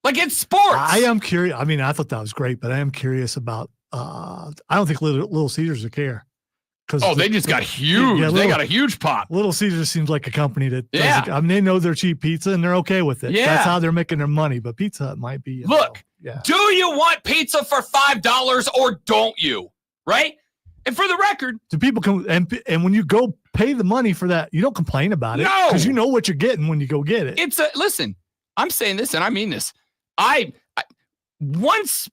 Like, it's sports. I am curious. I mean, I thought that was great, but I am curious about, I don't think Little Caesars would care. They just got huge. Yeah, they got a huge pop. Little Caesars seems like a company that I mean, they know they're cheap pizza and they're okay with it. Yeah. That's how they're making their money. But Pizza Hut might be. Look, do you want pizza for $5 or don't you? Right? And for the record, do people come and when you go pay the money for that, you don't complain about it. No, because you know what you're getting when you go get it. Listen, I'm saying this and I mean this. I once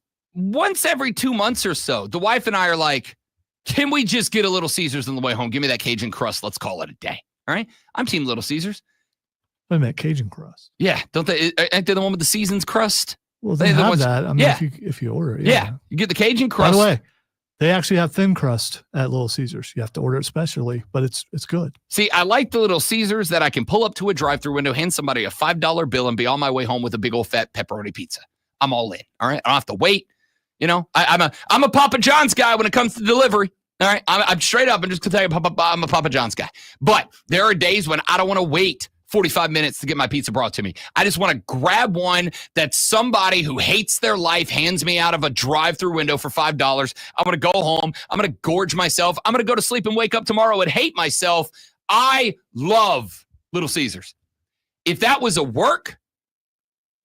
every 2 months or so, the wife and I are like, can we just get a Little Caesars on the way home? Give me that Cajun crust. Let's call it a day. All right. I'm team Little Caesars. Wait a minute, Cajun crust. Yeah. Ain't they the one with the seasons crust? Well, they have that. I mean, if you order it. Yeah. You get the Cajun crust. By the way, they actually have thin crust at Little Caesars. You have to order it specially, but it's good. See, I like the Little Caesars that I can pull up to a drive-through window, hand somebody a $5 bill, and be on my way home with a big old fat pepperoni pizza. I'm all in. All right. I don't have to wait. You know, I'm a Papa John's guy when it comes to delivery. All right. I'm straight up and just to tell you, I'm a Papa John's guy. But there are days when I don't want to wait 45 minutes to get my pizza brought to me. I just want to grab one that somebody who hates their life hands me out of a drive-through window for $5. I'm going to go home. I'm going to gorge myself. I'm going to go to sleep and wake up tomorrow and hate myself. I love Little Caesars. If that was a work,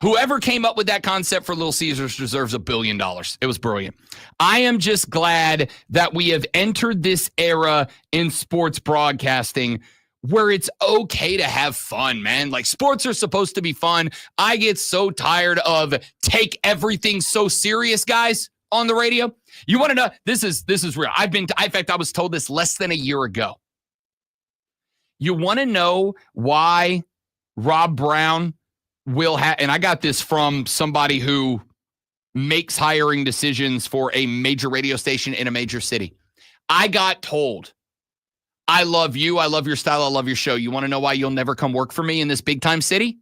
whoever came up with that concept for Little Caesars deserves $1 billion. It was brilliant. I am just glad that we have entered this era in sports broadcasting where it's okay to have fun, man. Like, sports are supposed to be fun. I get so tired of take everything so serious guys on the radio. You want to know? This is real. In fact, I was told this less than a year ago. You want to know why Rob Brown will have, and I got this from somebody who makes hiring decisions for a major radio station in a major city. I got told, I love you. I love your style. I love your show. You want to know why you'll never come work for me in this big time city?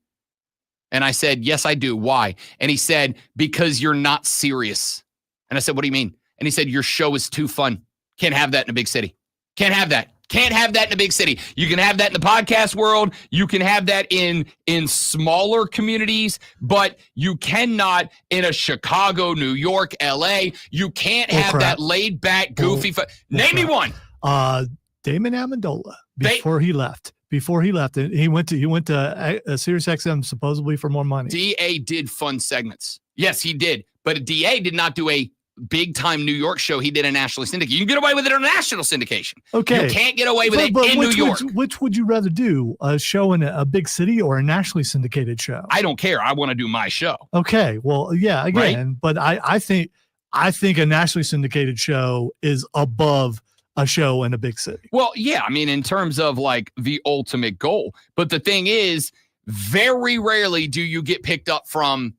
And I said, yes, I do. Why? And he said, because you're not serious. And I said, what do you mean? And he said, your show is too fun. Can't have that in a big city. Can't have that. Can't have that in a big city. You can have that in the podcast world. You can have that in smaller communities, but you cannot in a Chicago, New York, LA. You can't have that laid back, goofy. Name me one. Damon Amendola before he left, and he went to Sirius XM supposedly for more money. DA did fun segments. Yes, he did. But DA did not do a big time New York show, he did a nationally syndicated. You can get away with it on a national syndication. Okay. You can't get away with it in New York. Which would you rather do? A show in a big city or a nationally syndicated show? I don't care. I want to do my show. Okay. Well, yeah, again, right? But I think a nationally syndicated show is above a show in a big city. Well, yeah, I mean, in terms of like the ultimate goal. But the thing is, very rarely do you get picked up from,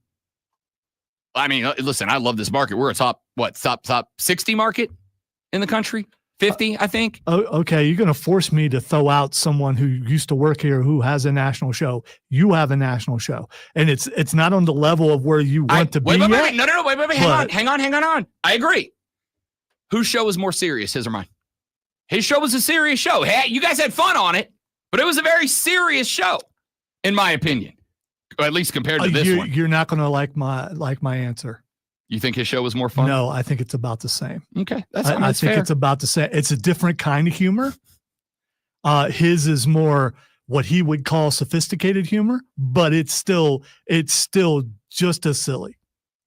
I mean, listen, I love this market. We're a top 60 market in the country? 50, I think. Okay, you're going to force me to throw out someone who used to work here who has a national show. You have a national show, and it's not on the level of where you want to be. Wait, no, wait, hang on. I agree. Whose show is more serious, his or mine? His show was a serious show. Hey, you guys had fun on it, but it was a very serious show, in my opinion. Or at least compared to this one. You're not going to like my answer. You think his show was more fun? No, I think it's about the same. Okay. I think fair. It's about the same. It's a different kind of humor. His is more what he would call sophisticated humor, but it's still just as silly.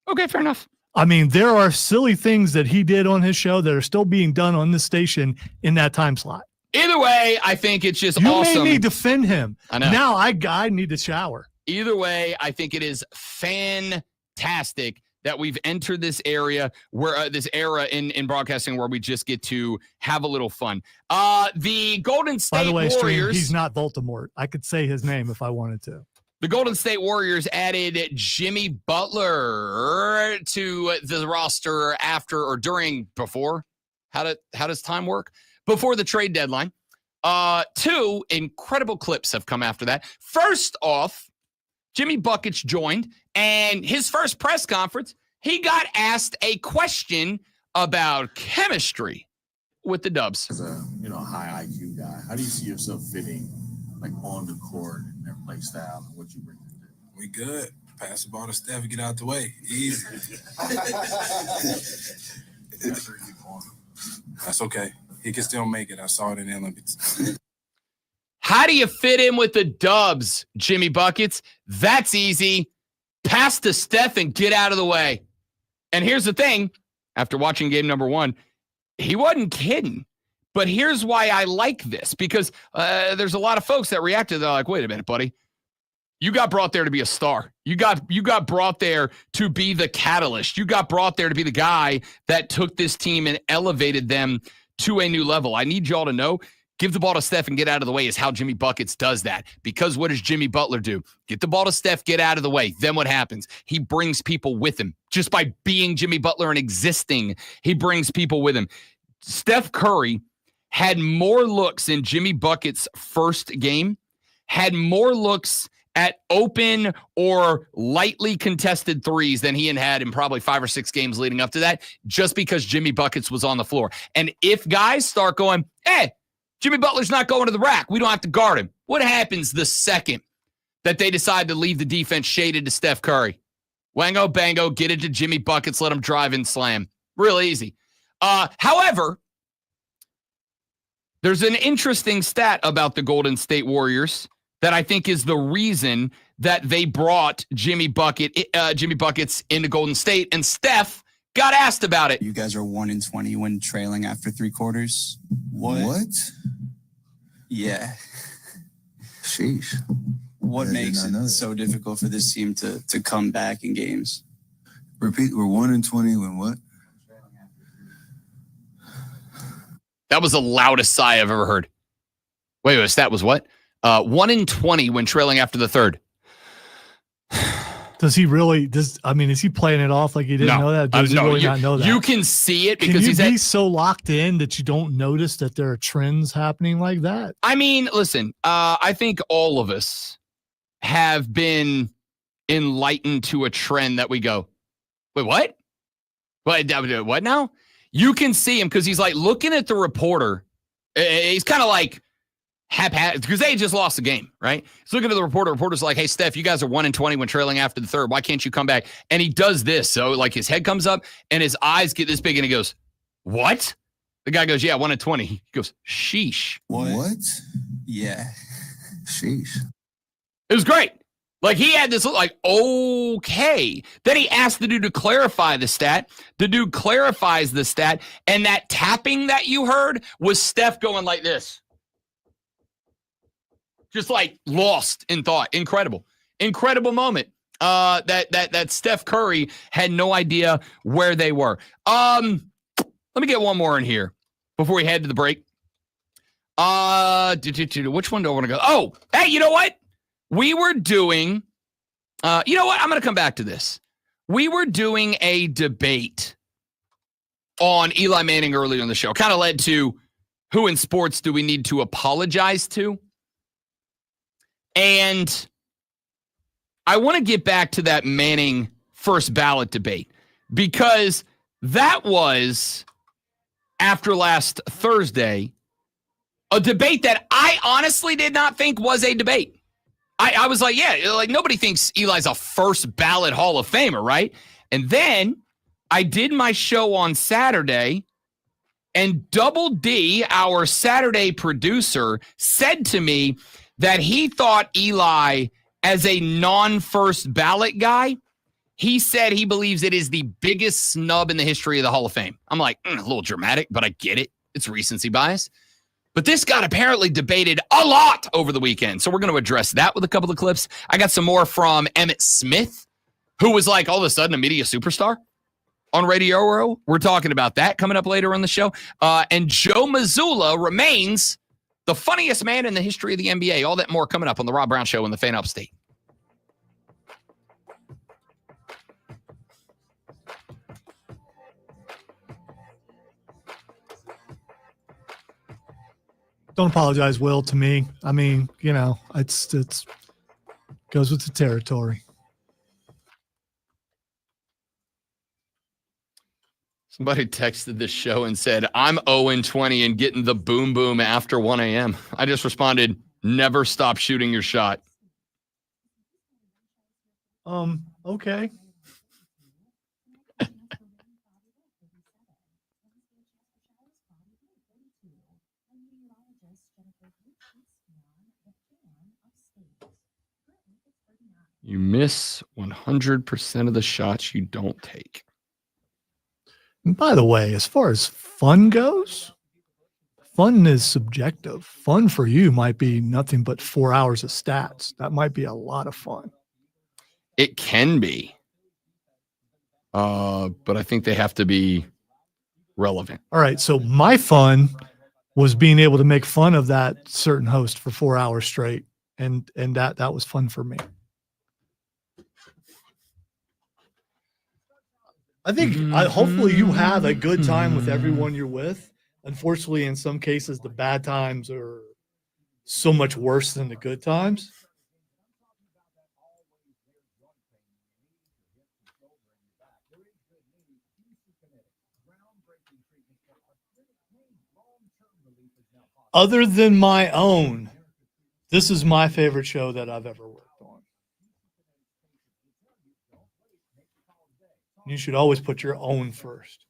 Okay, fair enough. I mean, there are silly things that he did on his show that are still being done on this station in that time slot. Either way, I think it's just you awesome. You made me defend him. I know. Now I need to shower. Either way, I think it is fantastic that we've entered this area where this era in broadcasting where we just get to have a little fun. The Golden State By the way, Warriors. He's not Voldemort. I could say his name if I wanted to. The Golden State Warriors added Jimmy Butler to the roster after or before. How does time work? Before the trade deadline. 2 incredible clips have come after that. First off, Jimmy Buckets joined, and his first press conference, he got asked a question about chemistry with the Dubs. As a high IQ guy, how do you see yourself fitting like on the court and their play style and what you bring to it? We good. Pass the ball to Steph and get out the way. Easy. That's okay. He can still make it. I saw it in the Olympics. How do you fit in with the Dubs, Jimmy Buckets? That's easy. Pass to Steph and get out of the way. And here's the thing. After watching game number 1, he wasn't kidding. But here's why I like this. Because there's a lot of folks that reacted. They're like, wait a minute, buddy. You got brought there to be a star. You got brought there to be the catalyst. You got brought there to be the guy that took this team and elevated them to a new level. I need y'all to know, give the ball to Steph and get out of the way is how Jimmy Buckets does that. Because what does Jimmy Butler do? Get the ball to Steph, get out of the way. Then what happens? He brings people with him. Just by being Jimmy Butler and existing, he brings people with him. Steph Curry had more looks in Jimmy Buckets' first game, had more looks at open or lightly contested threes than he had in probably 5 or 6 games leading up to that, just because Jimmy Buckets was on the floor. And if guys start going, hey, Jimmy Butler's not going to the rack, we don't have to guard him. What happens the second that they decide to leave the defense shaded to Steph Curry? Wango, bango, get it to Jimmy Buckets, let him drive and slam. Real easy. However, there's an interesting stat about the Golden State Warriors that I think is the reason that they brought Jimmy Buckets into Golden State, and Steph got asked about it. You guys are 1-20 when trailing after 3 quarters. What? Yeah. Sheesh. What makes it so difficult for this team to come back in games? Repeat, we're 1-20 when what? That was the loudest sigh I've ever heard. Wait, that was what? 1-20 when trailing after the third. Does he really? Is he playing it off like he didn't know that? Does he really not know that? You can see it because he's so locked in that you don't notice that there are trends happening like that. I mean, listen, I think all of us have been enlightened to a trend that we go, wait, what? What now? You can see him because he's like looking at the reporter. He's kind of like haphazard because they just lost the game, right? He's looking at the reporter. Reporter's like, hey, Steph, you guys are 1-20 when trailing after the third. Why can't you come back? And he does this. So like his head comes up and his eyes get this big and he goes, what? The guy goes, yeah, 1-20. He goes, sheesh. What? Yeah. Sheesh. It was great. Like, he had this look like, okay. Then he asked the dude to clarify the stat. The dude clarifies the stat, and that tapping that you heard was Steph going like this. Just like lost in thought. Incredible moment. That Steph Curry had no idea where they were. Let me get one more in here before we head to the break. Which one do I want to go? Oh, hey, you know what? We were doing. You know what? I'm going to come back to this. We were doing a debate on Eli Manning earlier in the show. Kind of led to who in sports do we need to apologize to? And I want to get back to that Manning first ballot debate because that was, after last Thursday, a debate that I honestly did not think was a debate. I was like, yeah, like nobody thinks Eli's a first ballot Hall of Famer, right? And then I did my show on Saturday, and Double D, our Saturday producer, said to me that he thought Eli, as a non-first ballot guy, he said he believes it is the biggest snub in the history of the Hall of Fame. I'm like, a little dramatic, but I get it. It's recency bias. But this got apparently debated a lot over the weekend. So we're going to address that with a couple of clips. I got some more from Emmitt Smith, who was like all of a sudden a media superstar on Radio Row. We're talking about that coming up later on the show. And Joe Mazzulla remains the funniest man in the history of the NBA. All that more coming up on the Rob Brown Show in the Fan Upstate. Don't apologize, Will, to me. I mean, you know, it's goes with the territory. Somebody texted this show and said, I'm 0-20 and getting the boom boom after 1 a.m. I just responded, never stop shooting your shot. Okay. You miss 100% of the shots you don't take. And by the way, as far as fun goes, fun is subjective. Fun for you might be nothing but 4 hours of stats. That might be a lot of fun. It can be. But I think they have to be relevant. All right. So my fun was being able to make fun of that certain host for 4 hours straight. And that was fun for me. I think hopefully you have a good time with everyone you're with. Unfortunately, in some cases, the bad times are so much worse than the good times. Other than my own, this is my favorite show that I've ever worked on. You should always put your own first.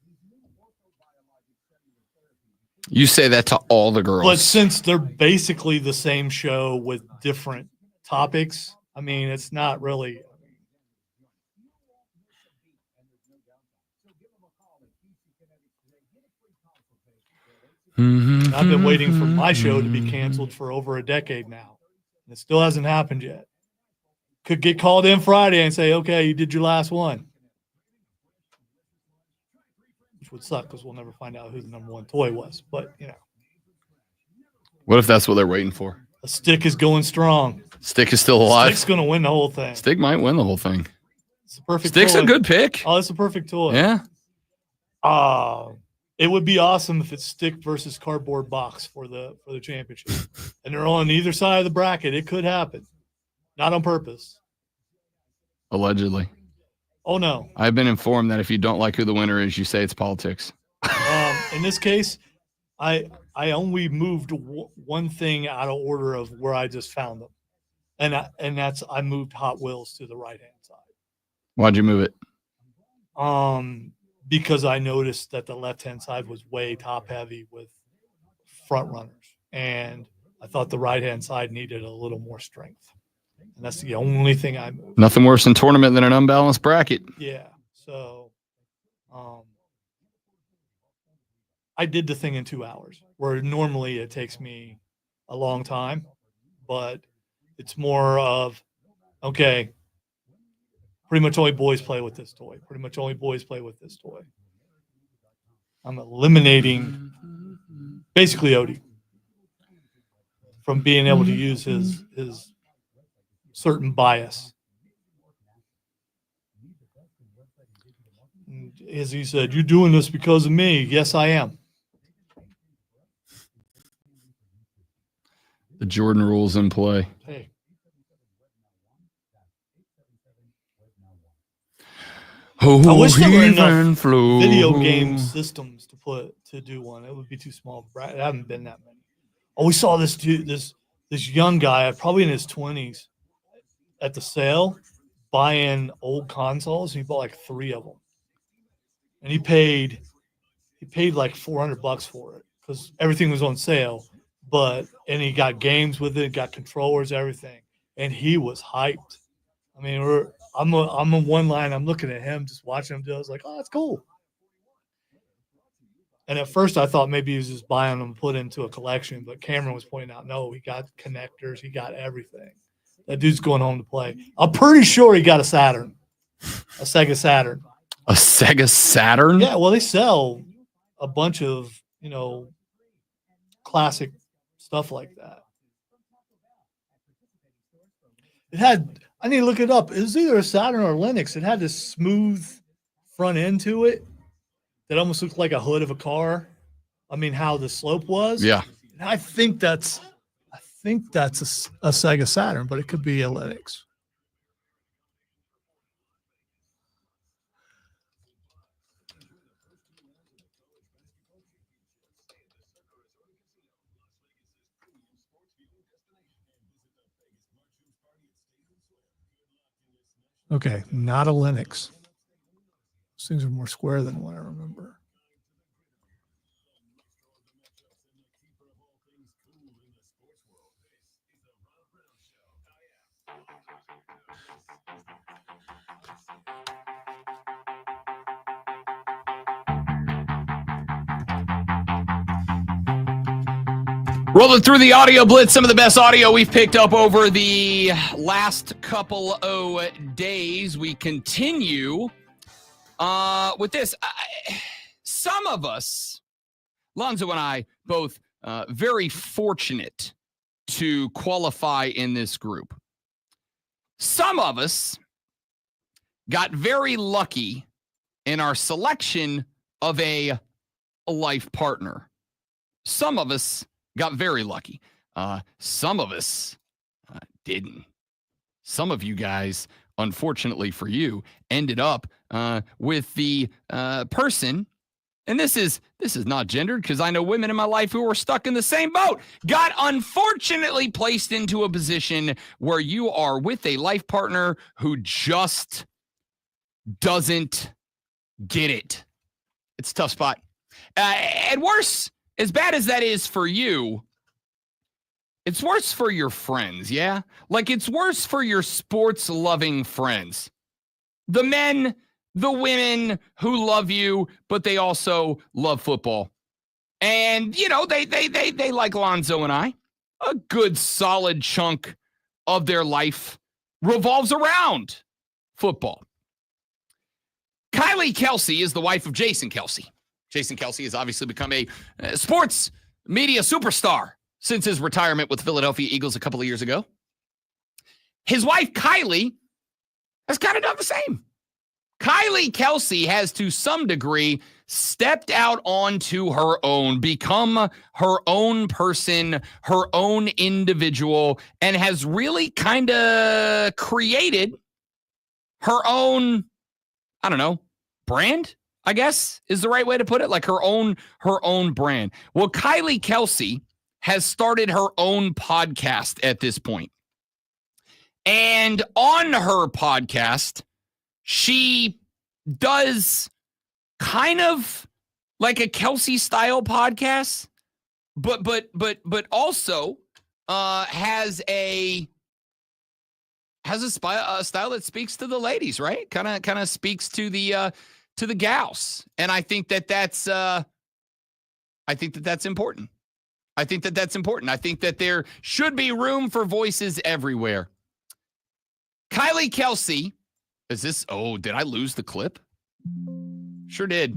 You say that to all the girls. But since they're basically the same show with different topics, I mean, it's not really. I've been waiting for my show to be canceled for over a decade now. And it still hasn't happened yet. Could get called in Friday and say, okay, you did your last one. Which would suck because we'll never find out who the number one toy was. But, you know. What if that's what they're waiting for? A stick is going strong. Stick is still alive. Stick's going to win the whole thing. Stick might win the whole thing. It's a perfect Stick's toy. a good pick. Oh, it's a perfect toy. Yeah. It would be awesome if it's Stick versus Cardboard Box for the championship. And they're on either side of the bracket. It could happen. Not on purpose. Allegedly. Oh, no. I've been informed that if you don't like who the winner is, you say it's politics. In this case, I only moved one thing out of order of where I just found them. And that's I moved Hot Wheels to the right-hand side. Why'd you move it? Because I noticed that the left-hand side was way top-heavy with front runners. And I thought the right-hand side needed a little more strength. And that's the only thing I moved. Nothing worse in tournament than an unbalanced bracket. Yeah. So I did the thing in 2 hours, where normally it takes me a long time, but it's more of, okay, pretty much only boys play with this toy. Pretty much only boys play with this toy. I'm eliminating basically Odie from being able to use his certain bias. And as he said, "You're doing this because of me." Yes, I am. The Jordan rules in play. Hey. I wish there were enough video game systems to do one. It would be too small. There haven't been that many. Oh, we saw this young guy, probably in his 20s, at the sale, buying old consoles. He bought like 3 of them, and he paid like $400 for it because everything was on sale. And he got games with it, got controllers, everything, and he was hyped. I mean, I'm on one line. I'm looking at him, just watching him do it. I was like, oh, that's cool. And at first, I thought maybe he was just buying them, put into a collection. But Cameron was pointing out, no, he got connectors, he got everything. That dude's going home to play. I'm pretty sure he got a Sega Saturn. A Sega Saturn? Yeah, well, they sell a bunch of classic stuff like that. It had. I need to look it up. It was either a Saturn or a Linux. It had this smooth front end to it that almost looked like a hood of a car. I mean, how the slope was. Yeah. And I think that's a Sega Saturn, but it could be a Linux. Okay, not a Linux. Those things are more square than what I remember. Rolling through the audio blitz, some of the best audio we've picked up over the last couple of days. We continue with this. Some of us, Lonzo and I, both very fortunate to qualify in this group. Some of us got very lucky in our selection of a life partner. Some of us got very lucky. Some of us didn't. Some of you guys, unfortunately for you, ended up with the person, and this is not gendered because I know women in my life who are stuck in the same boat, got unfortunately placed into a position where you are with a life partner who just doesn't get it. It's a tough spot. And worse, as bad as that is for you, it's worse for your friends, yeah? Like, it's worse for your sports-loving friends. The men, the women who love you, but they also love football. And, you know, they like Lonzo and I. A good, solid chunk of their life revolves around football. Kylie Kelsey is the wife of Jason Kelsey. Jason Kelsey has obviously become a sports media superstar since his retirement with the Philadelphia Eagles a couple of years ago. His wife, Kylie, has kind of done the same. Kylie Kelsey has, to some degree, stepped out onto her own, become her own person, her own individual, and has really kind of created her own, I don't know, brand, I guess is the right way to put it, like her own brand. Well, Kylie Kelsey has started her own podcast at this point. And on her podcast, she does kind of like a Kelsey style podcast, but also has a has a style that speaks to the ladies, right? Kind of speaks to the gals, and I think that's important. I think that's important. I think that there should be room for voices everywhere. Kylie Kelsey, did I lose the clip? Sure did.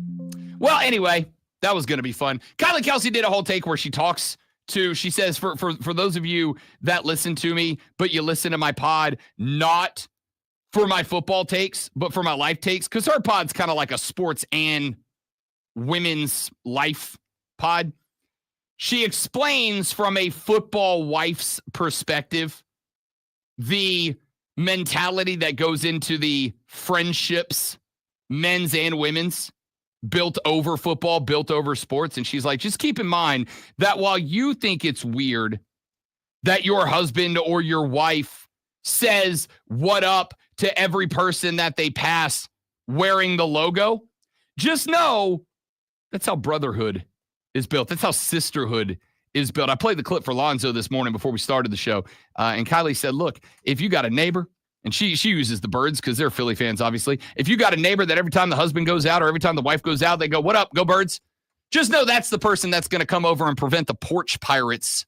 Well, anyway, that was going to be fun. Kylie Kelsey did a whole take where she says, for those of you that listen to me, but you listen to my pod, not for my football takes, but for my life takes, because her pod's kind of like a sports and women's life pod. She explains from a football wife's perspective the mentality that goes into the friendships, men's and women's, built over football, built over sports. And she's like, just keep in mind that while you think it's weird that your husband or your wife says what up to every person that they pass wearing the logo, just know that's how brotherhood is built. That's how sisterhood is built. I played the clip for Lonzo this morning before we started the show. And Kylie said, look, if you got a neighbor, and she uses the birds because they're Philly fans, obviously. If you got a neighbor that every time the husband goes out or every time the wife goes out, they go, what up, go birds? Just know that's the person that's going to come over and prevent the porch pirates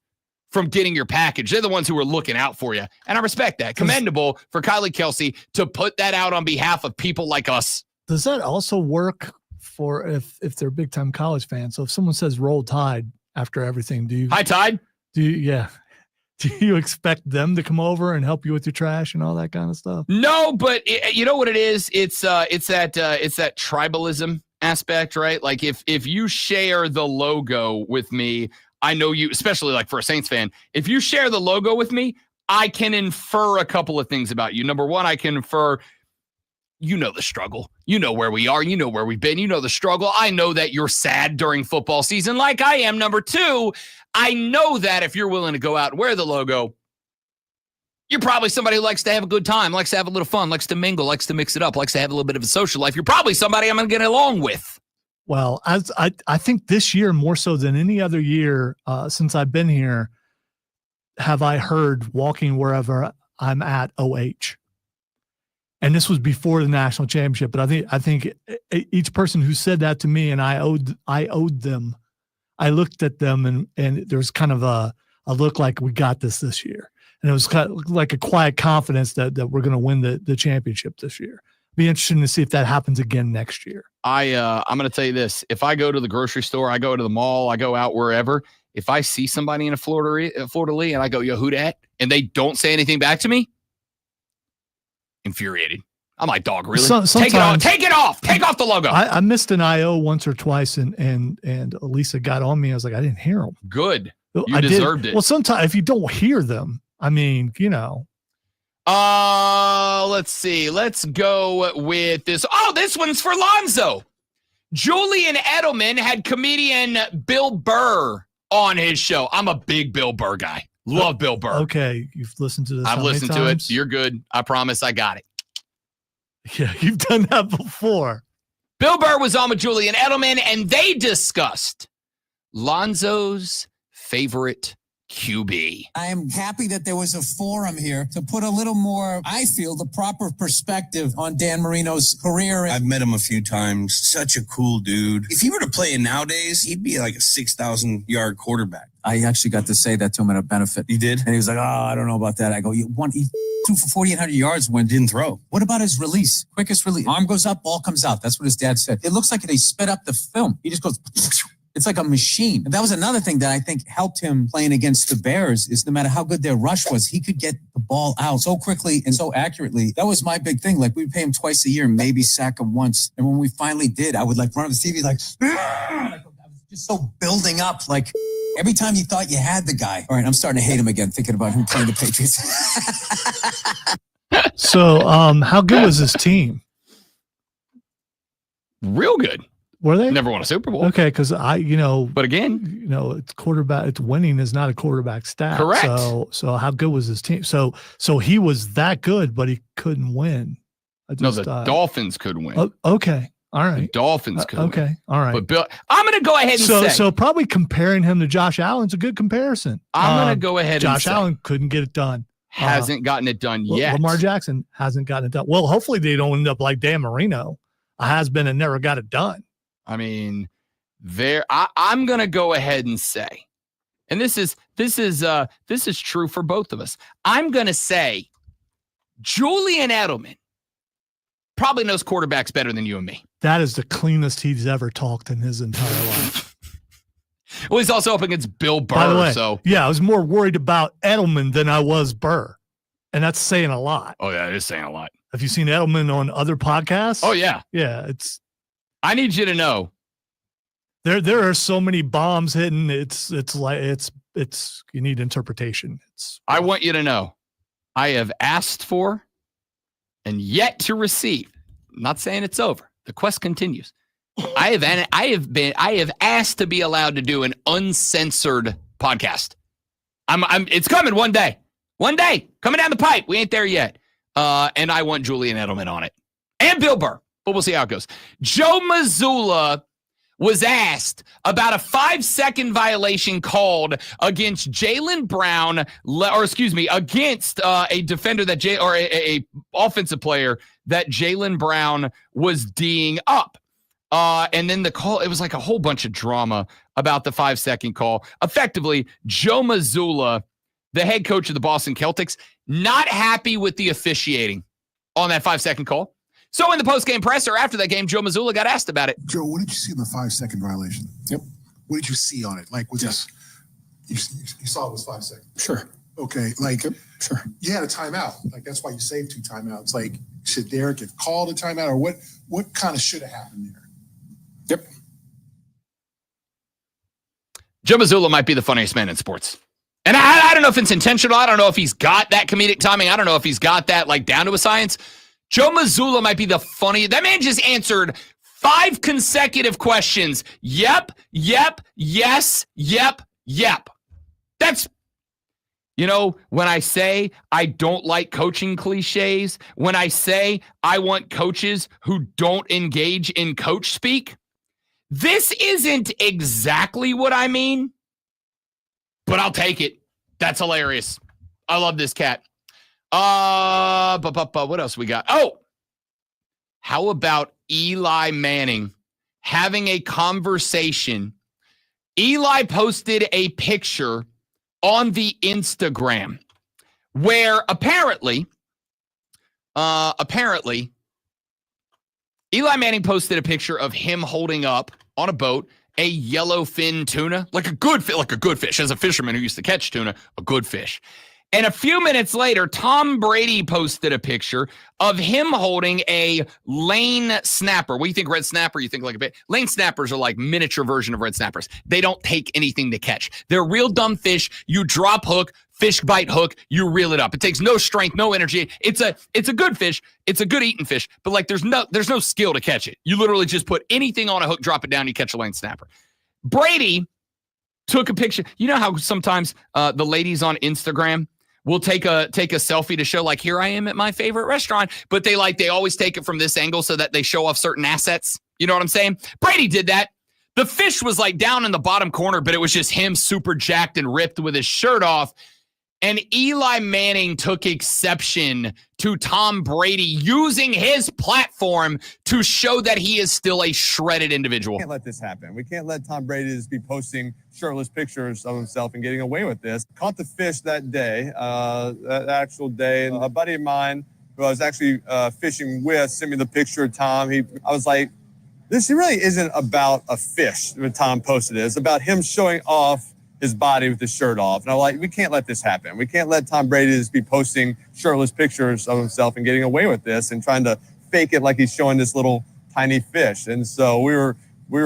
from getting your package. They're the ones who are looking out for you. And I respect that. Commendable for Kylie Kelsey to put that out on behalf of people like us. Does that also work for if they're big time college fans? So if someone says roll tide after everything, do you high tide? Do you expect them to come over and help you with your trash and all that kind of stuff? No, but you know what it is? It's that tribalism aspect, right? Like if you share the logo with me, I know you, especially like for a Saints fan, if you share the logo with me, I can infer a couple of things about you. Number one, I can infer, you know the struggle. You know where we are. You know where we've been. You know the struggle. I know that you're sad during football season like I am. Number two, I know that if you're willing to go out and wear the logo, you're probably somebody who likes to have a good time, likes to have a little fun, likes to mingle, likes to mix it up, likes to have a little bit of a social life. You're probably somebody I'm going to get along with. Well, I think this year more so than any other year since I've been here, have I heard walking wherever I'm at OH. And this was before the national championship, but I think each person who said that to me, and I owed them. I looked at them and there was kind of a look like we got this year, and it was kind of like a quiet confidence that we're going to win the championship this year. Be interesting to see if that happens again next year. I'm going to tell you this: if I go to the grocery store, I go to the mall, I go out wherever. If I see somebody in a Florida Lee and I go, yo, who dat? And they don't say anything back to me, infuriated. I'm like, dog, really? Take it off. Take it off. Take off the logo. I missed an IO once or twice, and Elisa got on me. I was like, I didn't hear them. Good. You deserved it. Well, sometimes if you don't hear them, I mean, you know. Let's see. Let's go with this. Oh, this one's for Lonzo. Julian Edelman had comedian Bill Burr on his show. I'm a big Bill Burr guy. Love Bill Burr. Okay, you've listened to this. I've listened to it. You're good. I promise I got it. Yeah, you've done that before. Bill Burr was on with Julian Edelman, and they discussed Lonzo's favorite QB. I am happy that there was a forum here to put a little more, I feel, the proper perspective on Dan Marino's career. I've met him a few times. Such a cool dude. If he were to play nowadays, he'd be like a 6,000-yard quarterback. I actually got to say that to him at a benefit. You did? And he was like, I don't know about that. I go, he threw for 4,800 yards when didn't throw. What about his release? Quickest release. Arm goes up, ball comes out. That's what his dad said. It looks like they sped up the film. He just goes... It's like a machine. And that was another thing that I think helped him playing against the Bears is no matter how good their rush was, he could get the ball out so quickly and so accurately. That was my big thing. Like we'd pay him twice a year, maybe sack him once. And when we finally did, I would like run on the TV like I was just so building up. Like every time you thought you had the guy. All right, I'm starting to hate him again, thinking about him playing the Patriots. So how good was this team? Real good. Were they? Never won a Super Bowl. Okay, because but again, it's quarterback. It's winning is not a quarterback stat. Correct. So how good was his team? So he was that good, but he couldn't win. The Dolphins could win. Okay, all right. The Dolphins could. Okay, win. all right. But Bill, I'm going to go ahead and say. So probably comparing him to Josh Allen's a good comparison. I'm going to go ahead. Josh and Allen couldn't get it done. hasn't gotten it done yet. Lamar Jackson hasn't gotten it done. Well, hopefully they don't end up like Dan Marino, a has-been and never got it done. I mean, I'm going to go ahead and say, and this is true for both of us. I'm going to say Julian Edelman probably knows quarterbacks better than you and me. That is the cleanest he's ever talked in his entire life. Well, he's also up against Bill Burr. By the way, so yeah, I was more worried about Edelman than I was Burr. And that's saying a lot. Oh, yeah, it is saying a lot. Have you seen Edelman on other podcasts? Oh, yeah. Yeah, I need you to know. There are so many bombs hitting. It's you need interpretation. I want you to know. I have asked for and yet to receive. I'm not saying it's over. The quest continues. I have asked to be allowed to do an uncensored podcast. It's coming one day. One day, coming down the pipe. We ain't there yet. And I want Julian Edelman on it. And Bill Burr. But we'll see how it goes. Joe Mazzulla was asked about a 5-second violation called against Jaylen Brown, against a defender a offensive player that Jaylen Brown was D'ing up. And then the call, it was like a whole bunch of drama about the 5-second call. Effectively, Joe Mazzulla, the head coach of the Boston Celtics, not happy with the officiating on that 5-second call. So in the post-game presser after that game, Joe Mazzulla got asked about it. Joe, what did you see in the 5-second violation? Yep. What did you see on it? Like, was Yes. this, you saw it was 5 seconds. Sure. Okay. Like, Yep. Sure. you had a timeout. Like, that's why you saved 2 timeouts. Like, should Derek have called a timeout, or what kind of should have happened there? Yep. Joe Mazzulla might be the funniest man in sports. And I don't know if it's intentional. I don't know if he's got that comedic timing. I don't know if he's got that like down to a science. Joe Mazzulla might be the funniest. That man just answered 5 consecutive questions. Yep, yep, yes, yep, yep. That's, when I say I don't like coaching cliches, when I say I want coaches who don't engage in coach speak, this isn't exactly what I mean, but I'll take it. That's hilarious. I love this cat. What else we got? Oh, how about Eli Manning having a conversation? Eli posted a picture on the Instagram where apparently, Eli Manning posted a picture of him holding up on a boat a yellowfin tuna, like a good fish. As a fisherman who used to catch tuna, a good fish. And a few minutes later, Tom Brady posted a picture of him holding a lane snapper. What do you think, red snapper? You think like a bit? Lane snappers are like miniature version of red snappers. They don't take anything to catch. They're real dumb fish. You drop hook, fish bite hook, you reel it up. It takes no strength, no energy. It's a good fish. It's a good eating fish. But like there's no skill to catch it. You literally just put anything on a hook, drop it down, you catch a lane snapper. Brady took a picture. You know how sometimes the ladies on Instagram will take a selfie to show like, here I am at my favorite restaurant, but they always take it from this angle so that they show off certain assets. You know what I'm saying? Brady did that. The fish was like down in the bottom corner, but it was just him super jacked and ripped with his shirt off. And Eli Manning took exception to Tom Brady using his platform to show that he is still a shredded individual. We can't let this happen. We can't let Tom Brady just be posting shirtless pictures of himself and getting away with this. Caught the fish that day, that actual day. And a buddy of mine who I was actually fishing with sent me the picture of Tom. I was like, this really isn't about a fish when Tom posted it. It's about him showing off his body with his shirt off. And I'm like, we can't let this happen. We can't let Tom Brady just be posting shirtless pictures of himself and getting away with this and trying to fake it like he's showing this little tiny fish. And so we were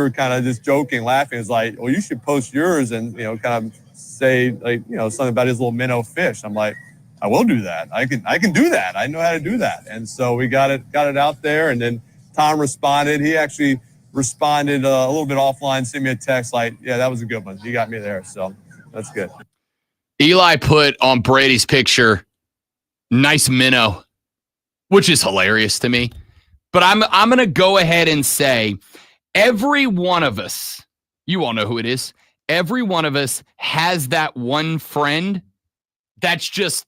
kind of just joking, laughing. It's like, well, you should post yours and, kind of say like, something about his little minnow fish. I'm like, I will do that. I can do that. I know how to do that. And so we got it out there. And then Tom responded. He actually responded a little bit offline, sent me a text like, yeah, that was a good one. You got me there. So that's good. Eli put on Brady's picture, nice minnow, which is hilarious to me. But I'm going to go ahead and say every one of us, you all know who it is, every one of us has that one friend that's just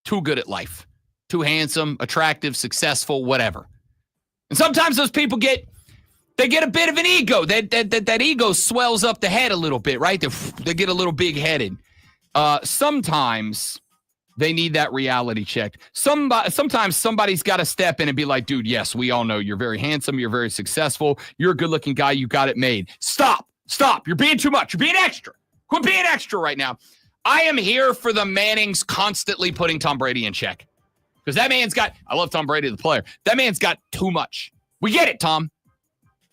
too good at life, too handsome, attractive, successful, whatever. And sometimes those people get a bit of an ego. That ego swells up the head a little bit, right? They get a little big-headed. Sometimes they need that reality check. Sometimes somebody's got to step in and be like, dude, yes, we all know you're very handsome. You're very successful. You're a good-looking guy. You got it made. Stop. You're being too much. You're being extra. Quit being extra right now. I am here for the Mannings constantly putting Tom Brady in check. Because that man's got, I love Tom Brady, the player. That man's got too much. We get it, Tom.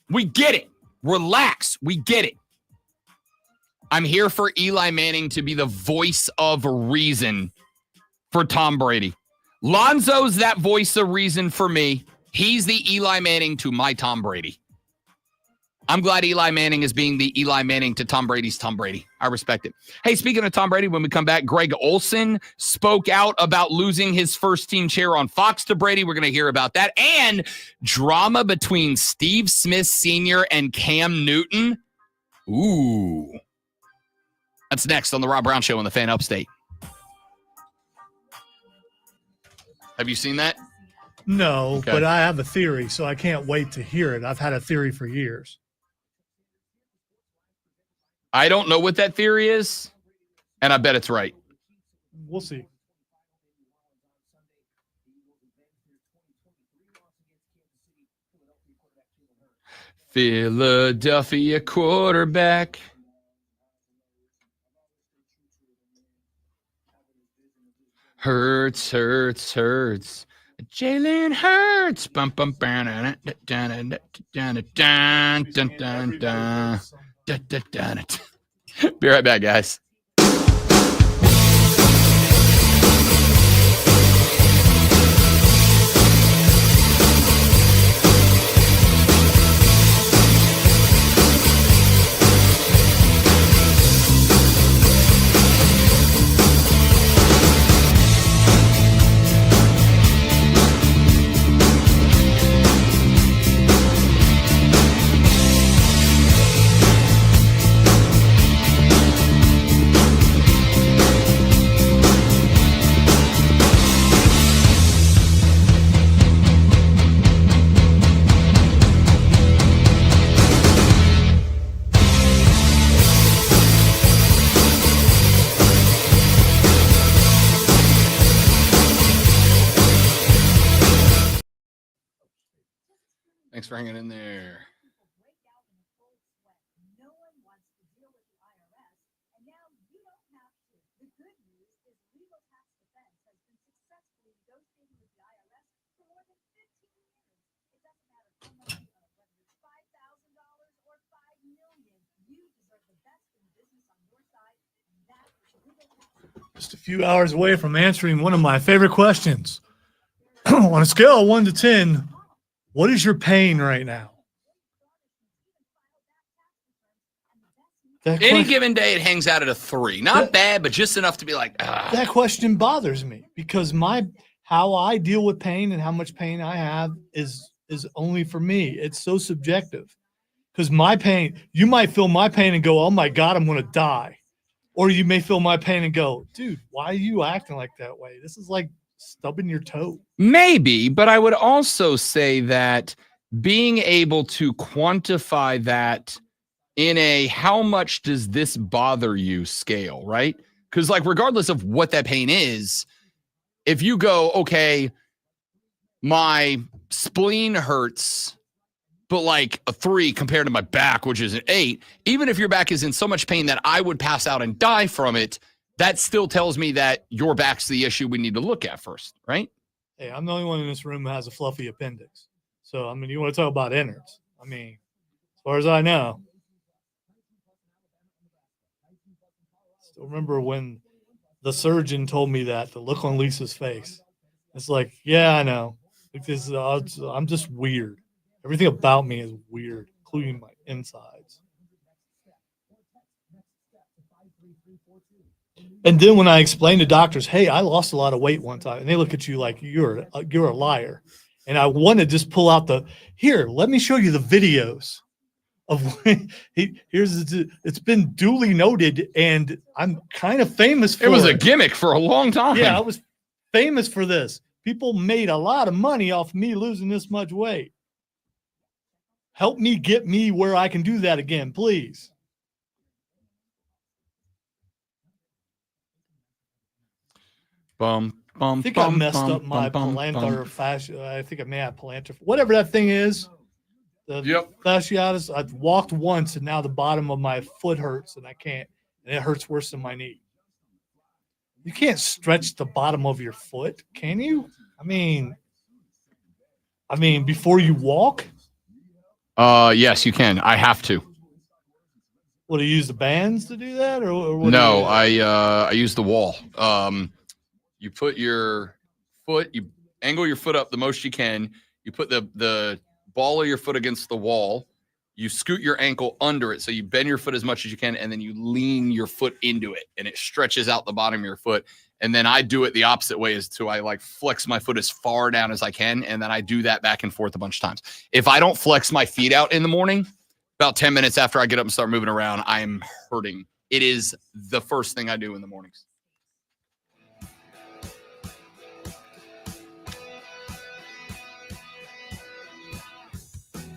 We get it. Relax. We get it. I'm here for Eli Manning to be the voice of reason for Tom Brady. Lonzo's that voice of reason for me. He's the Eli Manning to my Tom Brady. I'm glad Eli Manning is being the Eli Manning to Tom Brady's Tom Brady. I respect it. Hey, speaking of Tom Brady, when we come back, Greg Olsen spoke out about losing his first-team chair on Fox to Brady. We're going to hear about that. And drama between Steve Smith Sr. and Cam Newton. Ooh. That's next on the Rob Brown Show on the Fan Upstate. Have you seen that? No, Okay. but I have a theory, so I can't wait to hear it. I've had a theory for years. I don't know what that theory is, and I bet it's right. We'll see. Philadelphia quarterback. Hurts. Jalen Hurts. Bum bum bum dun dun dun dun dun dun. Be right back, guys. Thanks for hanging in there. Just a few hours away from answering one of my favorite questions. On a scale of 1 to 10, what is your pain right now? Any given day, it hangs out at a 3. Not bad, but just enough to be like, ah. That question bothers me because how I deal with pain and how much pain I have is only for me. It's so subjective because my pain, you might feel my pain and go, oh my God, I'm going to die. Or you may feel my pain and go, dude, why are you acting like that way? This is like stubbing your toe. Maybe, but I would also say that being able to quantify that in a how much does this bother you scale, right? Because like regardless of what that pain is, if you go, okay, my spleen hurts, but like a 3 compared to my back, which is an 8, even if your back is in so much pain that I would pass out and die from it, that still tells me that your back's the issue we need to look at first, right? Hey, I'm the only one in this room who has a fluffy appendix. So, I mean, you want to talk about innards. I mean, as far as I know. Still remember when the surgeon told me that, the look on Lisa's face. It's like, yeah, I know. Because I'm just weird. Everything about me is weird, including my insides. And then when I explain to doctors, hey, I lost a lot of weight one time, and they look at you like you're a liar. And I want to just pull out here, let me show you the videos of it's been duly noted, and I'm kind of famous for it. It was a gimmick for a long time. Yeah, I was famous for this. People made a lot of money off me losing this much weight. Help me get me where I can do that again, please. I think I messed up my plantar fascia. I think I may have plantar, whatever that thing is. The fasciitis. I've walked once, and now the bottom of my foot hurts, and I can't. And it hurts worse than my knee. You can't stretch the bottom of your foot, can you? I mean, before you walk. Yes, you can. I have to. What, do you use the bands to do that, or what? No, I use the wall. You put your foot, you angle your foot up the most you can. You put the ball of your foot against the wall. You scoot your ankle under it, so you bend your foot as much as you can, and then you lean your foot into it, and it stretches out the bottom of your foot. And then I do it the opposite way, is to I like flex my foot as far down as I can, and then I do that back and forth a bunch of times. If I don't flex my feet out in the morning, about 10 minutes after I get up and start moving around, I am hurting. It is the first thing I do in the mornings.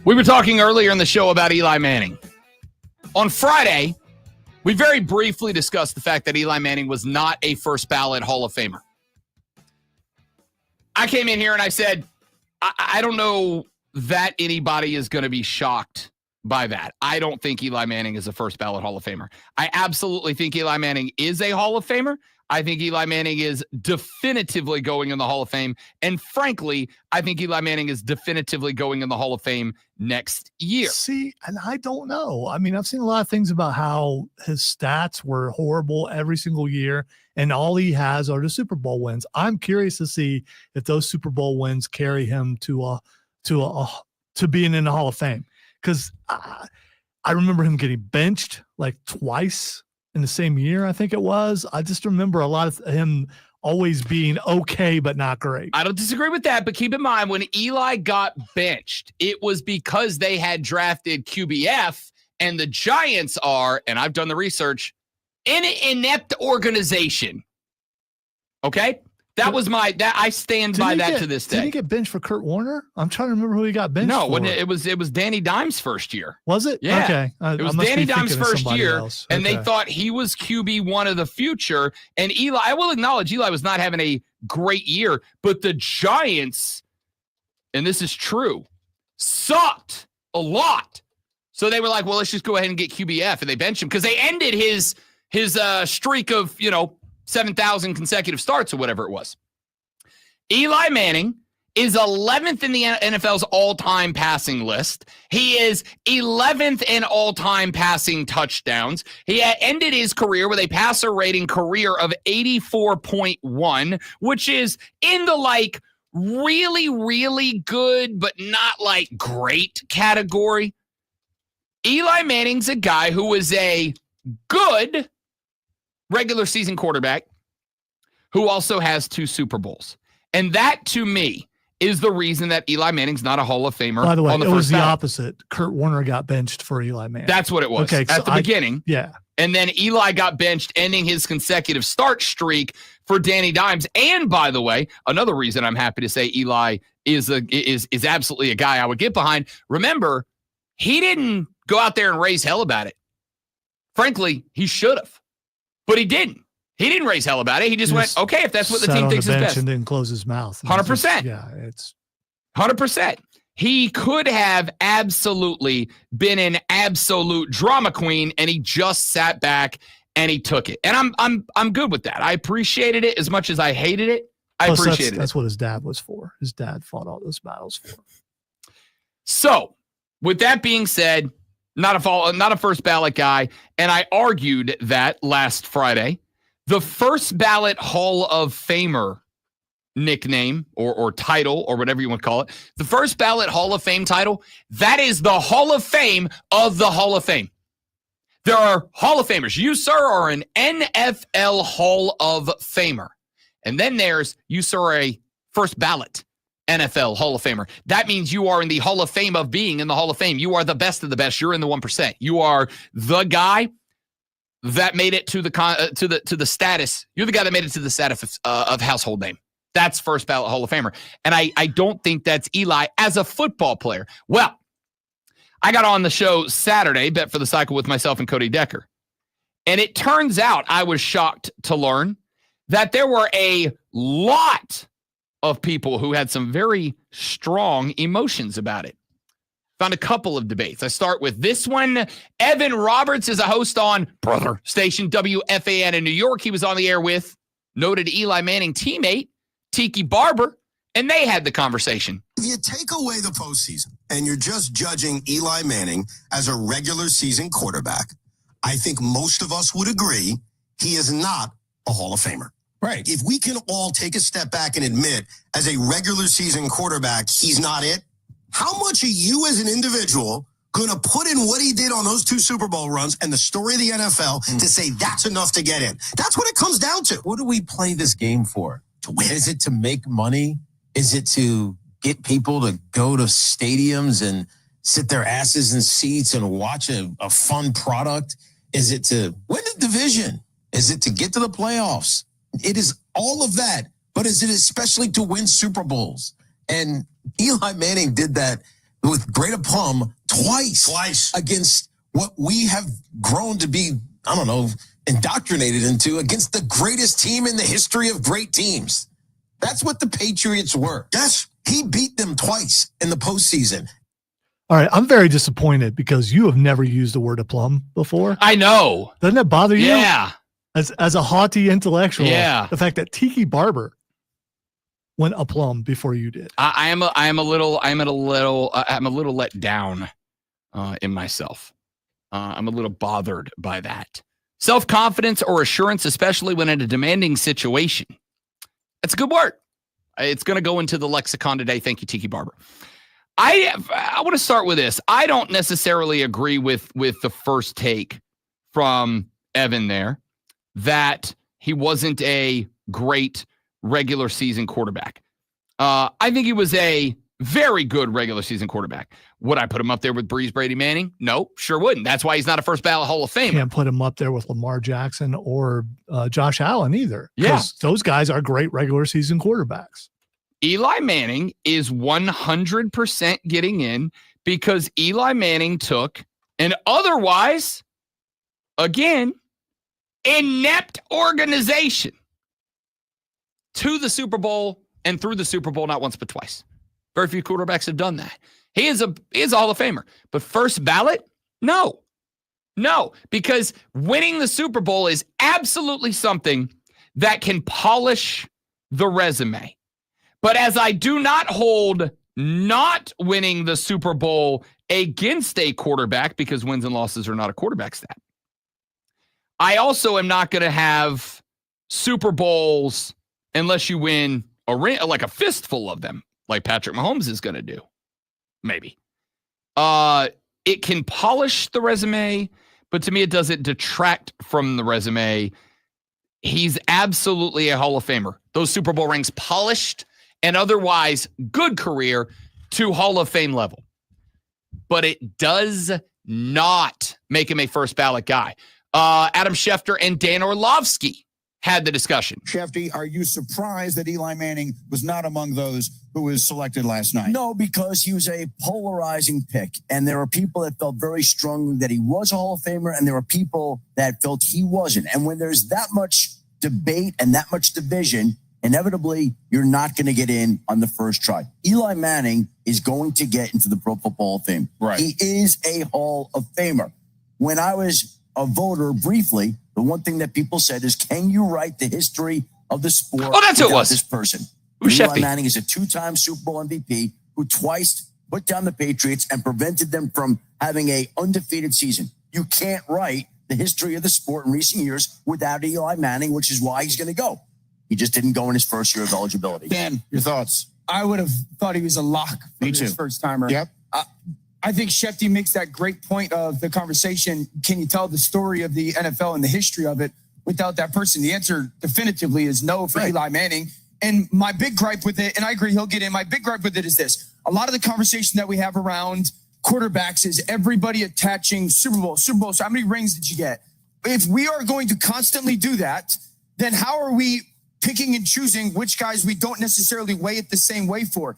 We were talking earlier in the show about Eli Manning. On Friday, we very briefly discussed the fact that Eli Manning was not a first ballot Hall of Famer. I came in here and I said, I don't know that anybody is going to be shocked by that. I don't think Eli Manning is a first ballot Hall of Famer. I absolutely think Eli Manning is a Hall of Famer. I think Eli Manning is definitively going in the Hall of Fame. And frankly, I think Eli Manning is definitively going in the Hall of Fame next year. See, and I don't know. I mean, I've seen a lot of things about how his stats were horrible every single year, and all he has are the Super Bowl wins. I'm curious to see if those Super Bowl wins carry him to being in the Hall of Fame. Because I remember him getting benched like twice in the same year, I think it was. I just remember a lot of him always being okay, but not great. I don't disagree with that, but keep in mind, when Eli got benched, it was because they had drafted QBF, and the Giants are, and I've done the research, an inept organization. Okay? That was I stand by that to this day. Did he get benched for Kurt Warner? I'm trying to remember who he got benched for. No, it was Danny Dimes' first year. Was it? Yeah. Okay. It was Danny Dimes' first year, and they they thought he was QB1 of the future. And Eli, I will acknowledge, Eli was not having a great year, but the Giants, and this is true, sucked a lot. So they were like, well, let's just go ahead and get QBF, and they benched him because they ended his streak of 7,000 consecutive starts or whatever it was. Eli Manning is 11th in the NFL's all-time passing list. He is 11th in all-time passing touchdowns. He ended his career with a passer rating career of 84.1, which is in the really, really good, but not great category. Eli Manning's a guy who was a good regular season quarterback who also has 2 Super Bowls. And that, to me, is the reason that Eli Manning's not a Hall of Famer. By the way, on the it first was the ballot. opposite. Kurt Warner got benched for Eli Manning. That's what it was at the beginning. Yeah. And then Eli got benched, ending his consecutive start streak for Danny Dimes. And by the way, another reason I'm happy to say Eli is absolutely a guy I would get behind. Remember, he didn't go out there and raise hell about it. Frankly, he should have, but he didn't. He didn't raise hell about it. He just went, okay, if that's what the team thinks is best. And didn't close his mouth. 100%. Yeah, it's 100%. He could have absolutely been an absolute drama queen, and he just sat back and he took it. And I'm good with that. I appreciated it as much as I hated it. I appreciated it. That's what his dad was for. His dad fought all those battles for him. So, with that being said, not a first ballot guy, and I argued that last Friday. The first ballot Hall of Famer nickname or title or whatever you want to call it, the first ballot Hall of Fame title, that is the Hall of Fame of the Hall of Fame. There are Hall of Famers. You, sir, are an NFL Hall of Famer. And then there's you, sir, are a first ballot NFL Hall of Famer. That means you are in the Hall of Fame of being in the Hall of Fame. You are the best of the best. You're in the 1%. You are the guy that made it to the status. You're the guy that made it to the status of household name. That's first ballot Hall of Famer. And I don't think that's Eli as a football player. Well, I got on the show Saturday, Bet for the Cycle with myself and Cody Decker. And it turns out I was shocked to learn that there were a lot of people who had some very strong emotions about it. Found a couple of debates. I start with this one. Evan Roberts is a host on Brother Station WFAN in New York. He was on the air with noted Eli Manning teammate Tiki Barber, and they had the conversation. If you take away the postseason and you're just judging Eli Manning as a regular season quarterback, I think most of us would agree he is not a Hall of Famer. Right. If we can all take a step back and admit as a regular season quarterback, he's not it, how much are you as an individual going to put in what he did on those 2 Super Bowl runs and the story of the NFL to say that's enough to get in? That's what it comes down to. What do we play this game for? To win. Is it to make money? Is it to get people to go to stadiums and sit their asses in seats and watch a fun product? Is it to win the division? Is it to get to the playoffs? It is all of that, but is it especially to win Super Bowls? And Eli Manning did that with great aplomb twice against what we have grown to be, I don't know, indoctrinated into, against the greatest team in the history of great teams. That's what the Patriots were. Yes. He beat them twice in the postseason. All right, I'm very disappointed because you have never used the word aplomb before. I know. Doesn't that bother you? Yeah. As a haughty intellectual, yeah. The fact that Tiki Barber went aplomb before you did. I'm a little let down in myself. I'm a little bothered by that. Self-confidence or assurance, especially when in a demanding situation. That's a good word. It's going to go into the lexicon today. Thank you, Tiki Barber. I want to start with this. I don't necessarily agree with the first take from Evan there that he wasn't a great regular season quarterback. I think he was a very good regular season quarterback. Would I put him up there with Breeze Brady Manning? No, sure wouldn't. That's why he's not a first ballot Hall of Famer. Can't put him up there with Lamar Jackson or Josh Allen either. Yeah. Those guys are great regular season quarterbacks. Eli Manning is 100% getting in because Eli Manning took an otherwise, again, inept organization to the Super Bowl and through the Super Bowl not once but twice. Very few quarterbacks have done that. He is a Hall of Famer. But first ballot? No, because winning the Super Bowl is absolutely something that can polish the resume. But as I do not hold not winning the Super Bowl against a quarterback, because wins and losses are not a quarterback stat, I also am not going to have Super Bowls unless you win like a fistful of them, like Patrick Mahomes is going to do. Maybe. It can polish the resume, but to me it doesn't detract from the resume. He's absolutely a Hall of Famer. Those Super Bowl rings polished and otherwise good career to Hall of Fame level. But it does not make him a first ballot guy. Adam Schefter and Dan Orlovsky had the discussion. Shefty, are you surprised that Eli Manning was not among those who was selected last night? No, because he was a polarizing pick. And there were people that felt very strongly that he was a Hall of Famer, and there were people that felt he wasn't. And when there's that much debate and that much division, inevitably, you're not going to get in on the first try. Eli Manning is going to get into the Pro Football Hall of Fame. Right. He is a Hall of Famer. When I was a voter briefly, the one thing that people said is, can you write the history of the sport that's who it was. this person? Shefty. Eli Manning is a 2-time Super Bowl MVP who twice put down the Patriots and prevented them from having a undefeated season. You can't write the history of the sport in recent years without Eli Manning, which is why he's going to go. He just didn't go in his first year of eligibility. Dan, your thoughts? I would have thought he was a lock for Me too. his first timer. Yep. I think Shefty makes that great point of the conversation. Can you tell the story of the NFL and the history of it without that person? The answer definitively is no for Eli Manning. And my big gripe with it, and I agree he'll get in, my big gripe with it is this. A lot of the conversation that we have around quarterbacks is everybody attaching Super Bowl. So how many rings did you get? If we are going to constantly do that, then how are we picking and choosing which guys we don't necessarily weigh it the same way for.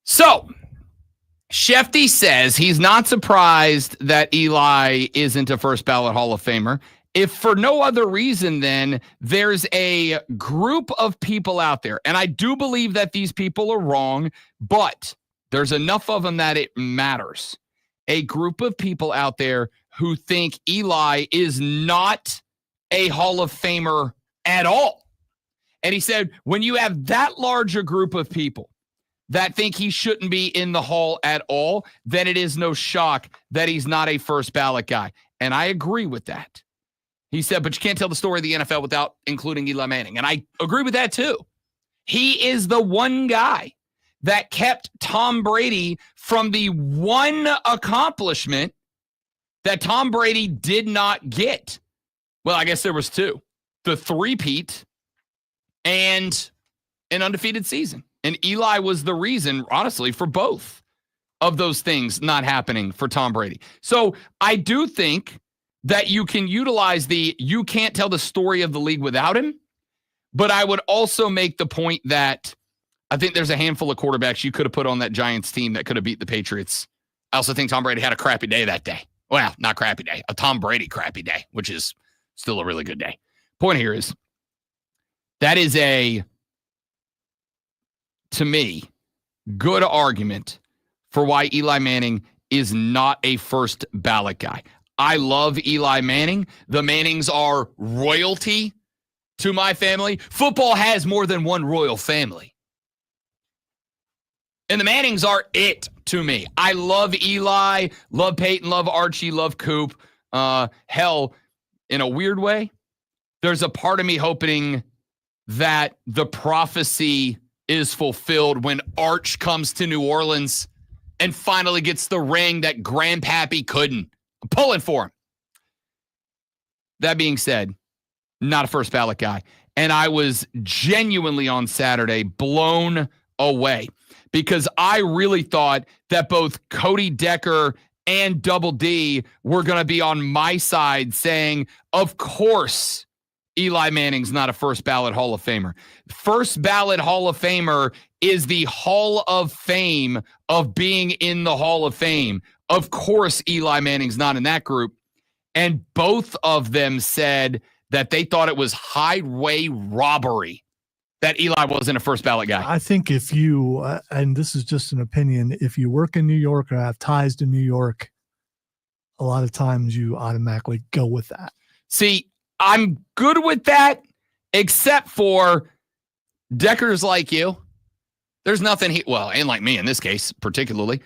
So, Shefty says he's not surprised that Eli isn't a first ballot Hall of Famer. If for no other reason, then there's a group of people out there, and I do believe that these people are wrong, but there's enough of them that it matters. A group of people out there who think Eli is not a Hall of Famer at all. And he said, when you have that large a group of people that think he shouldn't be in the Hall at all, then it is no shock that he's not a first ballot guy. And I agree with that. He said, but you can't tell the story of the NFL without including Eli Manning. And I agree with that too. He is the one guy that kept Tom Brady from the one accomplishment that Tom Brady did not get. Well, I guess there was two. The three-peat and an undefeated season. And Eli was the reason, honestly, for both of those things not happening for Tom Brady. So I do think that you can utilize you can't tell the story of the league without him. But I would also make the point that I think there's a handful of quarterbacks you could have put on that Giants team that could have beat the Patriots. I also think Tom Brady had a crappy day that day. Well, not crappy day, a Tom Brady crappy day, which is still a really good day. Point here is that is to me, good argument for why Eli Manning is not a first ballot guy. I love Eli Manning. The Mannings are royalty to my family. Football has more than one royal family. And the Mannings are it to me. I love Eli, love Peyton, love Archie, love Coop. Hell, in a weird way, there's a part of me hoping that the prophecy is fulfilled when Arch comes to New Orleans and finally gets the ring that Grandpappy couldn't. I'm pulling for him. That being said, not a first ballot guy. And I was genuinely on Saturday blown away because I really thought that both Cody Decker and Double D were going to be on my side saying, of course, Eli Manning's not a first ballot Hall of Famer. First ballot Hall of Famer is the Hall of Fame of being in the Hall of Fame. Of course, Eli Manning's not in that group. And both of them said that they thought it was highway robbery that Eli wasn't a first ballot guy. I think if you, and this is just an opinion, if you work in New York or have ties to New York, a lot of times you automatically go with that. See, I'm good with that, except for Decker's like you. There's nothing and like me in this case, particularly,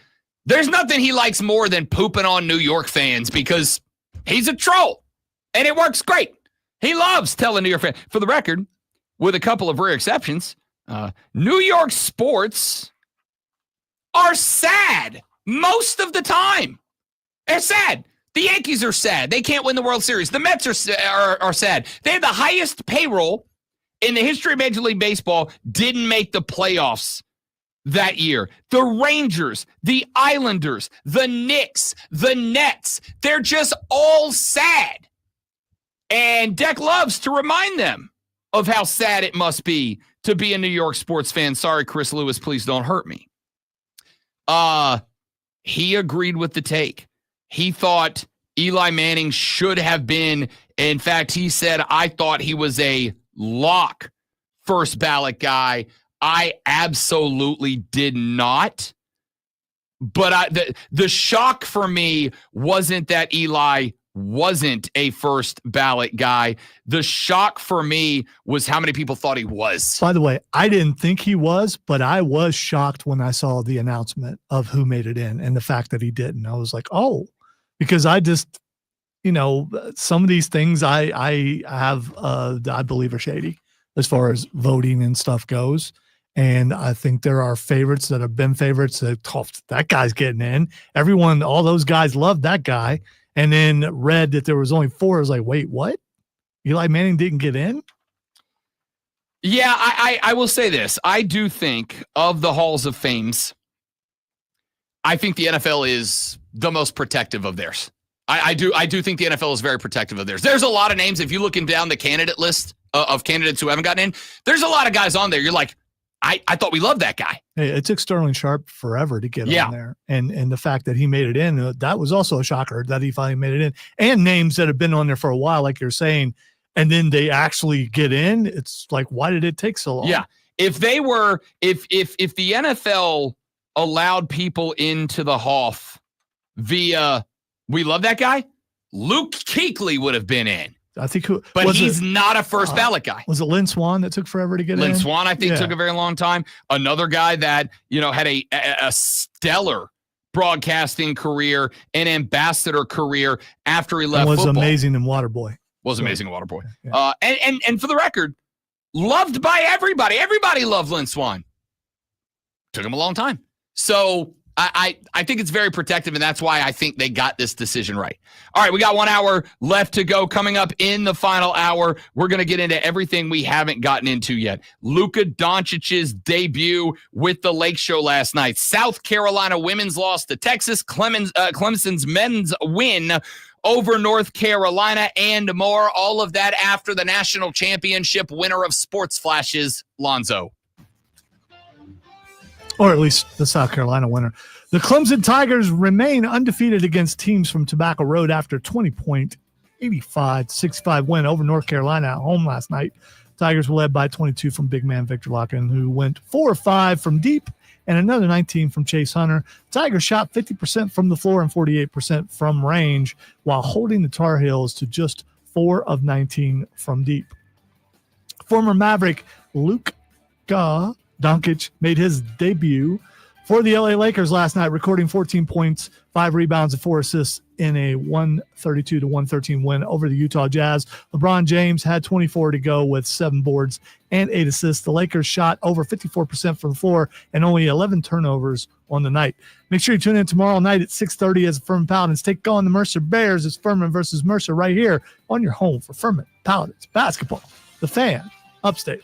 there's nothing he likes more than pooping on New York fans because he's a troll and it works great. He loves telling New York fans. For the record, with a couple of rare exceptions, New York sports are sad most of the time. They're sad. The Yankees are sad. They can't win the World Series. The Mets are sad. They have the highest payroll in the history of Major League Baseball, didn't make the playoffs that year. The Rangers, the Islanders, the Knicks, the Nets, they're just all sad. And Deck loves to remind them of how sad it must be to be a New York sports fan. Sorry, Chris Lewis, please don't hurt me. He agreed with the take. He thought Eli Manning should have been, in fact, he said, I thought he was a lock first ballot guy. I absolutely did not. But the shock for me wasn't that Eli wasn't a first ballot guy. The shock for me was how many people thought he was. By the way, I didn't think he was, but I was shocked when I saw the announcement of who made it in and the fact that he didn't. I was like, oh, because I just, some of these things I believe are shady as far as voting and stuff goes. And I think there are favorites that have been favorites that guy's getting in. Everyone, all those guys loved that guy. And then read that there was only 4. I was like, wait, what? Eli Manning didn't get in? Yeah, I will say this. I do think of the Halls of Fames, I think the NFL is the most protective of theirs. I do think the NFL is very protective of theirs. There's a lot of names. If you're looking down the candidate list of candidates who haven't gotten in. There's a lot of guys on there. You're like, I thought we loved that guy. Hey, it took Sterling Sharp forever to get Yeah. on there. And the fact that he made it in, that was also a shocker that he finally made it in. And names that have been on there for a while, like you're saying, and then they actually get in. It's like, why did it take so long? Yeah. If they were, if the NFL allowed people into the Hoff via, we love that guy, Luke Kuechly would have been in. I think But he's not a first ballot guy. Was it Lynn Swan that took forever to get in? Lynn Swan, I think, Yeah. took a very long time. Another guy that, had a stellar broadcasting career and ambassador career after he left And was football. amazing in Waterboy. Was amazing in Waterboy. And for the record, loved by everybody. Everybody loved Lynn Swan. Took him a long time. So I think it's very protective, and that's why I think they got this decision right. All right, we got 1 hour left to go. Coming up in the final hour, we're going to get into everything we haven't gotten into yet. Luka Doncic's debut with the Lake Show last night. South Carolina women's loss to Texas. Clemson's men's win over North Carolina, and more. All of that after the national championship winner of Sports Flashes, Lonzo. Or at least the South Carolina winner. The Clemson Tigers remain undefeated against teams from Tobacco Road after 20-point 85-65 win over North Carolina at home last night. Tigers were led by 22 from big man Victor Locken, who went 4 of 5 from deep and another 19 from Chase Hunter. Tigers shot 50% from the floor and 48% from range, while holding the Tar Heels to just 4 of 19 from deep. Former Maverick Luka Doncic made his debut for the LA Lakers last night, recording 14 points, 5 rebounds, and 4 assists in a 132-113 win over the Utah Jazz. LeBron James had 24 to go with 7 boards and 8 assists. The Lakers shot over 54% from the floor and only 11 turnovers on the night. Make sure you tune in tomorrow night at 6:30 as Furman Paladins take on the Mercer Bears. It's Furman versus Mercer right here on your home for Furman Paladins basketball. The Fan, Upstate.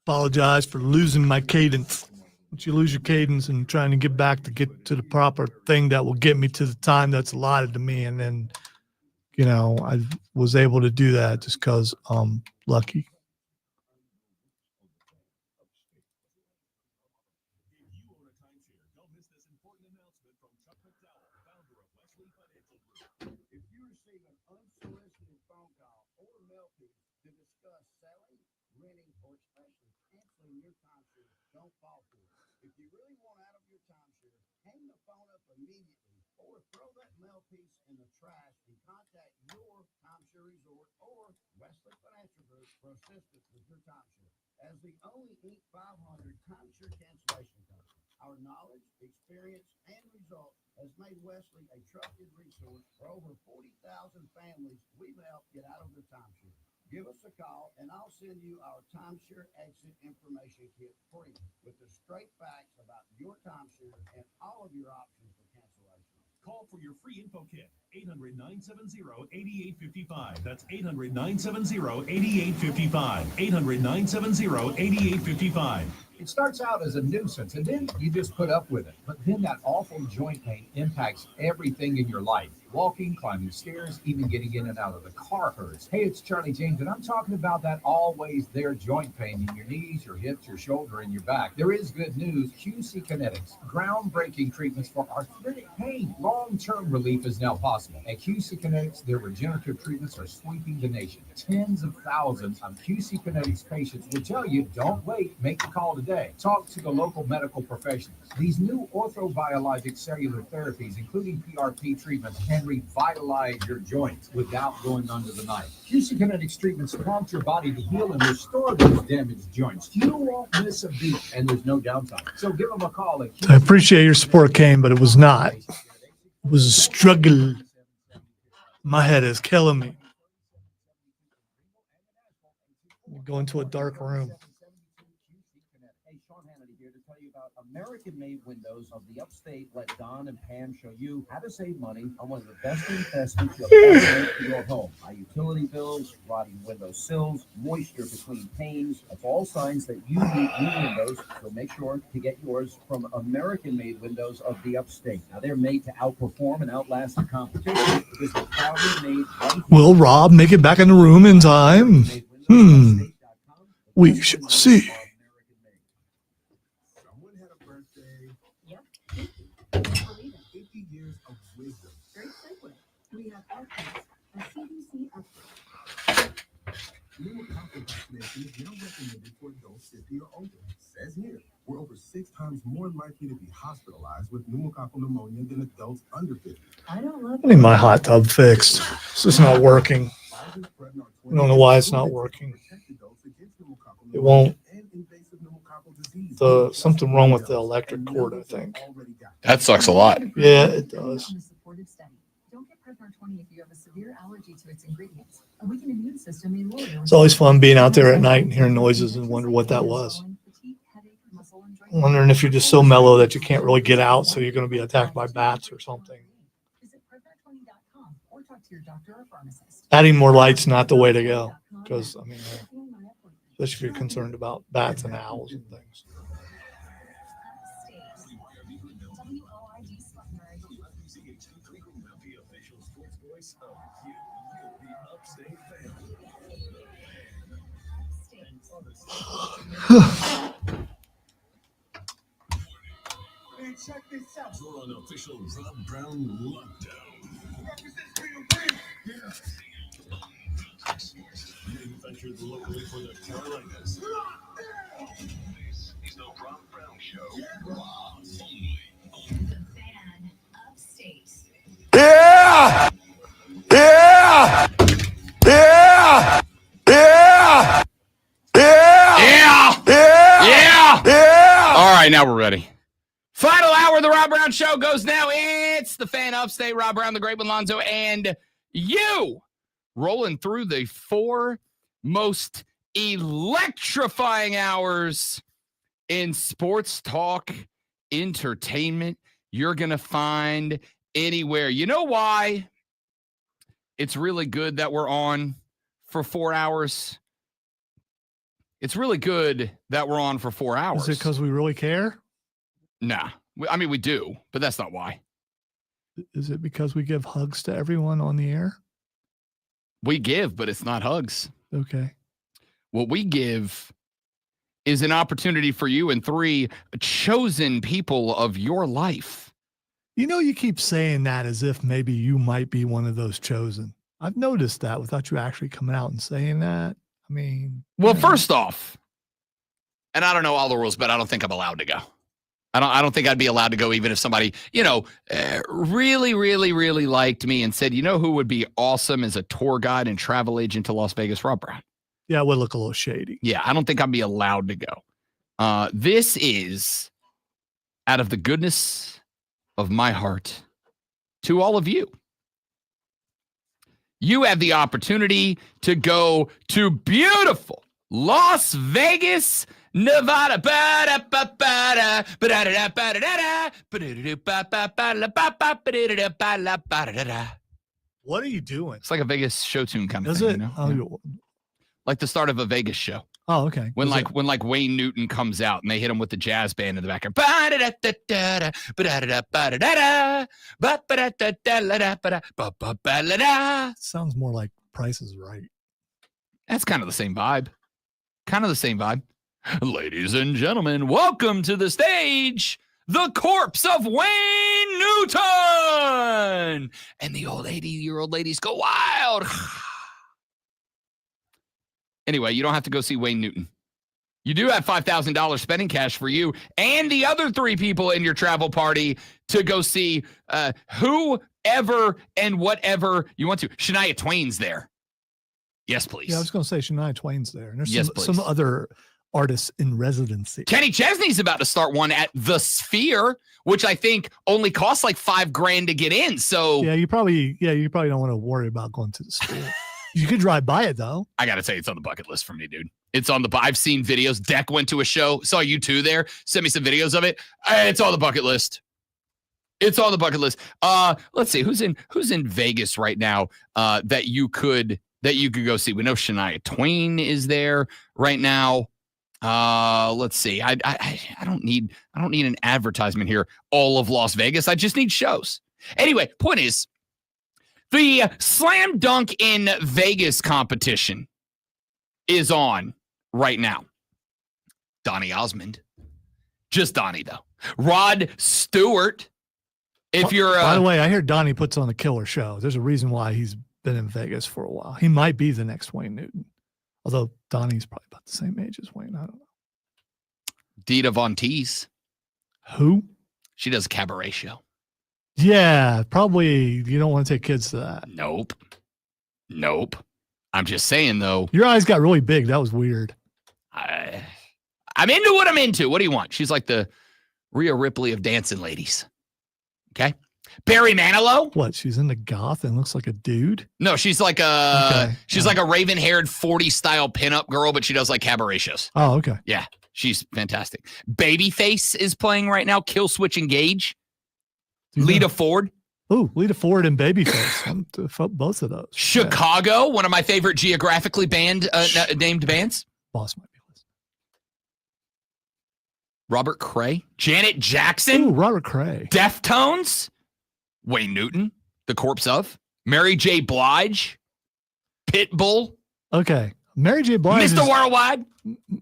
Apologize for losing my cadence. Once you lose your cadence and trying to get back to get to the proper thing that will get me to the time that's allotted to me. And then, I was able to do that just because I'm lucky. For assistance with your timeshare. As the only Inc. 500 timeshare cancellation company, our knowledge, experience, and results has made Wesley a trusted resource for over 40,000 families we've helped get out of their timeshare. Give us a call, and I'll send you our timeshare exit information kit free with the straight facts about your timeshare and all of your options for cancellation. Call for your free info kit, 800-970-8855. That's 800-970-8855. 800-970-8855. It starts out as a nuisance, and then you just put up with it. But then that awful joint pain impacts everything in your life. Walking, climbing stairs, even getting in and out of the car hurts. Hey, it's Charlie James, and I'm talking about that always there joint pain in your knees, your hips, your shoulder, and your back. There is good news. QC Kinetics, groundbreaking treatments for arthritic pain. Long-term relief is now possible. At QC Kinetics, their regenerative treatments are sweeping the nation. Tens of thousands of QC Kinetics patients will tell you, don't wait, make the call today. Talk to the local medical professionals. These new orthobiologic cellular therapies, including PRP treatments, can revitalize your joints without going under the knife. QC Kinetics treatments prompt your body to heal and restore those damaged joints. You won't miss a beat, and there's no downtime. So give them a call at QC. I appreciate your support, Kane, but it was not. It was a struggle. My head is killing me. Go into a dark room. about American-made windows of the Upstate, let Don and Pam show you how to save money on one of the best investments you'll ever make for your home. High utility bills, rotting window sills, moisture between panes. That's all signs that you need new windows, so make sure to get yours from American-made windows of the Upstate. Now, they're made to outperform and outlast the competition because they're proudly made right here. Will Rob make it back in the room in time? We shall see. Someone had a birthday. Yep. 50 years of wisdom. Great segue. We have outcomes, a CDC update. Pneumococcal vaccination is now recommended for adults 50 or older. It says here, we're over 6 times more likely to be hospitalized with pneumococcal pneumonia than adults under 50. I don't love I need my hot tub fixed. It's just not working. I don't know why it's not working. It won't. Something wrong with the electric cord, I think. That sucks a lot. Yeah, it does. Don't get Prevnar 20 if you have a severe allergy to its ingredients. A weakened immune system may lower your It's always fun being out there at night and hearing noises and wonder what that was. I'm wondering if you're just so mellow that you can't really get out, so you're going to be attacked by bats or something. Visit Prevnar20.com or talk to your doctor or pharmacist. Adding more light's not the way to go, because I mean, especially if you're concerned about bats and owls and things. Man, check this out. You're on official Rob Brown lockdown. Manufactured locally for the Carolinas. This is the Rob Brown Show. Only on the Fan Upstate. Yeah! Yeah! Yeah! Yeah! Yeah! Yeah! Yeah! All right, now we're ready. Final hour of the Rob Brown Show goes now. It's the Fan Upstate, Rob Brown, the Great One, Lonzo, and you rolling through the 4 most electrifying hours in sports talk entertainment you're going to find anywhere. You know why it's really good that we're on for 4 hours? It's really good that we're on for 4 hours. Is it because we really care? Nah. I mean, we do, but that's not why. Is it because we give hugs to everyone on the air? We give, but it's not hugs. Okay. What we give is an opportunity for you and 3 chosen people of your life. You know, you keep saying that as if maybe you might be one of those chosen. I've noticed that without you actually coming out and saying that. I mean, well, first off, and I don't know all the rules, but I don't think I'm allowed to go. I don't think I'd be allowed to go even if somebody, really, really, really liked me and said, you know who would be awesome as a tour guide and travel agent to Las Vegas? Rob Brown. Yeah, it would look a little shady. Yeah, I don't think I'd be allowed to go. This is out of the goodness of my heart to all of you. You have the opportunity to go to beautiful Las Vegas, Nevada. What are you doing? It's like a Vegas show tune kind of Is thing. it? You know? Oh, Yeah. Like the start of a Vegas show. Oh, okay. When Wayne Newton comes out and they hit him with the jazz band in the background. Sounds more like Price is Right. That's kind of the same vibe. Ladies and gentlemen, welcome to the stage, the corpse of Wayne Newton. And the old 80-year-old ladies go wild. Anyway, you don't have to go see Wayne Newton. You do have $5,000 spending cash for you and the other 3 people in your travel party to go see whoever and whatever you want to. Shania Twain's there. Yes, please. Yeah, I was going to say Shania Twain's there. And there's Yes, some other artists in residency. Kenny Chesney's about to start one at the Sphere, which I think only costs like $5,000 to get in. So yeah, you probably don't want to worry about going to the Sphere. You could drive by it, though. I got to say, it's on the bucket list for me, dude. It's on the. I've seen videos. Deck went to a show. Saw you two there. Sent me some videos of it. It's on the bucket list. It's on the bucket list. Let's see who's in Vegas right now. That you could go see. We know Shania Twain is there right now. Let's see. I don't need an advertisement here. All of Las Vegas. I just need shows. Anyway, point is, the Slam Dunk in Vegas competition is on right now. Donnie Osmond. Just Donnie, though. Rod Stewart. If you're by the way, I hear Donnie puts on a killer show. There's a reason why he's been in Vegas for a while. He might be the next Wayne Newton. Although Donnie's probably about the same age as Wayne. I don't know. Dita Von Teese. Who? She does a cabaret show. Yeah, probably you don't want to take kids to that. Nope. I'm just saying, though. Your eyes got really big. That was weird. I'm into what I'm into. What do you want? She's like the Rhea Ripley of dancing ladies. Okay. Barry Manilow. What? She's into goth and looks like a dude? No, she's like like a raven-haired 40s style pinup girl, but she does like cabaret shows. Oh, okay. Yeah, she's fantastic. Babyface is playing right now. Kill Switch Engage. Lita Ford. Oh, Lita Ford and Babyface. Both of those. Chicago, one of my favorite geographically named bands. Boss might be listening. Robert Cray. Janet Jackson. Ooh, Robert Cray. Deftones. Wayne Newton. The Corpse of. Mary J. Blige. Pitbull. Okay. Mary J. Blige. Mr. Worldwide.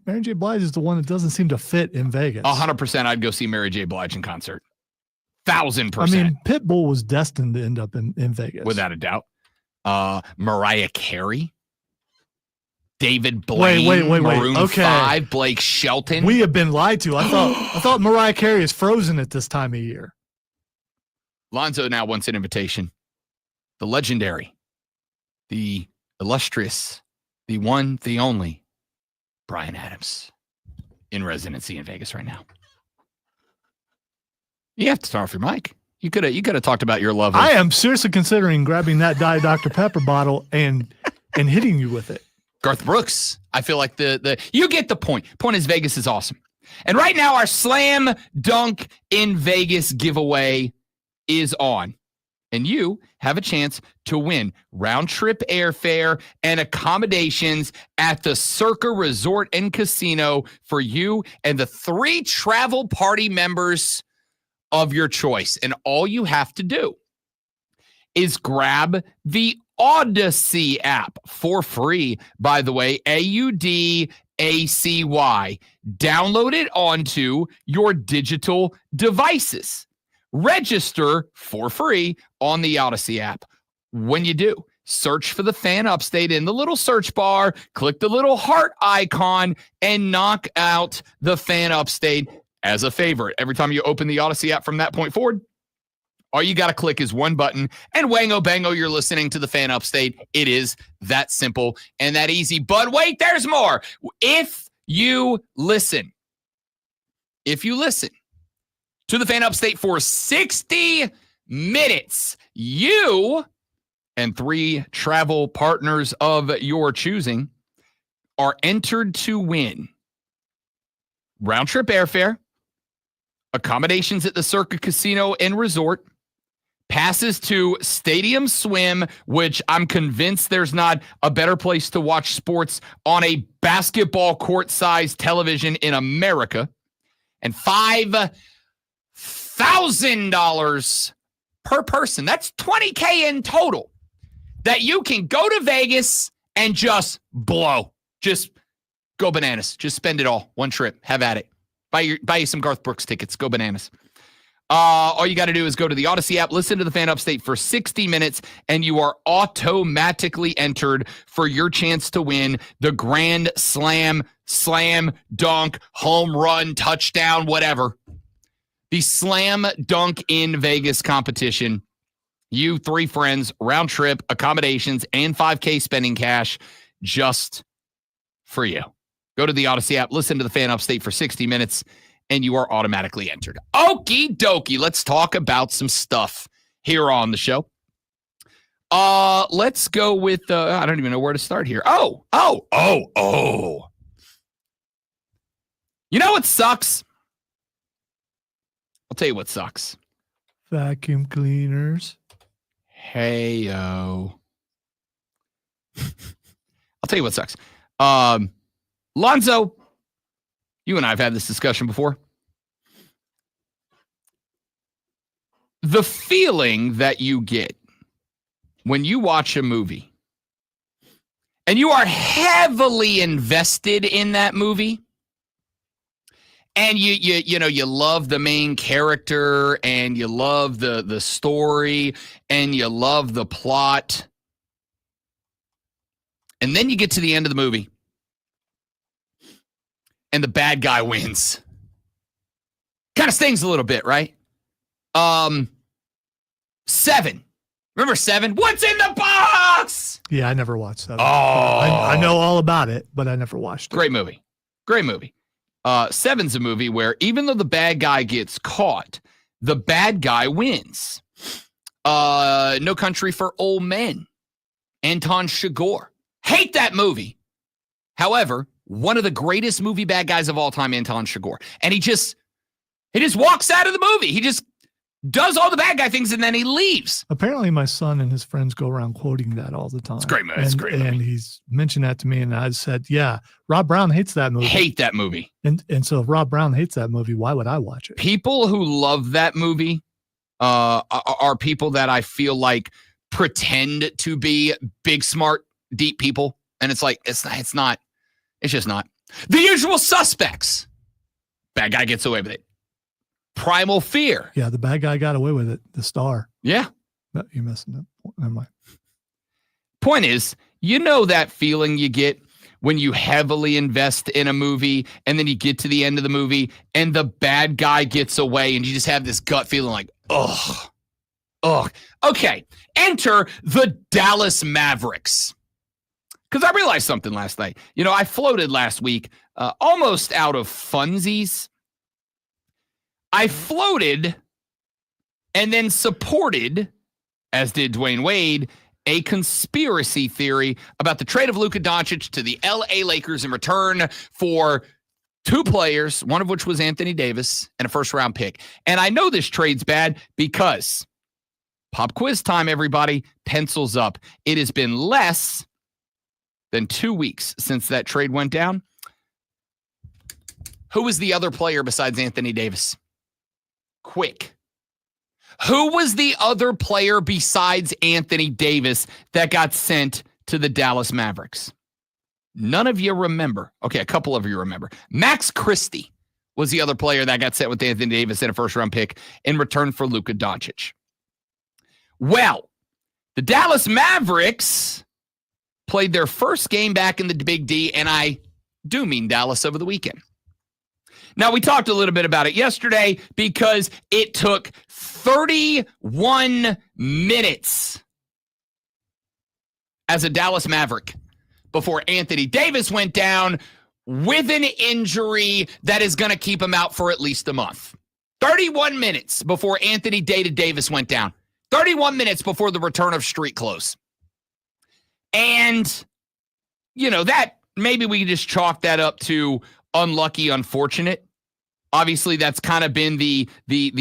Mary J. Blige is the one that doesn't seem to fit in Vegas. 100% I'd go see Mary J. Blige in concert. 1,000%. I mean, Pitbull was destined to end up in Vegas. Without a doubt. Mariah Carey. David Blaine. Wait. Maroon Okay. 5. Blake Shelton. We have been lied to. I thought Mariah Carey is frozen at this time of year. Lonzo now wants an invitation. The legendary, the illustrious, the one, the only, Bryan Adams in residency in Vegas right now. You have to turn off your mic. You could have talked about your love. I am seriously considering grabbing that Diet Dr. Pepper bottle and hitting you with it. Garth Brooks. I feel like you get the point. Point is Vegas is awesome. And right now our Slam Dunk in Vegas giveaway is on. And you have a chance to win round trip airfare and accommodations at the Circa Resort and Casino for you and the 3 travel party members of your choice. And all you have to do is grab the Odyssey app for free, by the way, AUDACY. Download it onto your digital devices. Register for free on the Odyssey app. When you do, search for the Fan Upstate in the little search bar, click the little heart icon, and knock out the Fan Upstate as a favorite. Every time you open the Odyssey app from that point forward, all you got to click is one button, and wango bango, you're listening to the Fan Upstate. It is that simple and that easy. But wait, there's more. If you listen to the Fan Upstate for 60 minutes, you and 3 travel partners of your choosing are entered to win round trip airfare, accommodations at the Circa Casino and Resort, passes to Stadium Swim, which I'm convinced there's not a better place to watch sports on a basketball court-sized television in America, and $5,000 per person. That's $20K in total that you can go to Vegas and just blow. Just go bananas. Just spend it all. One trip. Have at it. Buy you some Garth Brooks tickets. Go bananas. All you got to do is go to the Odyssey app, listen to the Fan Upstate for 60 minutes, and you are automatically entered for your chance to win the Grand Slam, dunk, home run, touchdown, whatever. The Slam Dunk in Vegas competition. You 3 friends, round trip, accommodations, and $5K spending cash just for you. Go to the Odyssey app, listen to the Fan Upstate for 60 minutes, and you are automatically entered. Okie dokie. Let's talk about some stuff here on the show. Let's go with, I don't even know where to start here. Oh. You know what sucks? I'll tell you what sucks. Vacuum cleaners. Hey-o. I'll tell you what sucks. Lonzo, you and I have had this discussion before. The feeling that you get when you watch a movie and you are heavily invested in that movie, and you love the main character and you love the story and you love the plot, and then you get to the end of the movie and the bad guy wins. Kind of stings a little bit, right? 7. Remember 7? What's in the box? Yeah, I never watched 7. Oh. I know all about it, but I never watched it. Great movie. 7's a movie where even though the bad guy gets caught, the bad guy wins. No Country for Old Men. Anton Chigurh. Hate that movie. However, one of the greatest movie bad guys of all time, Anton Chigurh. And he just walks out of the movie. He just does all the bad guy things and then he leaves. Apparently my son and his friends go around quoting that all the time. It's a great movie. And he's mentioned that to me, and I said, yeah, Rob Brown hates that movie. Hate that movie. And so if Rob Brown hates that movie, why would I watch it? People who love that movie are people that I feel like pretend to be big, smart, deep people. And it's like, it's just not. The Usual Suspects. Bad guy gets away with it. Primal Fear. Yeah, the bad guy got away with it. The star. Yeah. No, you're messing up. Never mind. Point is, you know that feeling you get when you heavily invest in a movie and then you get to the end of the movie and the bad guy gets away and you just have this gut feeling like, ugh. Okay, enter the Dallas Mavericks. Because I realized something last night. I floated last week almost out of funsies. I floated and then supported, as did Dwayne Wade, a conspiracy theory about the trade of Luka Doncic to the LA Lakers in return for 2 players, one of which was Anthony Davis, and a first-round pick. And I know this trade's bad because, pop quiz time, everybody, pencils up. It has been less than 2 weeks since that trade went down. Who was the other player besides Anthony Davis? Quick. Who was the other player besides Anthony Davis that got sent to the Dallas Mavericks? None of you remember. Okay, a couple of you remember. Max Christie was the other player that got sent with Anthony Davis and a first-round pick in return for Luka Doncic. Well, the Dallas Mavericks played their first game back in the Big D, and I do mean Dallas, over the weekend. Now, we talked a little bit about it yesterday because it took 31 minutes as a Dallas Maverick before Anthony Davis went down with an injury that is going to keep him out for at least a month. 31 minutes before Anthony Davis went down. 31 minutes before the return of street clothes. And, that maybe we just chalk that up to unlucky, unfortunate. Obviously, that's kind of been the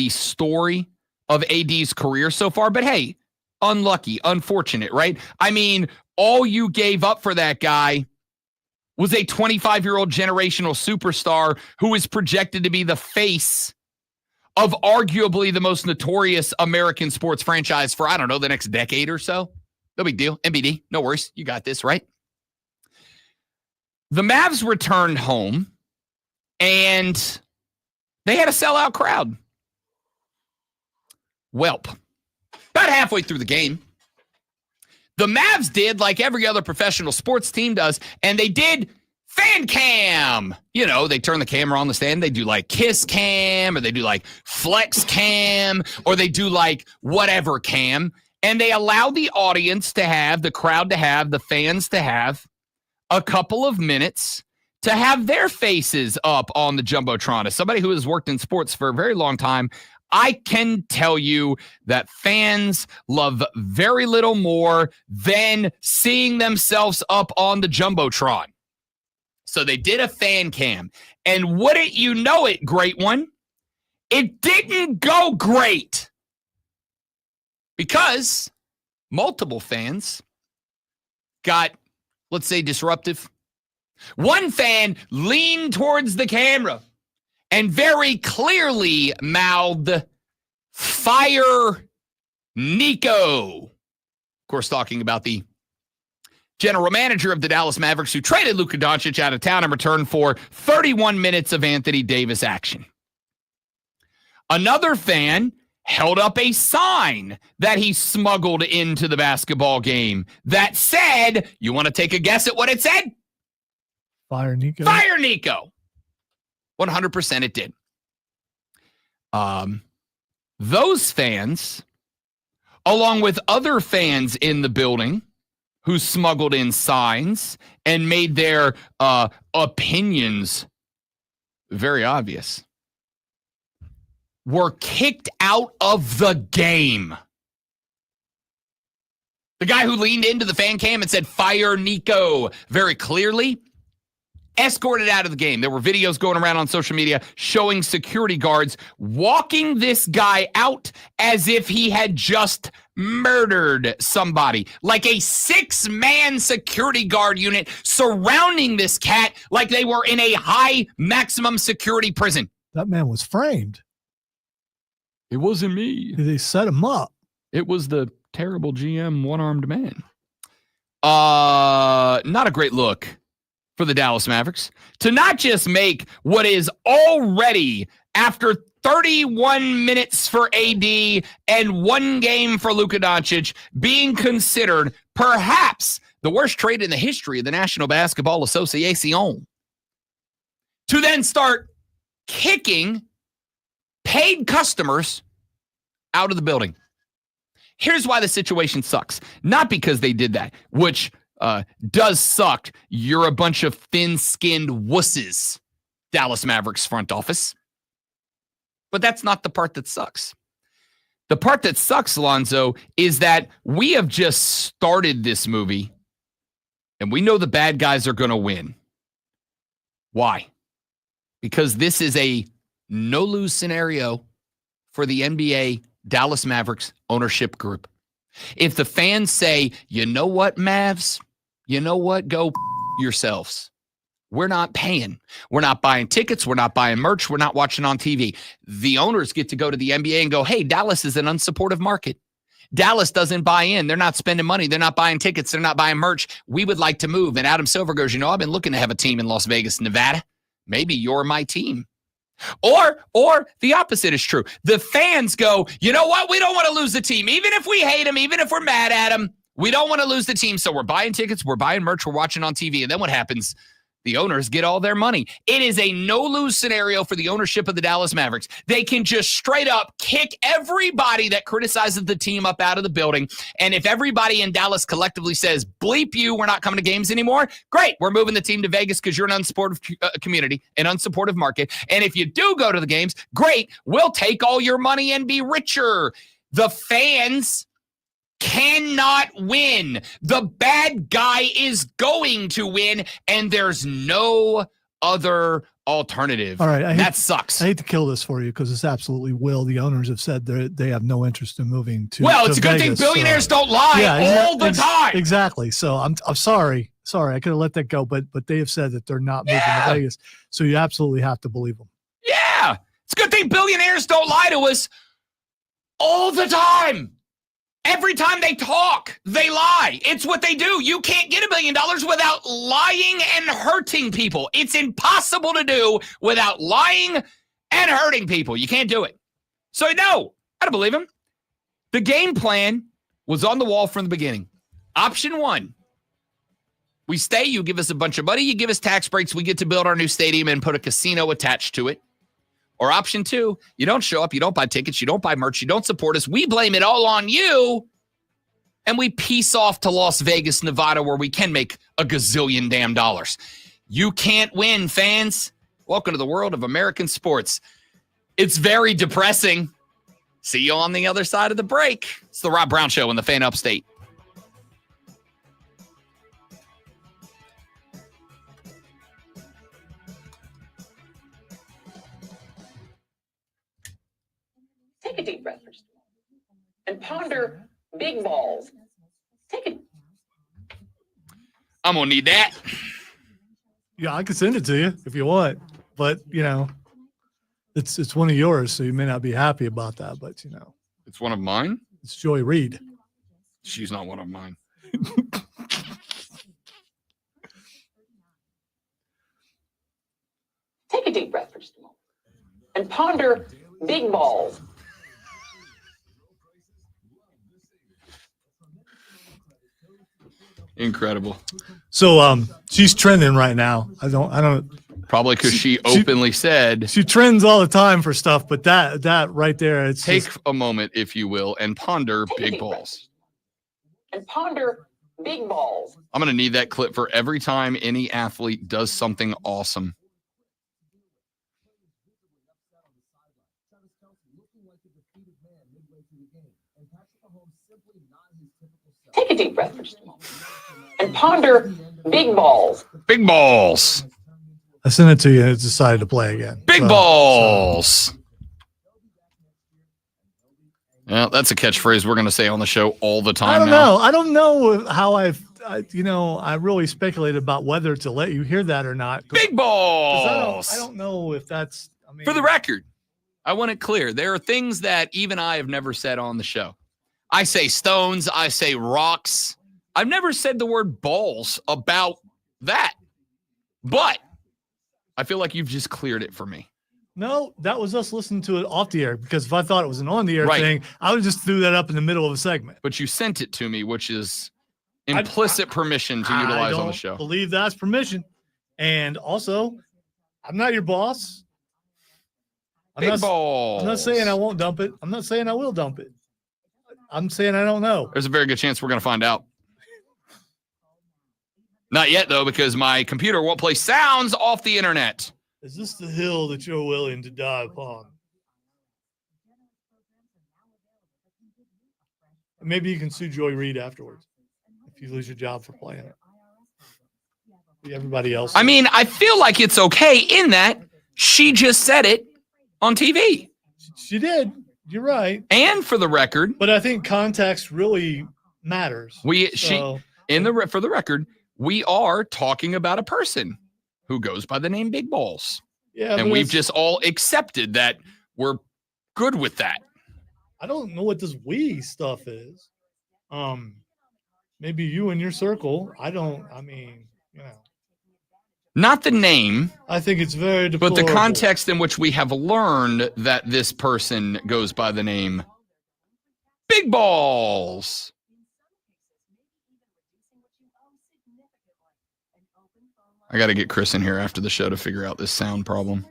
story of AD's career so far. But hey, unlucky, unfortunate, right? I mean, all you gave up for that guy was a 25-year-old generational superstar who is projected to be the face of arguably the most notorious American sports franchise for, I don't know, the next decade or so. No big deal. MBD, no worries. You got this, right? The Mavs returned home, and they had a sellout crowd. Welp. About halfway through the game, the Mavs did like every other professional sports team does, and they did fan cam. They turn the camera on the stand. They do like kiss cam, or they do like flex cam, or they do like whatever cam. And they allow the audience to have, the crowd to have, the fans to have a couple of minutes to have their faces up on the Jumbotron. As somebody who has worked in sports for a very long time, I can tell you that fans love very little more than seeing themselves up on the Jumbotron. So they did a fan cam. And wouldn't you know it, great one? It didn't go great. Because multiple fans got, let's say, disruptive. One fan leaned towards the camera and very clearly mouthed, "Fire Nico." Of course, talking about the general manager of the Dallas Mavericks who traded Luka Doncic out of town in return for 31 minutes of Anthony Davis action. Another fan held up a sign that he smuggled into the basketball game that said, you want to take a guess at what it said? Fire Nico. Fire Nico. 100% it did. Those fans, along with other fans in the building who smuggled in signs and made their opinions very obvious, were kicked out of the game. The guy who leaned into the fan cam and said, "Fire Nico," very clearly, escorted out of the game. There were videos going around on social media showing security guards walking this guy out as if he had just murdered somebody. Like a 6-man security guard unit surrounding this cat like they were in a high maximum security prison. That man was framed. It wasn't me. They set him up. It was the terrible GM one-armed man. Not a great look for the Dallas Mavericks to not just make what is already, after 31 minutes for AD and 1 game for Luka Doncic, being considered perhaps the worst trade in the history of the National Basketball Association, to then start kicking paid customers out of the building. Here's why the situation sucks. Not because they did that, which does suck. You're a bunch of thin-skinned wusses, Dallas Mavericks front office. But that's not the part that sucks. The part that sucks, Alonzo, is that we have just started this movie, and we know the bad guys are going to win. Why? Because this is a no-lose scenario for the NBA Dallas Mavericks ownership group. If the fans say, you know what, Mavs? You know what? Go yourselves. We're not paying. We're not buying tickets. We're not buying merch. We're not watching on TV. The owners get to go to the NBA and go, hey, Dallas is an unsupportive market. Dallas doesn't buy in. They're not spending money. They're not buying tickets. They're not buying merch. We would like to move. And Adam Silver goes, I've been looking to have a team in Las Vegas, Nevada. Maybe you're my team. Or the opposite is true. The fans go, you know what? We don't want to lose the team. Even if we hate them, even if we're mad at them, we don't want to lose the team. So we're buying tickets, we're buying merch, we're watching on TV. And then what happens? The owners get all their money. It is a no-lose scenario for the ownership of the Dallas Mavericks. They can just straight up kick everybody that criticizes the team up out of the building. And if everybody in Dallas collectively says, bleep you, we're not coming to games anymore, great, we're moving the team to Vegas because you're an unsupportive community, an unsupportive market. And if you do go to the games, great, we'll take all your money and be richer. The fans cannot win. The bad guy is going to win, and there's no other alternative. All right, that sucks. I hate to kill this for you because it's absolutely will. The owners have said they have no interest in moving to. Well, it's to a good Vegas, thing billionaires don't lie all the time. Exactly. So I'm sorry. I could have let that go, but they have said that they're not moving to Vegas. So you absolutely have to believe them. Yeah, it's a good thing billionaires don't lie to us all the time. Every time they talk, they lie. It's what they do. You can't get $1 billion without lying and hurting people. It's impossible to do without lying and hurting people. You can't do it. So, no, I don't believe him. The game plan was on the wall from the beginning. Option 1, we stay, you give us a bunch of money, you give us tax breaks, we get to build our new stadium and put a casino attached to it. Or option 2, you don't show up, you don't buy tickets, you don't buy merch, you don't support us. We blame it all on you, and we peace off to Las Vegas, Nevada, where we can make a gazillion damn dollars. You can't win, fans. Welcome to the world of American sports. It's very depressing. See you on the other side of the break. It's the Rob Brown Show in the Fan Upstate. Take a deep breath first and ponder big balls. Take it. I'm going to need that. Yeah, I could send it to you if you want, but it's one of yours, so you may not be happy about that, but It's one of mine? it's Joy Reid. She's not one of mine. Take a deep breath first and ponder big balls. Incredible. So she's trending right now. I don't Probably because she openly said. She trends all the time for stuff, but that right there, it's Take a moment, if you will, and ponder big balls. And ponder big balls. I'm going to need that clip for every time any athlete does something awesome. Take a deep breath first and ponder big balls. Big balls. I sent it to you and it decided to play again. Big balls. Well, that's a catchphrase we're going to say on the show all the time. I don't know how I really speculated about whether to let you hear that or not. Big balls. I don't know if that's. For the record, I want it clear. There are things that even I have never said on the show. I say stones. I say rocks. I've never said the word balls about that. But I feel like you've just cleared it for me. No, that was us listening to it off the air, because if I thought it was an on the air Right. thing, I would just threw that up in the middle of a segment. But you sent it to me, which is implicit permission to utilize on the show. I believe that's permission. And also, I'm not your boss. Big balls. I'm not saying I won't dump it. I'm not saying I will dump it. I'm saying I don't know. There's a very good chance we're going to find out. Not yet, though, because my computer won't play sounds off the internet. Is this the hill that you're willing to die upon? Maybe you can sue Joy Reid afterwards if you lose your job for playing it. Everybody else. I mean, I feel like it's okay in that she just said it on TV. She did. You're right. And for the record, but I think context really matters. for the record, we are talking about a person who goes by the name Big Balls. Yeah, and we've just all accepted that we're good with that. I don't know what this we stuff is. Maybe you and your circle. Not the name. I think it's very deplorable. But the context in which we have learned that this person goes by the name Big Balls. I got to get Chris in here after the show to figure out this sound problem.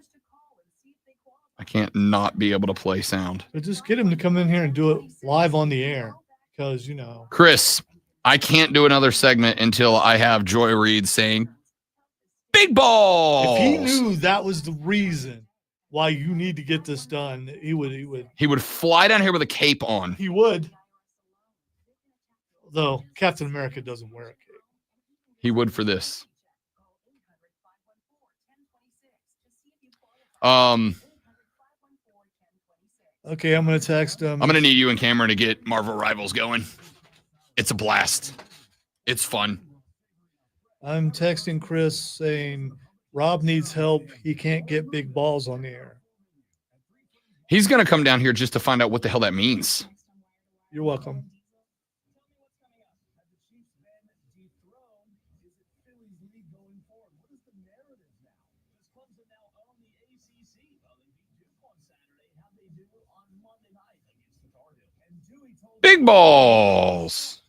I can't not be able to play sound. But just get him to come in here and do it live on the air, because, Chris, I can't do another segment until I have Joy Reid saying Big Balls. If he knew that was the reason why you need to get this done, he would fly down here with a cape on. He would. Though Captain America doesn't wear a cape. He would for this. Okay, I'm going to text him. I'm going to need you and Cameron to get Marvel Rivals going. It's a blast. It's fun. I'm texting Chris saying Rob needs help. He can't get big balls on the air. He's going to come down here just to find out what the hell that means. You're welcome. Big Balls.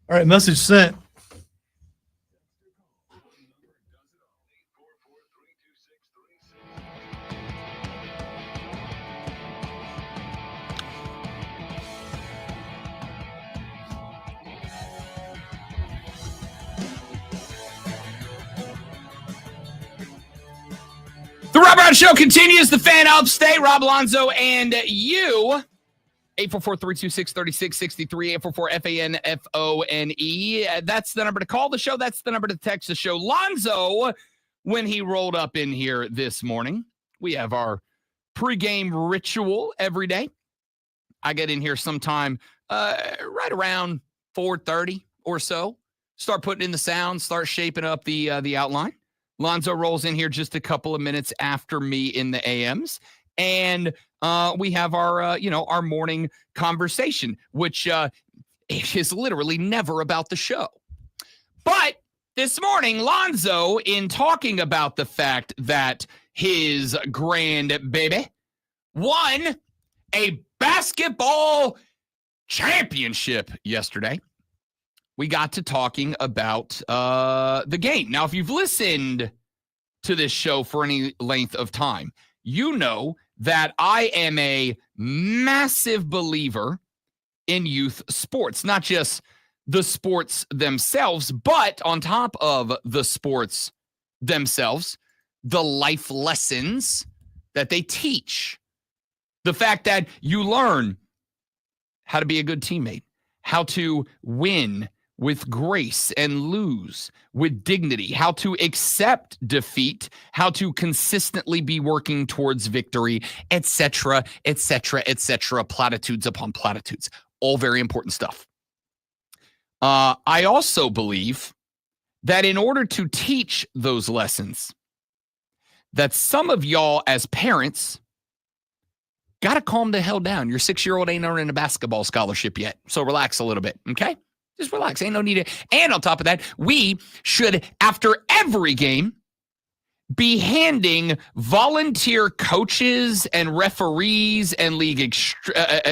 All right, message sent. Brown Show continues. The Fan Upstate, Rob Alonzo and you. 844-326-3663, 844-FANFONE. That's the number to call the show. That's the number to text the show. Lonzo, when he rolled up in here this morning, we have our pregame ritual every day. I get in here sometime right around 4:30 or so. Start putting in the sound, start shaping up the outline. Lonzo rolls in here just a couple of minutes after me in the AMs. And we have our, our morning conversation, which is literally never about the show. But this morning, Lonzo, in talking about the fact that his grandbaby won a basketball championship yesterday, we got to talking about the game. Now, if you've listened to this show for any length of time, you know that I am a massive believer in youth sports, not just the sports themselves, but on top of the sports themselves, the life lessons that they teach. The fact that you learn how to be a good teammate, how to win with grace and lose with dignity, how to accept defeat, how to consistently be working towards victory, etc., etc., etc., platitudes upon platitudes. All very important stuff. I also believe that in order to teach those lessons, that some of y'all as parents got to calm the hell down. Your 6-year-old ain't earning a basketball scholarship yet, so relax a little bit, okay? Just relax. Ain't no need to. And on top of that, we should, after every game, be handing volunteer coaches and referees and league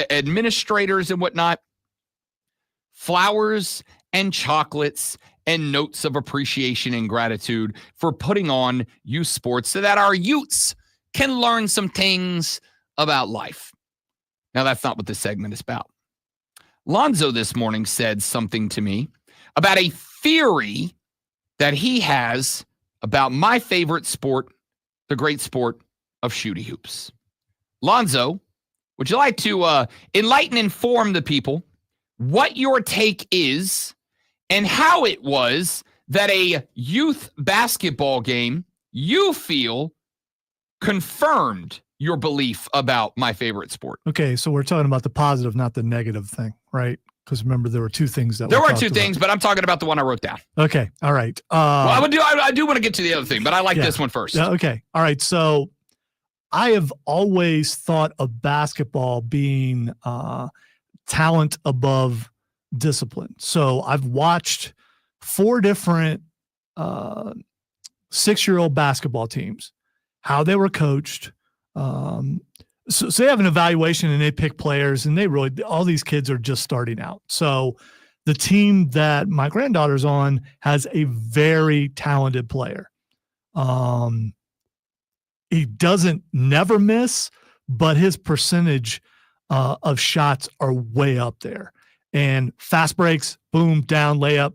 administrators and whatnot flowers and chocolates and notes of appreciation and gratitude for putting on youth sports so that our youths can learn some things about life. Now, that's not what this segment is about. Lonzo this morning said something to me about a theory that he has about my favorite sport, the great sport of shooty hoops. Lonzo, would you like to enlighten and inform the people what your take is and how it was that a youth basketball game you feel confirmed your belief about my favorite sport? Okay, so we're talking about the positive, not the negative thing, right? Because remember, there were two things that there were two things, but I'm talking about the one I wrote down. Okay, all right. Well, I do want to get to the other thing, but I like this one first. Yeah, okay, all right. So I have always thought of basketball being talent above discipline. So I've watched 4 different 6-year-old basketball teams, how they were coached. So they have an evaluation and they pick players, and all these kids are just starting out. So the team that my granddaughter's on has a very talented player. He doesn't never miss, but his percentage of shots are way up there. And fast breaks, boom, down, layup,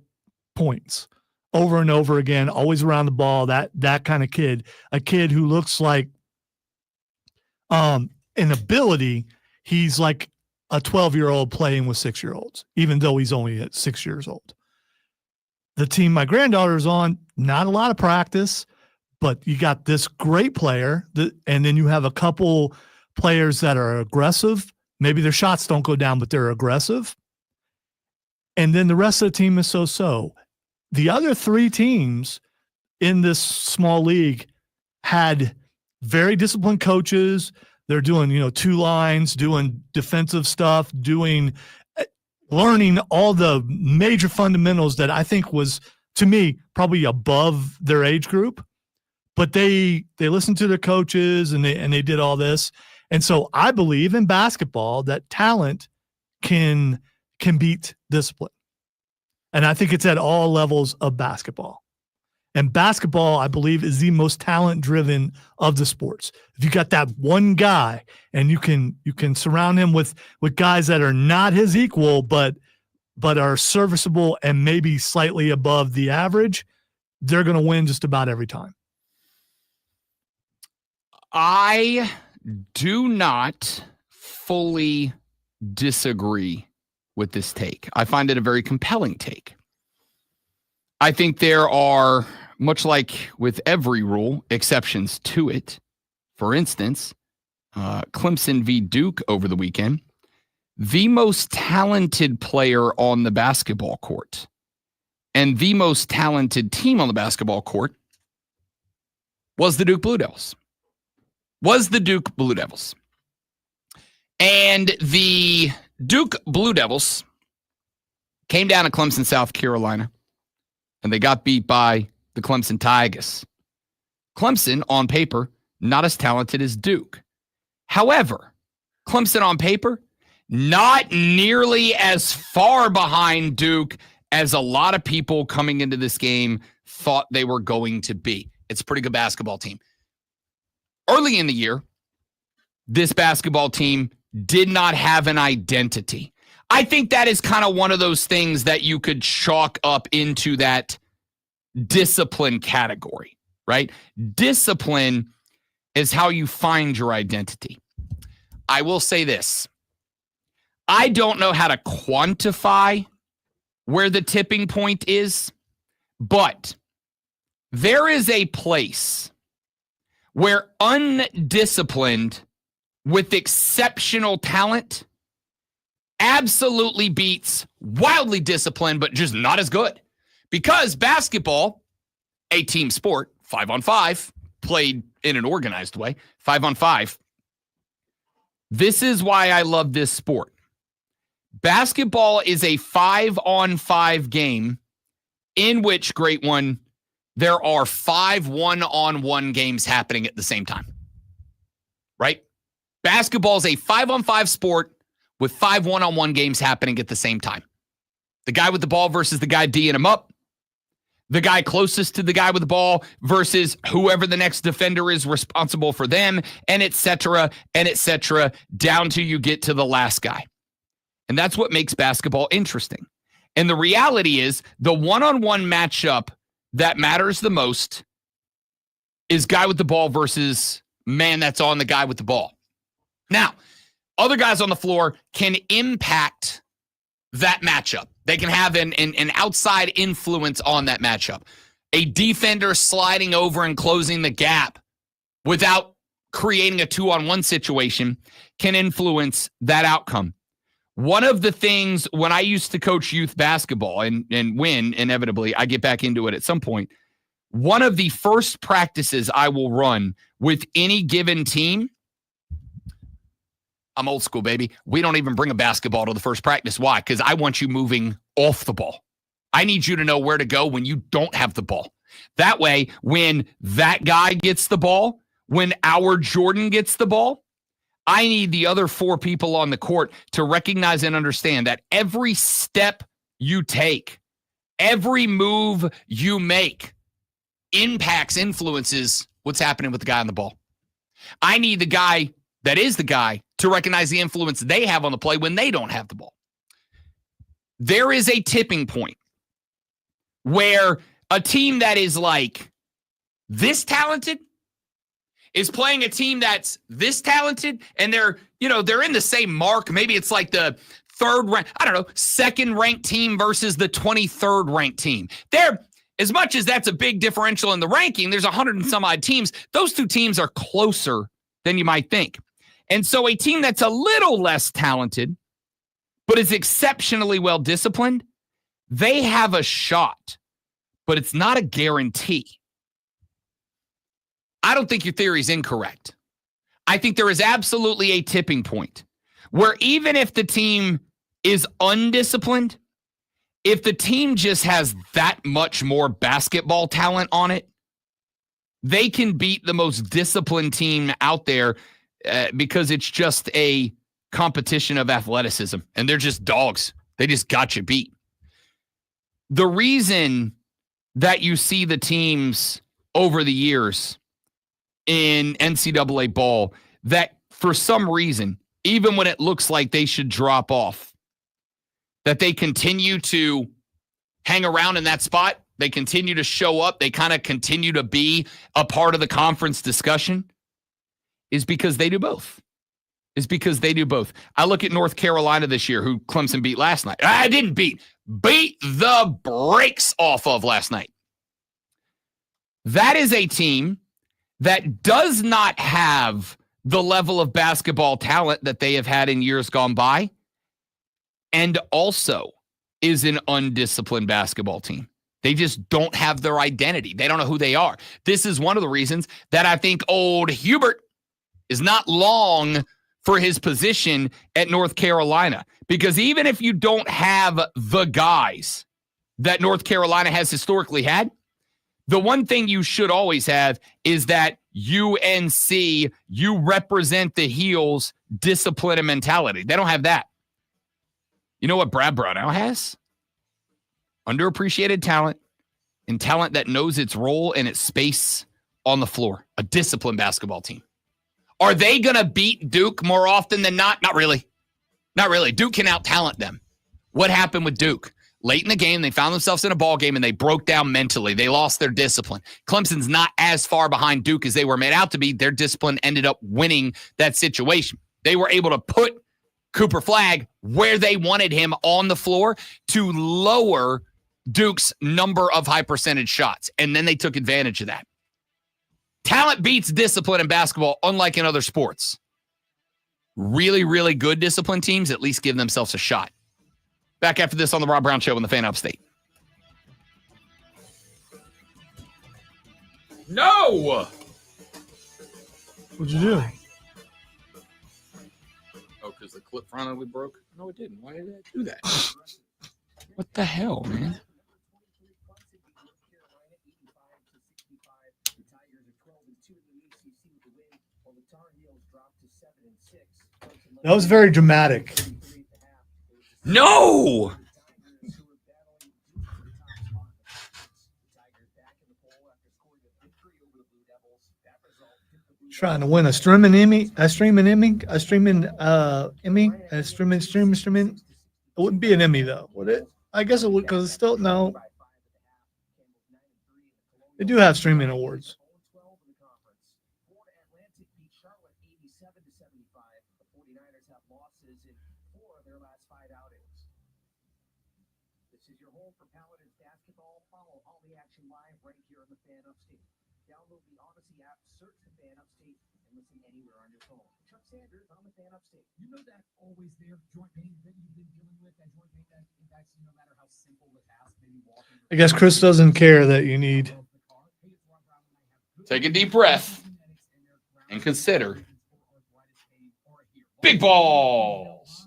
points. Over and over again, always around the ball, that kind of kid. A kid who looks like in ability, he's like a 12-year-old playing with 6-year-olds, even though he's only at 6 years old. The team my granddaughter's on, not a lot of practice, but you got this great player, and then you have a couple players that are aggressive. Maybe their shots don't go down, but they're aggressive. And then the rest of the team is so-so. The other 3 teams in this small league had very disciplined coaches. They're doing, 2 lines, doing defensive stuff, learning all the major fundamentals that I think was, to me, probably above their age group. But they listened to their coaches and they did all this. And so I believe in basketball that talent can beat discipline. And I think it's at all levels of basketball. And basketball, I believe, is the most talent-driven of the sports. If you got that one guy and you can surround him with guys that are not his equal, but are serviceable and maybe slightly above the average, they're going to win just about every time. I do not fully disagree with this take. I find it a very compelling take. I think there are, much like with every rule, exceptions to it. For instance, Clemson v. Duke over the weekend, the most talented player on the basketball court and the most talented team on the basketball court was the Duke Blue Devils. And the Duke Blue Devils came down to Clemson, South Carolina, and they got beat by the Clemson Tigers. Clemson, on paper, not as talented as Duke. However, Clemson on paper, not nearly as far behind Duke as a lot of people coming into this game thought they were going to be. It's a pretty good basketball team. Early in the year, this basketball team did not have an identity. I think that is kind of one of those things that you could chalk up into that discipline category, right? Discipline is how you find your identity. I will say this. I don't know how to quantify where the tipping point is, but there is a place where undisciplined with exceptional talent absolutely beats wildly disciplined, but just not as good. Because basketball, a team sport, 5-on-5, played in an organized way, 5-on-5. This is why I love this sport. Basketball is a 5-on-5 game in which, great one, there are 5 one-on-one games happening at the same time. Right? Basketball is a 5-on-5 sport with 5 one-on-one games happening at the same time. The guy with the ball versus the guy D'ing him up. The guy closest to the guy with the ball versus whoever the next defender is responsible for them, and et cetera, down to you get to the last guy. And that's what makes basketball interesting. And the reality is the one-on-one matchup that matters the most is guy with the ball versus man that's on the guy with the ball. Now, other guys on the floor can impact that matchup. They can have an outside influence on that matchup. A defender sliding over and closing the gap without creating a 2-on-1 situation can influence that outcome. One of the things when I used to coach youth basketball and when inevitably I get back into it at some point, one of the first practices I will run with any given team, I'm old school, baby. We don't even bring a basketball to the first practice. Why? Because I want you moving off the ball. I need you to know where to go when you don't have the ball. That way, when that guy gets the ball, when our Jordan gets the ball, I need the other 4 people on the court to recognize and understand that every step you take, every move you make influences what's happening with the guy on the ball. I need the guy that is the guy to recognize the influence they have on the play when they don't have the ball. There is a tipping point where a team that is like this talented is playing a team that's this talented, and they're in the same mark. Maybe it's like the second ranked team versus the 23rd ranked team. They're, as much as that's a big differential in the ranking, there's 100 and some odd teams. Those two teams are closer than you might think. And so a team that's a little less talented, but is exceptionally well disciplined, they have a shot, but it's not a guarantee. I don't think your theory is incorrect. I think there is absolutely a tipping point where even if the team is undisciplined, if the team just has that much more basketball talent on it, they can beat the most disciplined team out there because it's just a competition of athleticism, and they're just dogs. They just got you beat. The reason that you see the teams over the years in NCAA ball that for some reason, even when it looks like they should drop off, that they continue to hang around in that spot, they continue to show up, they kind of continue to be a part of the conference discussion, is because they do both. I look at North Carolina this year, who Clemson beat last night. I didn't beat the brakes off of last night. That is a team that does not have the level of basketball talent that they have had in years gone by, and also is an undisciplined basketball team. They just don't have their identity. They don't know who they are. This is one of the reasons that I think old Hubert is not long for his position at North Carolina. Because even if you don't have the guys that North Carolina has historically had, the one thing you should always have is that UNC, you represent the heels, discipline, and mentality. They don't have that. You know what Brad Brownell has? Underappreciated talent, and talent that knows its role and its space on the floor. A disciplined basketball team. Are they going to beat Duke more often than not? Not really. Not really. Duke can out-talent them. What happened with Duke? Late in the game, they found themselves in a ball game, and they broke down mentally. They lost their discipline. Clemson's not as far behind Duke as they were made out to be. Their discipline ended up winning that situation. They were able to put Cooper Flagg where they wanted him on the floor to lower Duke's number of high percentage shots, and then they took advantage of that. Talent beats discipline in basketball, unlike in other sports. Really, really good disciplined teams at least give themselves a shot. Back after this on the Rob Brown Show on the Fan Upstate. No! What'd you do? Oh, because the clip finally broke? No, it didn't. Why did it do that? What the hell, man? That was very dramatic. No! Trying to win a streaming Emmy. It wouldn't be an Emmy though, would it? I guess it would, because it's still no. They do have streaming awards. You know that always there joint pain that you've been dealing with, that joint pain that impacts you no matter how simple the task, maybe walking. I guess Chris doesn't care that you need. Take a deep breath and consider big balls.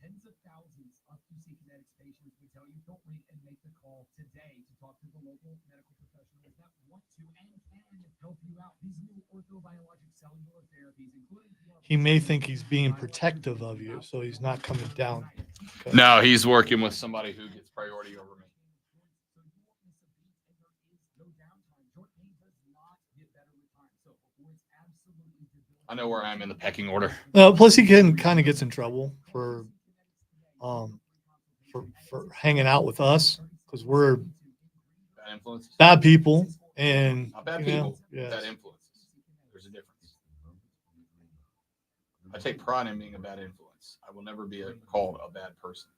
Tens of thousands of QC Kinetics patients would tell you don't wait and make the call today to talk to the local medical professionals that want to and can help you out. These new orthobiologic cellular therapies, including He may think he's being protective of you, so he's not coming down. Okay. No, he's working with somebody who gets priority over me. I know where I am in the pecking order. Plus, he kind of gets in trouble for hanging out with us because we're Bad influences. bad people and Not bad you know, people, yes. bad influences. There's a difference. I take pride in being a bad influence. I will never be called a bad person.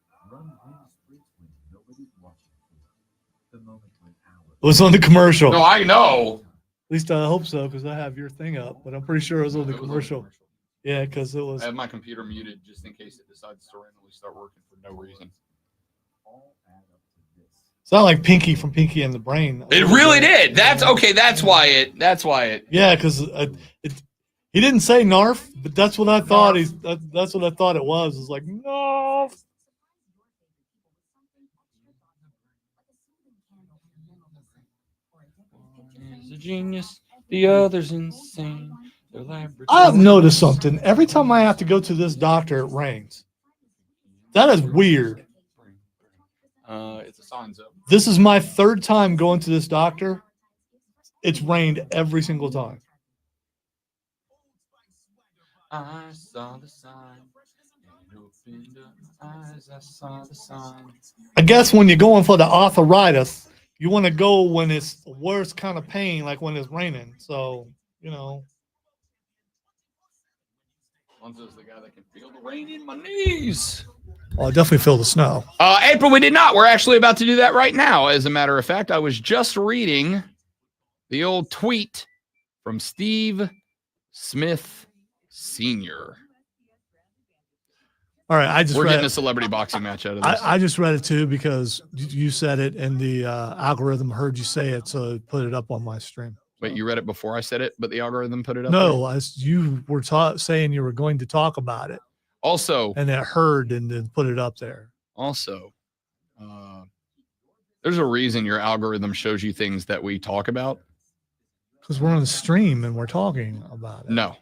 It was on the commercial. No, I know. At least I hope so, because I have your thing up, but I'm pretty sure it was on the commercial. Yeah, because it was. I have my computer muted just in case it decides to randomly start working for no reason. It's not like Pinky from Pinky and the Brain. It really did. That's okay. That's why it. Yeah, because he didn't say Narf, but that's what I thought. That's what I thought it was. It's like Narf. Is a genius. The other's insane. I've noticed something. Every time I have to go to this doctor, it rains. That is weird. It's a sign zone. This is my third time going to this doctor. It's rained every single time. I saw the sign. And opened up my eyes. I saw the sign. I guess when you're going for the arthritis, You want to go when it's the worst kind of pain, like when it's raining. So, Lonzo's the guy that can feel the rain in my knees. I definitely feel the snow. April, we did not. We're actually about to do that right now. As a matter of fact, I was just reading the old tweet from Steve Smith Sr. All right, we're getting a celebrity boxing match out of this. I just read it too because you said it and the algorithm heard you say it, so it put it up on my stream. Wait, you read it before I said it, but the algorithm put it up? No, you were saying you were going to talk about it. Also, and it heard and then put it up there. Also, there's a reason your algorithm shows you things that we talk about. Because we're on the stream and we're talking about it. No.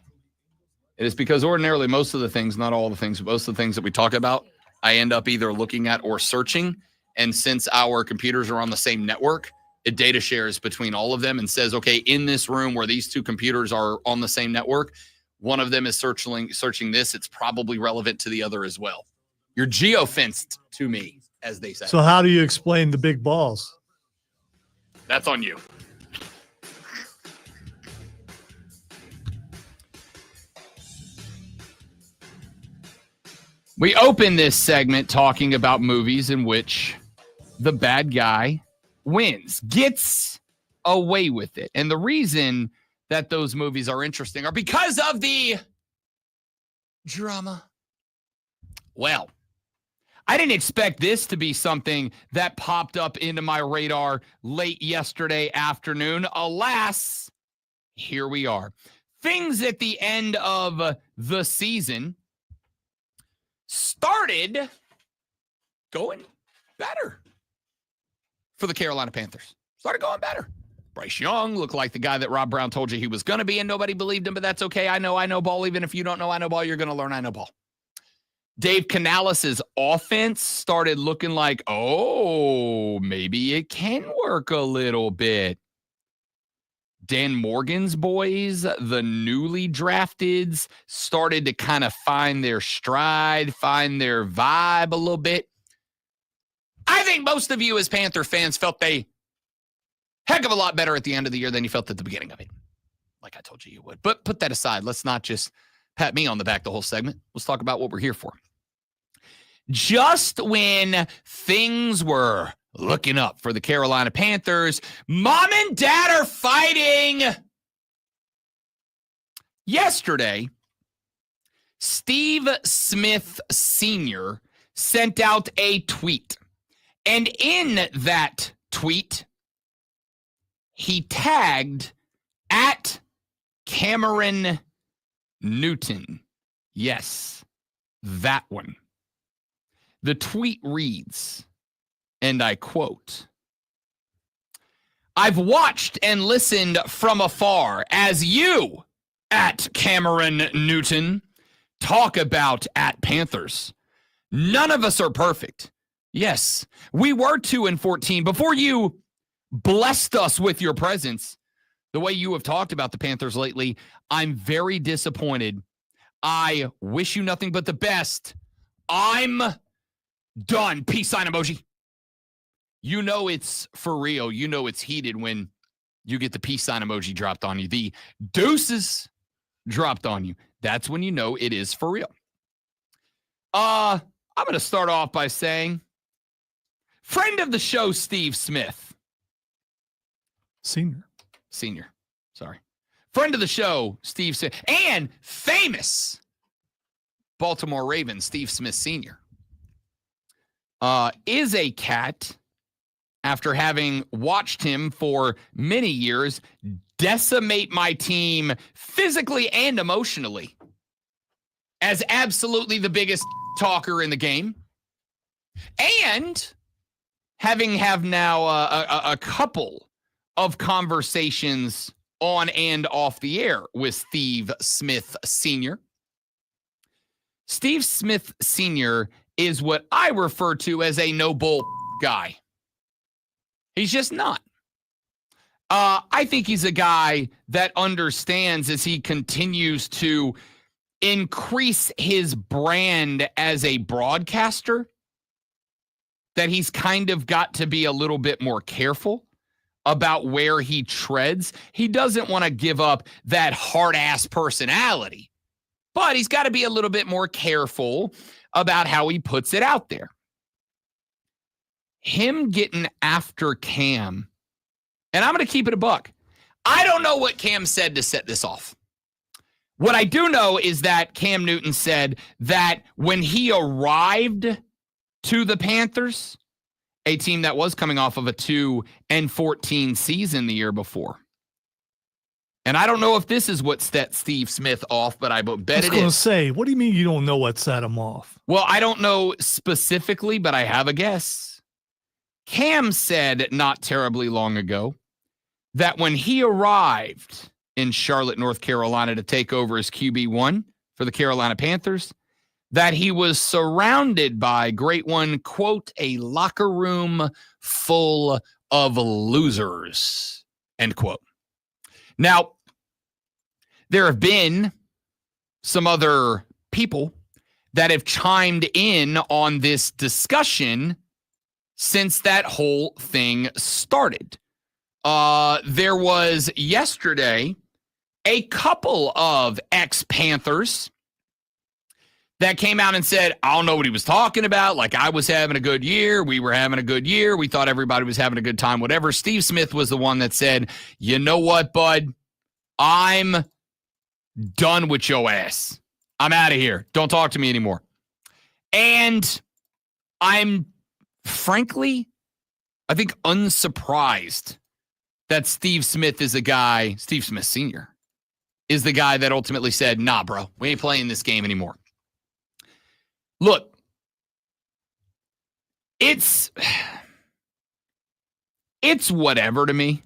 It is because ordinarily most of the things, not all the things, but most of the things that we talk about, I end up either looking at or searching. And since our computers are on the same network, it data shares between all of them and says, okay, in this room where these two computers are on the same network, one of them is searching this. It's probably relevant to the other as well. You're geofenced to me, as they say. So how do you explain the big balls? That's on you. We open this segment talking about movies in which the bad guy wins, gets away with it. And the reason that those movies are interesting are because of the drama. Well, I didn't expect this to be something that popped up into my radar late yesterday afternoon. Alas, here we are. Things at the end of the season started going better for the Carolina Panthers. Started going better. Bryce Young looked like the guy that Rob Brown told you he was going to be, and nobody believed him, but that's okay. I know ball. Even if you don't know I know ball, you're going to learn I know ball. Dave Canales' offense started looking like, oh, maybe it can work a little bit. Dan Morgan's boys, the newly drafteds, started to kind of find their stride, find their vibe a little bit. I think most of you as Panther fans felt a heck of a lot better at the end of the year than you felt at the beginning of it. Like I told you would. But put that aside. Let's not just pat me on the back the whole segment. Let's talk about what we're here for. Just when things were looking up for the Carolina Panthers, mom and dad are fighting. Yesterday, Steve Smith Sr. sent out a tweet. And in that tweet, he tagged at Cameron Newton. Yes, that one. The tweet reads, and I quote, "I've watched and listened from afar as you, at Cameron Newton, talk about at Panthers. None of us are perfect. Yes, we were 2-14 before you blessed us with your presence. The way you have talked about the Panthers lately, I'm very disappointed. I wish you nothing but the best. I'm done." Peace sign emoji. You know it's for real. You know it's heated when you get the peace sign emoji dropped on you. The deuces dropped on you. That's when you know it is for real. I'm going to start off by saying, friend of the show, Steve Smith. Senior. Sorry. Friend of the show, Steve Smith. And famous Baltimore Ravens, Steve Smith Sr. Is a cat, after having watched him for many years decimate my team physically and emotionally, as absolutely the biggest talker in the game, and having now a couple of conversations on and off the air with Steve Smith Sr. Steve Smith Sr. is what I refer to as a no bull guy. He's just not. I think he's a guy that understands, as he continues to increase his brand as a broadcaster, that he's kind of got to be a little bit more careful about where he treads. He doesn't want to give up that hard-ass personality, but he's got to be a little bit more careful about how he puts it out there. Him getting after Cam, and I'm going to keep it a buck. I don't know what Cam said to set this off. What I do know is that Cam Newton said that when he arrived to the Panthers, a team that was coming off of a 2-14 season the year before. And I don't know if this is what set Steve Smith off, but I bet it is. I was going to say, what do you mean you don't know what set him off? Well, I don't know specifically, but I have a guess. Cam said not terribly long ago that when he arrived in Charlotte, North Carolina to take over as QB1 for the Carolina Panthers, that he was surrounded by, great one, quote, a locker room full of losers, end quote. Now, there have been some other people that have chimed in on this discussion since that whole thing started. There was yesterday a couple of ex-Panthers that came out and said, I don't know what he was talking about. Like, I was having a good year. We were having a good year. We thought everybody was having a good time, whatever. Steve Smith was the one that said, you know what, bud? I'm done with your ass. I'm out of here. Don't talk to me anymore. And I'm, frankly, I think unsurprised that Steve Smith is a guy, Steve Smith Sr., is the guy that ultimately said, nah, bro, we ain't playing this game anymore. Look, it's whatever to me,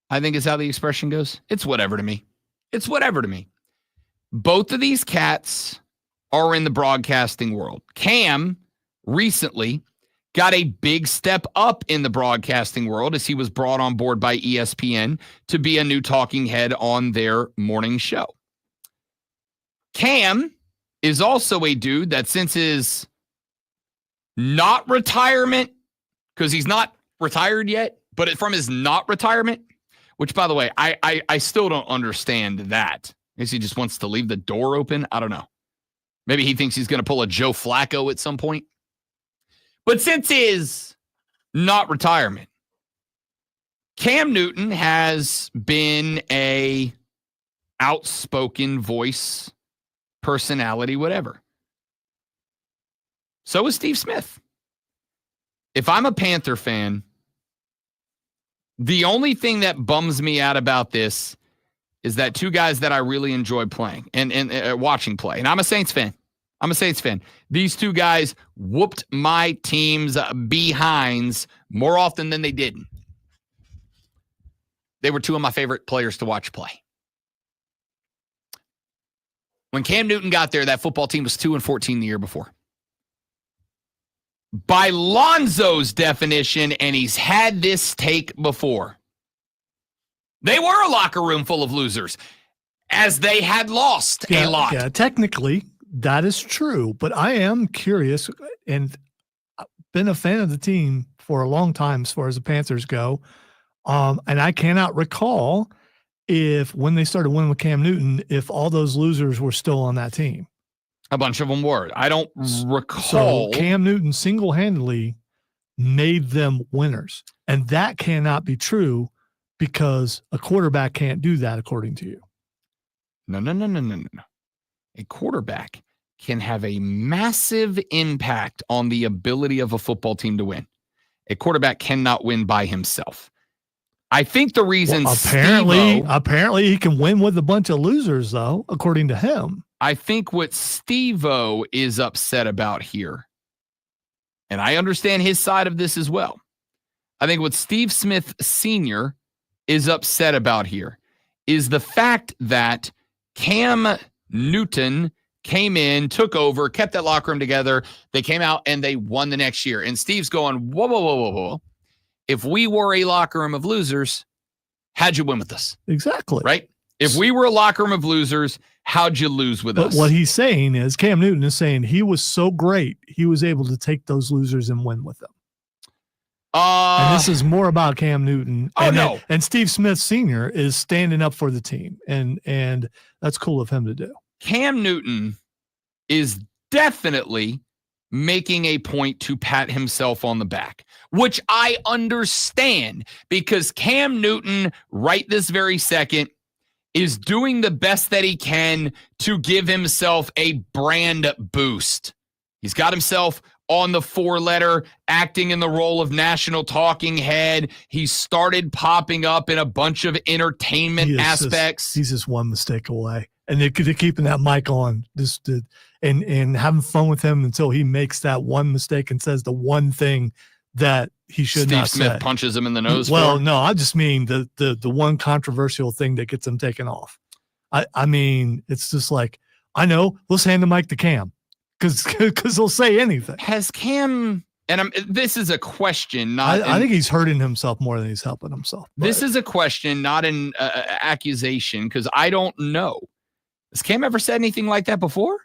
I think is how the expression goes. It's whatever to me. It's whatever to me. Both of these cats are in the broadcasting world. Cam recently got a big step up in the broadcasting world as he was brought on board by ESPN to be a new talking head on their morning show. Cam is also a dude that since his not retirement, because he's not retired yet, but from his not retirement, which, by the way, I still don't understand that. I guess he just wants to leave the door open. I don't know. Maybe he thinks he's going to pull a Joe Flacco at some point. But since his not retirement, Cam Newton has been a outspoken voice, personality, whatever. So is Steve Smith. If I'm a Panther fan, the only thing that bums me out about this is that two guys that I really enjoy playing and watching play, and I'm a Saints fan. These two guys whooped my team's behinds more often than they didn't. They were two of my favorite players to watch play. When Cam Newton got there, that football team was 2-14 the year before. By Lonzo's definition, and he's had this take before, they were a locker room full of losers, as they had lost a lot. Yeah, technically, that is true. But I am curious, and I've been a fan of the team for a long time as far as the Panthers go. And I cannot recall if when they started winning with Cam Newton, if all those losers were still on that team. A bunch of them were. I don't recall. So Cam Newton single-handedly made them winners. And that cannot be true because a quarterback can't do that, according to you. No. A quarterback can have a massive impact on the ability of a football team to win. A quarterback cannot win by himself. I think the reason apparently he can win with a bunch of losers, though, according to him. I think what Steve-O is upset about here, and I understand his side of this as well. I think what Steve Smith Sr. is upset about here is the fact that Cam Newton came in, took over, kept that locker room together. They came out and they won the next year. And Steve's going, whoa. If we were a locker room of losers, how'd you win with us? Exactly. Right? If we were a locker room of losers, how'd you lose with us? But what he's saying is, Cam Newton is saying he was so great, he was able to take those losers and win with them. And this is more about Cam Newton. Oh, no. And Steve Smith Sr. is standing up for the team. And that's cool of him to do. Cam Newton is definitely making a point to pat himself on the back, which I understand because Cam Newton, right this very second, is doing the best that he can to give himself a brand boost. He's got himself on the 4-letter, acting in the role of national talking head. He started popping up in a bunch of entertainment aspects. He's just one mistake away. And they're keeping that mic on and having fun with him until he makes that one mistake and says the one thing that he should not say. Steve Smith punches him in the nose. Well, no, I just mean the one controversial thing that gets him taken off. I mean, it's just like, I know, let's hand the mic to Cam because he'll say anything. Has Cam, and this is a question, not I think he's hurting himself more than he's helping himself. This is a question, not an accusation, because I don't know. Has Cam ever said anything like that before?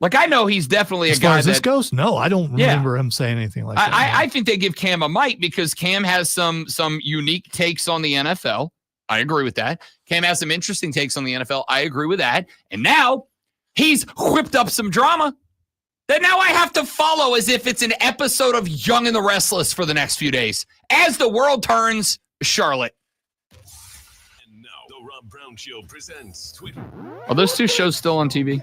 Like, I know he's definitely as a guy far as this goes, no, I don't remember him saying anything like that. I think they give Cam a mic because Cam has some unique takes on the NFL. I agree with that. Cam has some interesting takes on the NFL. I agree with that. And now he's whipped up some drama that now I have to follow as if it's an episode of Young and the Restless for the next few days as the world turns Charlotte. Brown Show presents Twitter. Are those two shows still on TV?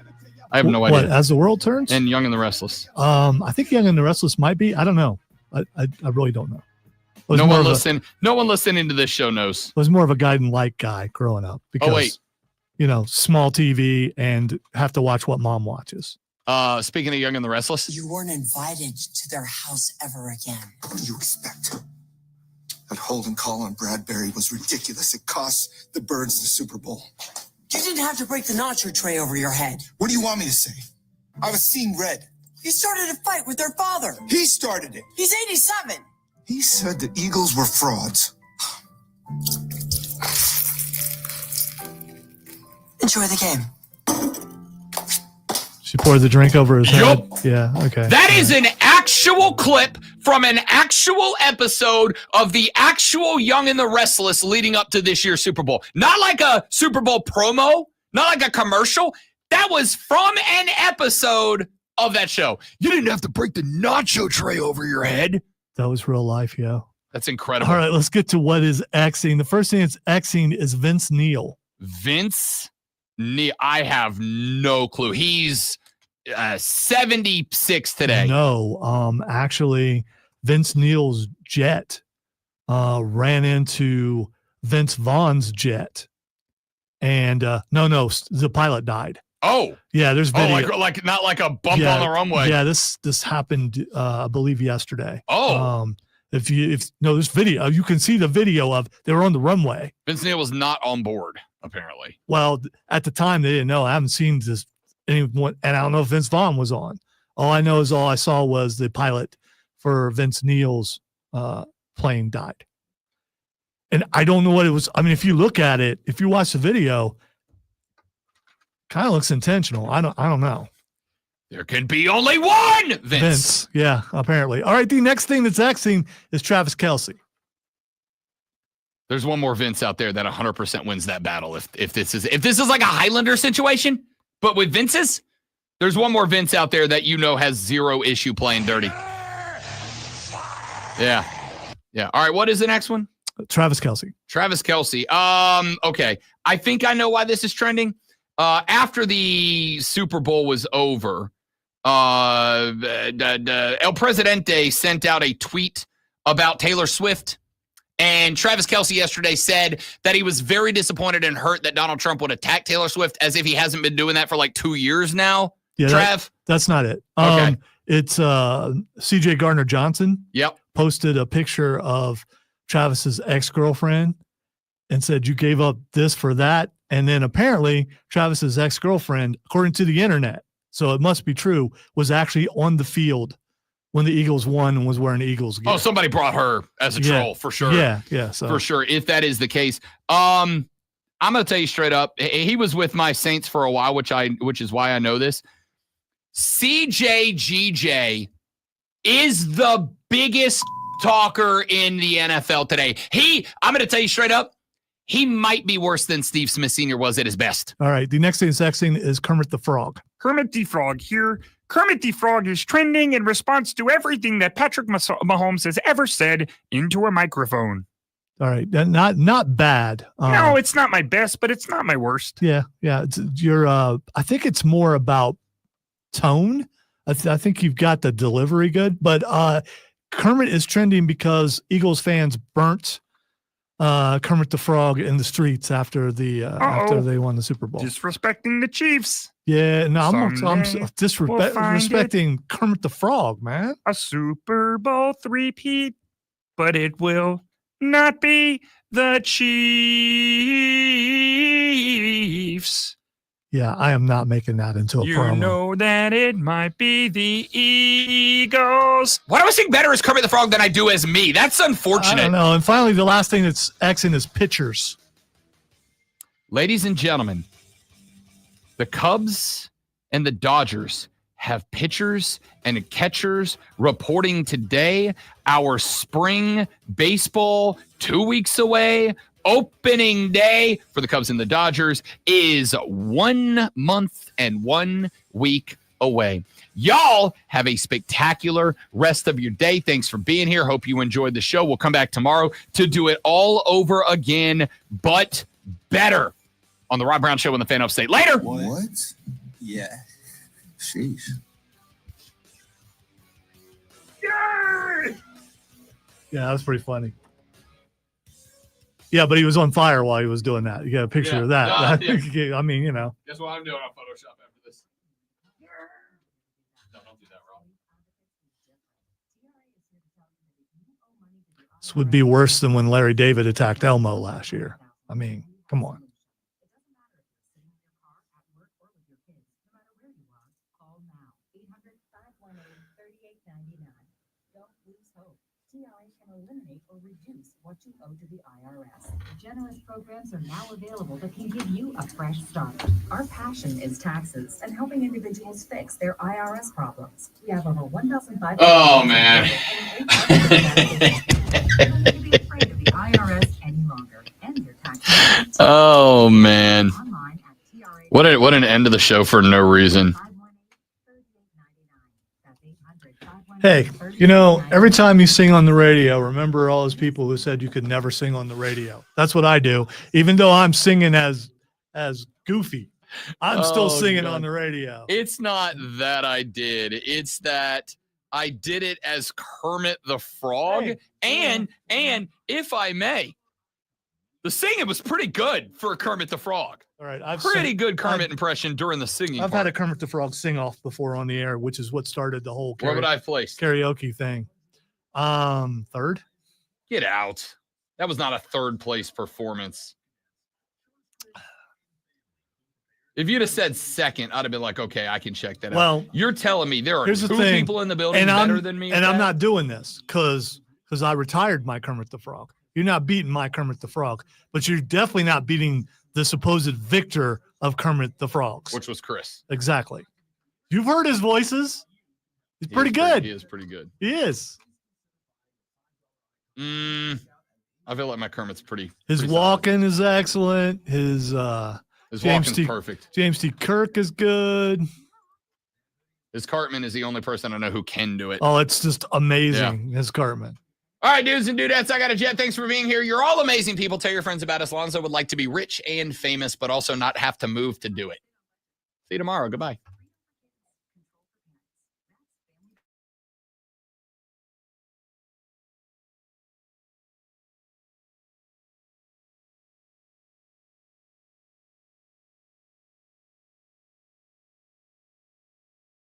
I have no idea. What, As the World Turns? And Young and the Restless. I think Young and the Restless might be. I don't know. I really don't know. No one listening to this show knows. I was more of a guiding light guy growing up because, small TV and have to watch what mom watches. Speaking of Young and the Restless. You weren't invited to their house ever again. What do you expect? That holding call on Bradbury was ridiculous. It cost the Birds the Super Bowl. You didn't have to break the nacho tray over your head. What do you want me to say? I was seeing red. You started a fight with their father. He started it. He's 87. He said the Eagles were frauds. Enjoy the game. She poured the drink over his head. Yeah, okay. That is an actual clip from an actual episode of the actual Young and the Restless leading up to this year's Super Bowl. Not like a Super Bowl promo, not like a commercial. That was from an episode of that show. You didn't have to break the nacho tray over your head. That was real life, yo. That's incredible. All right, let's get to what is Xing. The first thing that's Xing is Vince Neil. Vince Neil, I have no clue. He's 76 today. No, actually, Vince Neil's jet ran into Vince Vaughn's jet, and no, the pilot died. Oh, yeah, there's video. Oh, like not like a bump on the runway. Yeah, this happened, I believe, yesterday. Oh, if there's video. You can see the video of they were on the runway. Vince Neil was not on board, apparently. Well, at the time they didn't know. I haven't seen this anyone, and I don't know if Vince Vaughn was on. All I know is all I saw was the pilot for Vince Neil's plane died. And I don't know what it was. I mean, if you look at it, if you watch the video, kind of looks intentional. I don't know. There can be only one Vince. Yeah, apparently. All right, the next thing that's Xing is Travis Kelce. There's one more Vince out there that 100% wins that battle. If this is like a Highlander situation, but with Vince's, there's one more Vince out there that has zero issue playing dirty. Yeah. All right, what is the next one? Travis Kelce. Okay. I think I know why this is trending. After the Super Bowl was over, El Presidente sent out a tweet about Taylor Swift. And Travis Kelce yesterday said that he was very disappointed and hurt that Donald Trump would attack Taylor Swift, as if he hasn't been doing that for like 2 years now. Yeah, Trav? That's not it. Okay. It's CJ Gardner-Johnson. Yep. Posted a picture of Travis's ex-girlfriend and said, you gave up this for that. And then apparently Travis's ex-girlfriend, according to the internet, so it must be true, was actually on the field when the Eagles won and was wearing Eagles gear. Oh, somebody brought her as a troll for sure. Yeah. So for sure, if that is the case, I'm gonna tell you straight up, he was with my Saints for a while, which is why I know this. CJGJ is the biggest talker in the NFL today. I'm going to tell you straight up, he might be worse than Steve Smith Sr. was at his best. All right. The next thing sexing is Kermit the Frog. Kermit the Frog here. Kermit the Frog is trending in response to everything that Patrick Mahomes has ever said into a microphone. All right. Not bad. No, it's not my best, but it's not my worst. Yeah. Yeah. I think it's more about tone. I think you've got the delivery good, but Kermit is trending because Eagles fans burnt Kermit the Frog in the streets after they won the Super Bowl. Disrespecting the Chiefs. Yeah, no, I'm disrespecting Kermit the Frog, man. A Super Bowl three-peat, but it will not be the Chiefs. Yeah, I am not making that into a promo. You know that it might be the Eagles. Why do I sing better as Kermit the Frog than I do as me? That's unfortunate. I don't know. And finally, the last thing that's Xing is pitchers. Ladies and gentlemen, the Cubs and the Dodgers have pitchers and catchers reporting today. Our spring baseball 2 weeks away. Opening day for the Cubs and the Dodgers is 1 month and 1 week away. Y'all have a spectacular rest of your day. Thanks for being here. Hope you enjoyed the show. We'll come back tomorrow to do it all over again, but better on the Rob Brown Show on the Fan Upstate. Later. What? Yeah. Sheesh. Yay! Yeah, that was pretty funny. Yeah, but he was on fire while he was doing that. You got a picture of that. Yeah. I mean, you know. Guess what I'm doing on Photoshop after this? No, don't do that, Rob. This would be worse than when Larry David attacked Elmo last year. I mean, come on. Eliminate or reduce what you owe to the IRS. Generous programs are now available that can give you a fresh start. Our passion is taxes and helping individuals fix their IRS problems. We have over 1,500. Oh, man. Don't need to be afraid of the IRS any longer. And your taxes. Oh, man. Online at TRA. What an end to the show for no reason. Hey, you know, every time you sing on the radio, remember all those people who said you could never sing on the radio. That's what I do. Even though I'm singing as Goofy, I'm still singing on the radio. It's not that I did. It's that I did it as Kermit the Frog. Hey, and if I may, the singing was pretty good for Kermit the Frog. All right, pretty good Kermit impression during the singing. I've had a Kermit the Frog sing off before on the air, which is what started the whole Where would I have placed? Karaoke thing. Third. Get out. That was not a third place performance. If you'd have said second, I'd have been like, okay, I can check that out. Well, you're telling me there are here's the two thing, people in the building and better than me. And I'm not doing this because I retired my Kermit the Frog. You're not beating my Kermit the Frog, but you're definitely not beating the supposed victor of Kermit the Frogs, which was Chris. Exactly. You've heard his voices. He's pretty good. He is pretty good. He is. I feel like my Kermit's pretty. His walking is excellent. His walking's perfect. James T. Kirk is good. His Cartman is the only person I know who can do it. Oh, it's just amazing. His Cartman. All right, dudes and dudettes, I got a jet. Thanks for being here. You're all amazing people. Tell your friends about us. Lonzo would like to be rich and famous, but also not have to move to do it. See you tomorrow. Goodbye.